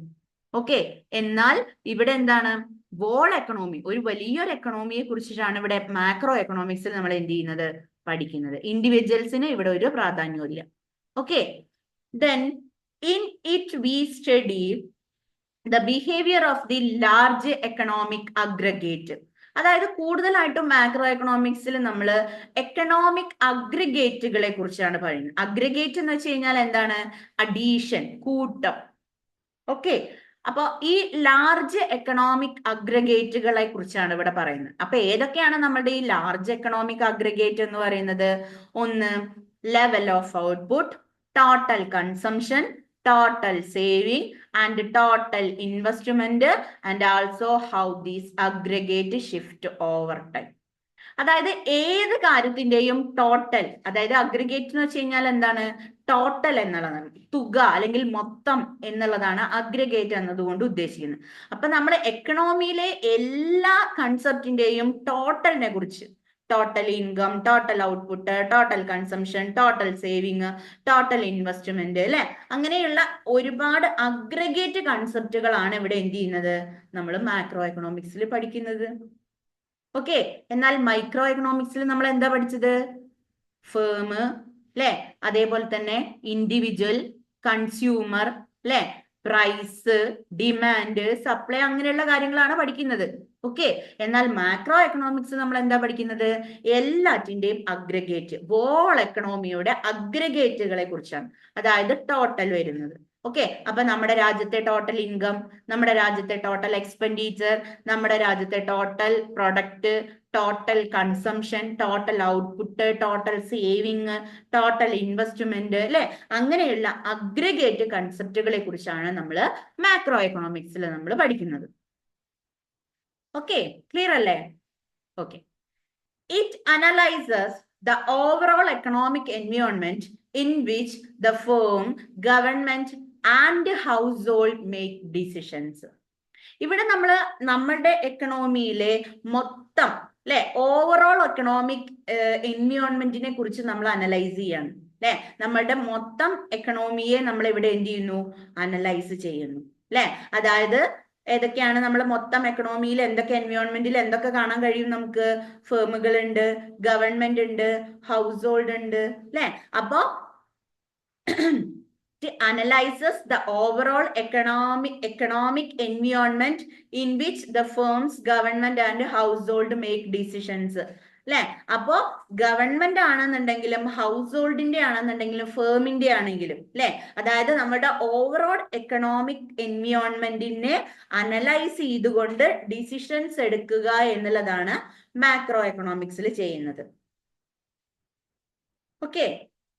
ഓക്കെ, എന്നാൽ ഇവിടെ എന്താണ്? വോൾ എക്കണോമി, ഒരു വലിയൊരു എക്കണോമിയെ കുറിച്ചിട്ടാണ് ഇവിടെ മാക്രോ എക്കണോമിക്സിൽ നമ്മൾ എന്ത് ചെയ്യുന്നത്? പഠിക്കുന്നത്. ഇൻഡിവിജ്വൽസിന് ഇവിടെ ഒരു പ്രാധാന്യവും ഇല്ല. Okay, then in it we study the behaviour of the large economic aggregate. അതായത് കൂടുതലായിട്ടും മാക്രോ എക്കണോമിക്സിൽ നമ്മൾ എക്കണോമിക് അഗ്രിഗേറ്റുകളെ കുറിച്ചാണ് പറയുന്നത്. അഗ്രിഗേറ്റ് എന്ന് വെച്ച് കഴിഞ്ഞാൽ എന്താണ്? അഡീഷൻ, കൂട്ടം. ഓക്കെ, അപ്പൊ ഈ ലാർജ് എക്കണോമിക് അഗ്രഗേറ്റുകളെ കുറിച്ചാണ് ഇവിടെ പറയുന്നത്. അപ്പൊ ഏതൊക്കെയാണ് നമ്മുടെ ഈ ലാർജ് എക്കണോമിക് അഗ്രഗേറ്റ് എന്ന് പറയുന്നത്? ഒന്ന്, level of output, total consumption, total saving, and total investment and also how these aggregate shift over time. അതായത് ഏത് കാര്യത്തിന്റെയും ടോട്ടൽ, അതായത് അഗ്രിഗേറ്റ് എന്ന് വെച്ച് കഴിഞ്ഞാൽ എന്താണ്, ടോട്ടൽ എന്നുള്ളതാണ്, തുക അല്ലെങ്കിൽ മൊത്തം എന്നുള്ളതാണ് അഗ്രിഗേറ്റ് എന്നതുകൊണ്ട് ഉദ്ദേശിക്കുന്നത്. അപ്പൊ നമ്മുടെ എക്കണോമിയിലെ എല്ലാ കൺസെപ്റ്റിന്റെയും ടോട്ടലിനെ കുറിച്ച്, total income, total output, total consumption, total saving, total investment, അല്ലെ, അങ്ങനെയുള്ള ഒരുപാട് അഗ്രിഗേറ്റ് കൺസെപ്റ്റുകളാണ് ഇവിടെ എന്ത് ചെയ്യുന്നത്, നമ്മൾ മാക്രോ എക്കണോമിക്സിൽ പഠിക്കുന്നത്. ഓക്കെ. എന്നാൽ മൈക്രോ എക്കണോമിക്സിൽ നമ്മൾ എന്താ പഠിച്ചത്, ഫേം, അല്ലെ, അതേപോലെ തന്നെ ഇൻഡിവിജ്വൽ, കൺസ്യൂമർ, അല്ലെ, പ്രൈസ്, ഡിമാൻഡ്, സപ്ലൈ, അങ്ങനെയുള്ള കാര്യങ്ങളാണ് പഠിക്കുന്നത്. ഓക്കെ. എന്നാൽ മാക്രോ എക്കണോമിക്സ് നമ്മൾ എന്താ പഠിക്കുന്നത്, എല്ലാറ്റിന്റെയും അഗ്രിഗേറ്റ്, വോൾ എക്കണോമിയുടെ അഗ്രിഗേറ്റുകളെ കുറിച്ചാണ്, അതായത് ടോട്ടൽ വരുന്നത്. ഓക്കെ. അപ്പൊ നമ്മുടെ രാജ്യത്തെ ടോട്ടൽ ഇൻകം, നമ്മുടെ രാജ്യത്തെ ടോട്ടൽ എക്സ്പെൻഡിച്ചർ, നമ്മുടെ രാജ്യത്തെ total product, total consumption, total output, total saving, total investment, അല്ലെ, അങ്ങനെയുള്ള അഗ്രിഗേറ്റ് കൺസെപ്റ്റുകളെ കുറിച്ചാണ് നമ്മൾ മാക്രോ എക്കണോമിക്സിൽ നമ്മൾ പഠിക്കുന്നത്. ഓക്കെ, ക്ലിയർ അല്ലേ? Okay. It analyses the overall economic environment in which the firm, government and household make decisions. ഇവിടെ നമ്മൾ നമ്മുടെ എക്കണോമിയിലെ മൊത്തം, അല്ലെ, ഓവറോൾ എക്കണോമിക് എൻവയോൺമെന്റിനെ കുറിച്ച് നമ്മൾ അനലൈസ് ചെയ്യാണ്, അല്ലെ, നമ്മളുടെ മൊത്തം എക്കണോമിയെ നമ്മൾ ഇവിടെ എന്ത് ചെയ്യുന്നു, അനലൈസ് ചെയ്യുന്നു, അല്ലെ. അതായത് ഏതൊക്കെയാണ് നമ്മൾ മൊത്തം എക്കണോമിയിൽ, എന്തൊക്കെ എൻവയോൺമെന്റിൽ എന്തൊക്കെ കാണാൻ കഴിയും നമുക്ക്, ഫേമുകൾ ഉണ്ട്, ഗവൺമെന്റ് ഉണ്ട്, ഹൗസ് ഹോൾഡ് ഉണ്ട്, അല്ലെ. അപ്പോ analyzes the overall economic environment in which the firms, government and household make decisions, അല്ലെ. അപ്പോ ഗവൺമെന്റ് ആണെന്നുണ്ടെങ്കിലും ഹൗസ് ഹോൾഡിന്റെ ആണെന്നുണ്ടെങ്കിലും ഫേമിന്റെ ആണെങ്കിലും, അല്ലെ, അതായത് നമ്മുടെ ഓവറോൾ എക്കണോമിക് എൻവയോൺമെന്റിനെ അനലൈസ് ചെയ്തുകൊണ്ട് ഡിസിഷൻസ് എടുക്കുക എന്നുള്ളതാണ് മാക്രോ എക്കണോമിക്സിൽ ചെയ്യുന്നത്. ഓക്കെ.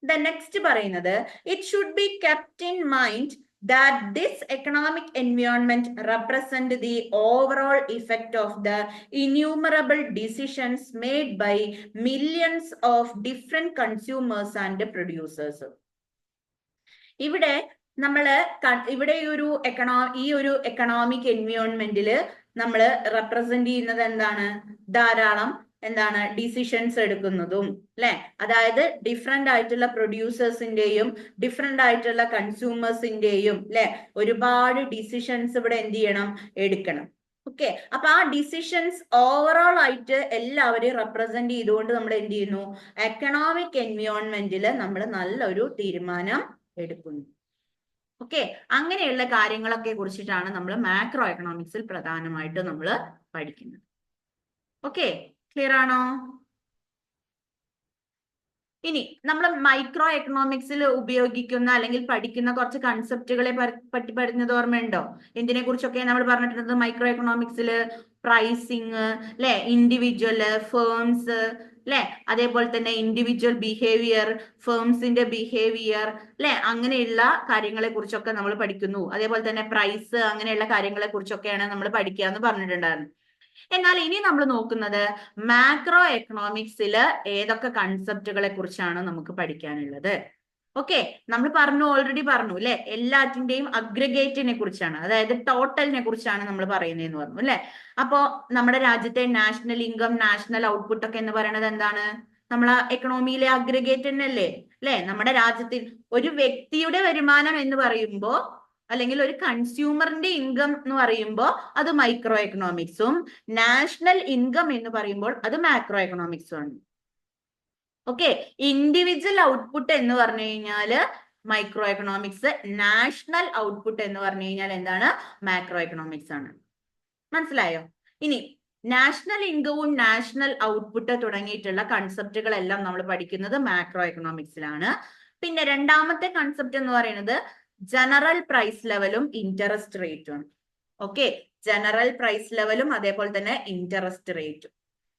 The next പറയുന്നത്, it should be kept in mind that this economic environment represent the overall effect of the innumerable decisions made by millions of different consumers and producers. ഇവിടെ നമ്മള് ഇവിടെ ഈ ഒരു economic എൻവയോൺമെന്റില് നമ്മൾ represent ചെയ്യുന്നത് എന്താണ്, ധാരാളം എന്താണ് ഡിസിഷൻസ് എടുക്കുന്നതും, അല്ലെ, അതായത് ഡിഫറെന്റ് ആയിട്ടുള്ള പ്രൊഡ്യൂസേഴ്സിന്റെയും ഡിഫറെന്റ് ആയിട്ടുള്ള കൺസ്യൂമേഴ്സിന്റെയും, അല്ലെ, ഒരുപാട് ഡിസിഷൻസ് ഇവിടെ എന്ത് ചെയ്യണം, എടുക്കണം. ഓക്കെ. അപ്പൊ ആ ഡിസിഷൻസ് ഓവറോൾ ആയിട്ട് എല്ലാവരെയും റെപ്രസെന്റ് ചെയ്തുകൊണ്ട് നമ്മൾ എന്ത് ചെയ്യുന്നു, എക്കണോമിക് എൻവയോൺമെന്റിൽ നമ്മൾ നല്ലൊരു തീരുമാനം എടുക്കുന്നു. ഓക്കെ. അങ്ങനെയുള്ള കാര്യങ്ങളൊക്കെ കുറിച്ചിട്ടാണ് നമ്മൾ മാക്രോ എക്കണോമിക്സിൽ പ്രധാനമായിട്ടും നമ്മൾ പഠിക്കുന്നത്. ഓക്കെ, ക്ലിയർ ആണോ? ഇനി നമ്മൾ മൈക്രോ എക്കണോമിക്സിൽ ഉപയോഗിക്കുന്ന അല്ലെങ്കിൽ പഠിക്കുന്ന കുറച്ച് കൺസെപ്റ്റുകളെ പറ്റി പഠിച്ചത് ഓർമ്മയുണ്ടോ? എന്തിനെ കുറിച്ചൊക്കെ നമ്മൾ പറഞ്ഞിട്ടുള്ളത് മൈക്രോ എക്കണോമിക്സിൽ? പ്രൈസിങ്, അല്ലെ, ഇൻഡിവിജ്വല്, ഫേംസ്, അല്ലെ, അതേപോലെ തന്നെ ഇൻഡിവിജ്വൽ ബിഹേവിയർ, ഫേംസിന്റെ ബിഹേവിയർ, അല്ലെ, അങ്ങനെയുള്ള കാര്യങ്ങളെ കുറിച്ചൊക്കെ നമ്മൾ പഠിക്കുന്നു. അതേപോലെ തന്നെ പ്രൈസ്, അങ്ങനെയുള്ള കാര്യങ്ങളെ കുറിച്ചൊക്കെയാണ് നമ്മൾ പഠിക്കുക എന്ന് പറഞ്ഞിട്ടുണ്ടായിരുന്നു. എന്നാൽ ഇനി നമ്മൾ നോക്കുന്നത് മാക്രോ എക്കണോമിക്സിൽ ഏതൊക്കെ കൺസെപ്റ്റുകളെ കുറിച്ചാണ് നമുക്ക് പഠിക്കാനുള്ളത്. ഓക്കെ, നമ്മൾ ഓൾറെഡി പറഞ്ഞു, അല്ലെ, എല്ലാറ്റിന്റെയും അഗ്രിഗേറ്റിനെ കുറിച്ചാണ്, അതായത് ടോട്ടലിനെ കുറിച്ചാണ് നമ്മൾ പറയുന്നതെന്ന് പറഞ്ഞു, അല്ലെ. അപ്പോ നമ്മുടെ രാജ്യത്തെ നാഷണൽ ഇൻകം, നാഷണൽ ഔട്ട്പുട്ട് ഒക്കെ എന്ന് പറയുന്നത് എന്താണ്, നമ്മളെ എക്കണോമിയിലെ അഗ്രിഗേറ്റ് തന്നെയല്ലേ, അല്ലെ. നമ്മുടെ രാജ്യത്തിൽ ഒരു വ്യക്തിയുടെ വരുമാനം എന്ന് പറയുമ്പോൾ, അല്ലെങ്കിൽ ഒരു കൺസ്യൂമറിന്റെ ഇൻകം എന്ന് പറയുമ്പോൾ അത് മൈക്രോ എക്കണോമിക്സും, നാഷണൽ ഇൻകം എന്ന് പറയുമ്പോൾ അത് മാക്രോ എക്കണോമിക്സും ആണ്. ഓക്കെ. ഇൻഡിവിജ്വൽ ഔട്ട്പുട്ട് എന്ന് പറഞ്ഞു കഴിഞ്ഞാല് മൈക്രോ എക്കണോമിക്സ്, നാഷണൽ ഔട്ട്പുട്ട് എന്ന് പറഞ്ഞു കഴിഞ്ഞാൽ എന്താണ്, മാക്രോ എക്കണോമിക്സ് ആണ്. മനസ്സിലായോ? ഇനി നാഷണൽ ഇൻകവും നാഷണൽ ഔട്ട്പുട്ട് തുടങ്ങിയിട്ടുള്ള കൺസെപ്റ്റുകളെല്ലാം നമ്മൾ പഠിക്കുന്നത് മാക്രോ എക്കണോമിക്സിലാണ്. പിന്നെ രണ്ടാമത്തെ കൺസെപ്റ്റ് എന്ന് പറയുന്നത് ജനറൽ പ്രൈസ് ലെവലും ഇൻട്രസ്റ്റ് റേറ്റും ആണ്. ഓക്കെ, ജനറൽ പ്രൈസ് ലെവലും അതേപോലെ തന്നെ ഇൻട്രസ്റ്റ് റേറ്റും.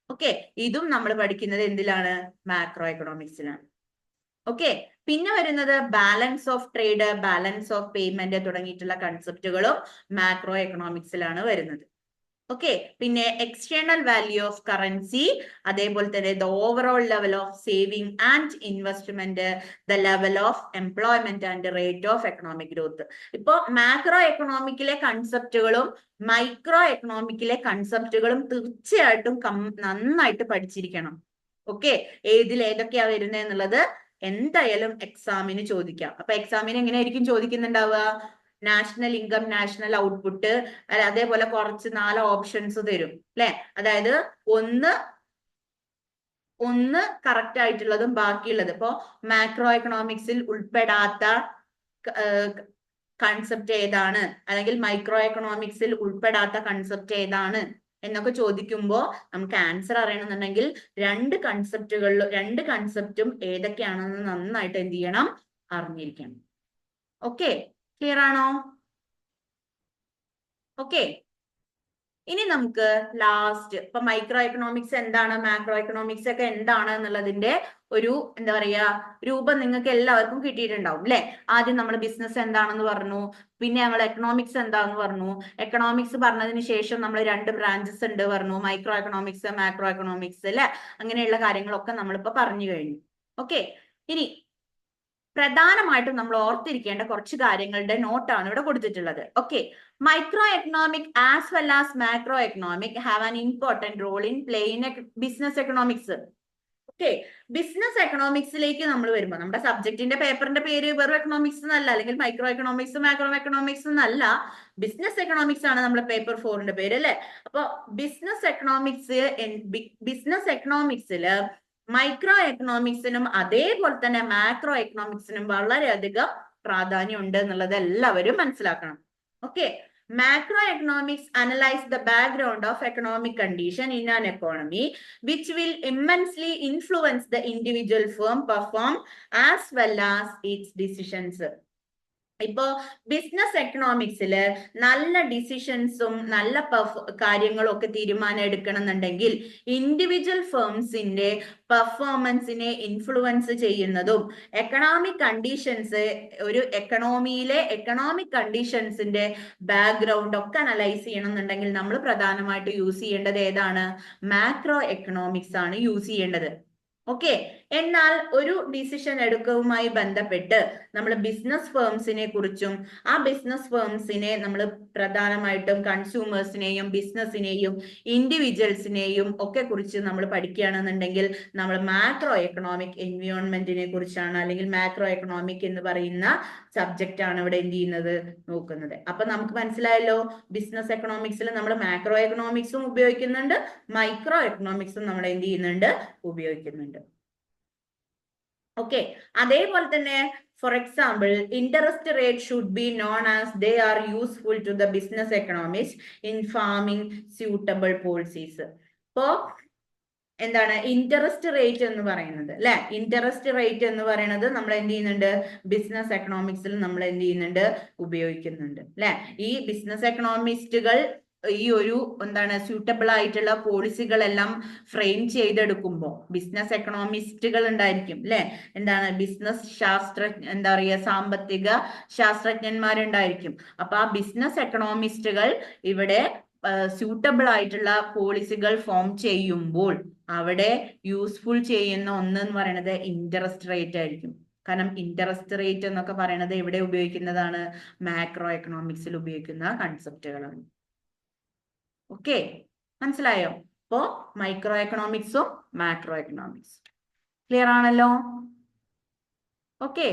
ഓക്കെ, ഇതും നമ്മൾ പഠിക്കുന്നത് എന്തിലാണ്, മാക്രോ എക്കണോമിക്സിലാണ്. ഓക്കെ, പിന്നെ വരുന്നത് balance of trade, balance of payment തുടങ്ങിയിട്ടുള്ള കൺസെപ്റ്റുകളും മാക്രോ എക്കണോമിക്സിലാണ് വരുന്നത്. ഓക്കെ, പിന്നെ എക്സ്റ്റേണൽ വാല്യൂ ഓഫ് കറൻസി, അതേപോലെ തന്നെ the overall level of saving and investment, the level of employment and rate of economic growth. ഇപ്പോ മാക്രോ എക്കണോമിക്കിലെ കൺസെപ്റ്റുകളും മൈക്രോ എക്കണോമിക്കിലെ കൺസെപ്റ്റുകളും തീർച്ചയായിട്ടും നന്നായിട്ട് പഠിച്ചിരിക്കണം. ഓക്കെ, ഏതിൽ ഏതൊക്കെയാ വരുന്നത് എന്നുള്ളത് എന്തായാലും എക്സാമിന് ചോദിക്കാം. അപ്പൊ എക്സാമിന് എങ്ങനെയായിരിക്കും ചോദിക്കുന്നുണ്ടാവുക? നാഷണൽ ഇൻകം, നാഷണൽ ഔട്ട്പുട്ട്, അതേപോലെ കുറച്ച് 4 ഓപ്ഷൻസ് തരും അല്ലെ. അതായത് ഒന്ന് കറക്റ്റ് ആയിട്ടുള്ളതും ബാക്കിയുള്ളത്. ഇപ്പോ മാക്രോ എക്കണോമിക്സിൽ ഉൾപ്പെടാത്ത കൺസെപ്റ്റ് ഏതാണ്, അല്ലെങ്കിൽ മൈക്രോ എക്കണോമിക്സിൽ ഉൾപ്പെടാത്ത കൺസെപ്റ്റ് ഏതാണ് എന്നൊക്കെ ചോദിക്കുമ്പോൾ നമുക്ക് ആൻസർ അറിയണമെന്നുണ്ടെങ്കിൽ രണ്ട് കൺസെപ്റ്റും ഏതൊക്കെയാണെന്ന് നന്നായിട്ട് എന്ത് ചെയ്യണം? അറിഞ്ഞിരിക്കണം. ഓക്കെ, ക്ലിയർ ആണോ? ഓക്കെ, ഇനി നമുക്ക് ലാസ്റ്റ് ഇപ്പൊ മൈക്രോ എക്കണോമിക്സ് എന്താണ്, മാക്രോ എക്കണോമിക്സ് ഒക്കെ എന്താണ് എന്നുള്ളതിന്റെ ഒരു എന്താ പറയാ രൂപം നിങ്ങൾക്ക് എല്ലാവർക്കും കിട്ടിയിട്ടുണ്ടാവും അല്ലെ. ആദ്യം നമ്മൾ ബിസിനസ് എന്താണെന്ന് പറഞ്ഞു, പിന്നെ നമ്മൾ എക്കണോമിക്സ് എന്താന്ന് പറഞ്ഞു. എക്കണോമിക്സ് പറഞ്ഞതിന് ശേഷം നമ്മൾ 2 ബ്രാഞ്ചസ് ഉണ്ട് പറഞ്ഞു, മൈക്രോ എക്കണോമിക്സ്, മാക്രോ എക്കണോമിക്സ് അല്ലെ. അങ്ങനെയുള്ള കാര്യങ്ങളൊക്കെ നമ്മളിപ്പോ പറഞ്ഞു കഴിഞ്ഞു. ഓക്കെ, ഇനി പ്രധാനമായിട്ടും നമ്മൾ ഓർത്തിരിക്കേണ്ട കുറച്ച് കാര്യങ്ങളുടെ നോട്ടാണ് ഇവിടെ കൊടുത്തിട്ടുള്ളത്. Okay, micro economic as well as macro economic have an important role in play in business economics. Okay, business എക്കണോമിക്സിലേക്ക് നമ്മൾ വരുമ്പോൾ നമ്മുടെ സബ്ജക്റ്റിന്റെ പേപ്പറിന്റെ പേര് വെറും എക്കണോമിക്സ് എന്നല്ല, അല്ലെങ്കിൽ മൈക്രോ എക്കണോമിക്സ്, മാക്രോ എക്കണോമിക്സ് എന്നല്ല, ബിസിനസ് എക്കണോമിക്സ് ആണ് നമ്മുടെ പേപ്പർ 4ന്റെ പേര് അല്ലെ. അപ്പൊ ബിസിനസ് എക്കണോമിക്സില് മൈക്രോ എക്കണോമിക്സിനും അതേപോലെ തന്നെ മാക്രോ എക്കണോമിക്സിനും വളരെയധികം പ്രാധാന്യം ഉണ്ട് എന്നുള്ളത് എല്ലാവരും മനസ്സിലാക്കണം. Okay, macroeconomics analyze the background of economic condition in an economy, which will immensely influence the individual firm perform as well as its decisions. ഇപ്പോ ബിസിനസ് എക്കണോമിക്സില് നല്ല ഡിസിഷൻസും നല്ല കാര്യങ്ങളും ഒക്കെ തീരുമാനം എടുക്കണം എന്നുണ്ടെങ്കിൽ ഇൻഡിവിജ്വൽ ഫേംസിന്റെ പെർഫോമൻസിനെ ഇൻഫ്ലുവൻസ് ചെയ്യുന്നതും എക്കണോമിക് കണ്ടീഷൻസ്, ഒരു എക്കണോമിയിലെ എക്കണോമിക് കണ്ടീഷൻസിന്റെ ബാക്ക്ഗ്രൗണ്ട് ഒക്കെ അനലൈസ് ചെയ്യണം എന്നുണ്ടെങ്കിൽ നമ്മൾ പ്രധാനമായിട്ട് യൂസ് ചെയ്യേണ്ടത് ഏതാണ്? മാക്രോ എക്കണോമിക്സ് ആണ് യൂസ് ചെയ്യേണ്ടത്. ഓക്കെ, എന്നാൽ ഒരു ഡിസിഷൻ എടുക്കവുമായി ബന്ധപ്പെട്ട് നമ്മൾ ബിസിനസ് ഫേംസിനെ കുറിച്ചും ആ ബിസിനസ് ഫേംസിനെ നമ്മൾ പ്രധാനമായിട്ടും കൺസ്യൂമേഴ്സിനെയും ബിസിനസിനെയും ഇൻഡിവിജ്വൽസിനെയും ഒക്കെ കുറിച്ച് നമ്മൾ പഠിക്കുകയാണെന്നുണ്ടെങ്കിൽ നമ്മൾ മാക്രോ എക്കണോമിക് എൻവയോൺമെന്റിനെ കുറിച്ചാണ്, അല്ലെങ്കിൽ മാക്രോ എക്കണോമിക് എന്ന് പറയുന്ന സബ്ജക്റ്റ് ആണ് ഇവിടെ എന്ത് ചെയ്യുന്നത്, നോക്കുന്നത്. അപ്പൊ നമുക്ക് മനസ്സിലായല്ലോ, ബിസിനസ് എക്കണോമിക്സിൽ നമ്മൾ മാക്രോ എക്കണോമിക്സും ഉപയോഗിക്കുന്നുണ്ട്, മൈക്രോ എക്കണോമിക്സും നമ്മൾ എന്ത് ചെയ്യുന്നുണ്ട്, ഉപയോഗിക്കുന്നുണ്ട്. ഓക്കെ, അതേപോലെ തന്നെ for example interest rate should be known as they are useful to the business economics in farming suitable policies. ഇപ്പോ എന്താണ് ഇൻട്രസ്റ്റ് റേറ്റ് എന്ന് പറയുന്നത് അല്ലെ? ഇൻട്രസ്റ്റ് റേറ്റ് എന്ന് പറയുന്നത് നമ്മൾ എന്ത് ചെയ്യുന്നുണ്ട്, ബിസിനസ് എക്കണോമിക്സിൽ നമ്മൾ എന്ത് ചെയ്യുന്നുണ്ട്, ഉപയോഗിക്കുന്നുണ്ട് അല്ലെ. ഈ ബിസിനസ് എക്കണോമിസ്റ്റുകൾ ഈ ഒരു എന്താണ് സ്യൂട്ടബിൾ ആയിട്ടുള്ള പോളിസികളെല്ലാം ഫ്രെയിം ചെയ്തെടുക്കുമ്പോൾ ബിസിനസ് എക്കണോമിസ്റ്റുകൾ ഉണ്ടായിരിക്കും അല്ലെ. എന്താണ് ബിസിനസ് എന്താ പറയുക, സാമ്പത്തിക ശാസ്ത്രജ്ഞന്മാരുണ്ടായിരിക്കും. അപ്പൊ ആ ബിസിനസ് എക്കണോമിസ്റ്റുകൾ ഇവിടെ സ്യൂട്ടബിൾ ആയിട്ടുള്ള പോളിസികൾ ഫോം ചെയ്യുമ്പോൾ അവിടെ യൂസ്ഫുൾ ചെയ്യുന്ന ഒന്ന് എന്ന് പറയുന്നത് ഇൻട്രസ്റ്റ് റേറ്റ് ആയിരിക്കും. കാരണം ഇൻട്രസ്റ്റ് റേറ്റ് എന്നൊക്കെ പറയുന്നത് എവിടെ ഉപയോഗിക്കുന്നതാണ്, മാക്രോ എക്കണോമിക്സിൽ ഉപയോഗിക്കുന്ന കൺസെപ്റ്റുകളാണ്. ഓക്കെ, മനസ്സിലായോ? അപ്പോ മൈക്രോ എക്കണോമിക്സും മാക്രോ എക്കണോമിക്സും ക്ലിയർ ആണല്ലോ. ഓക്കെ,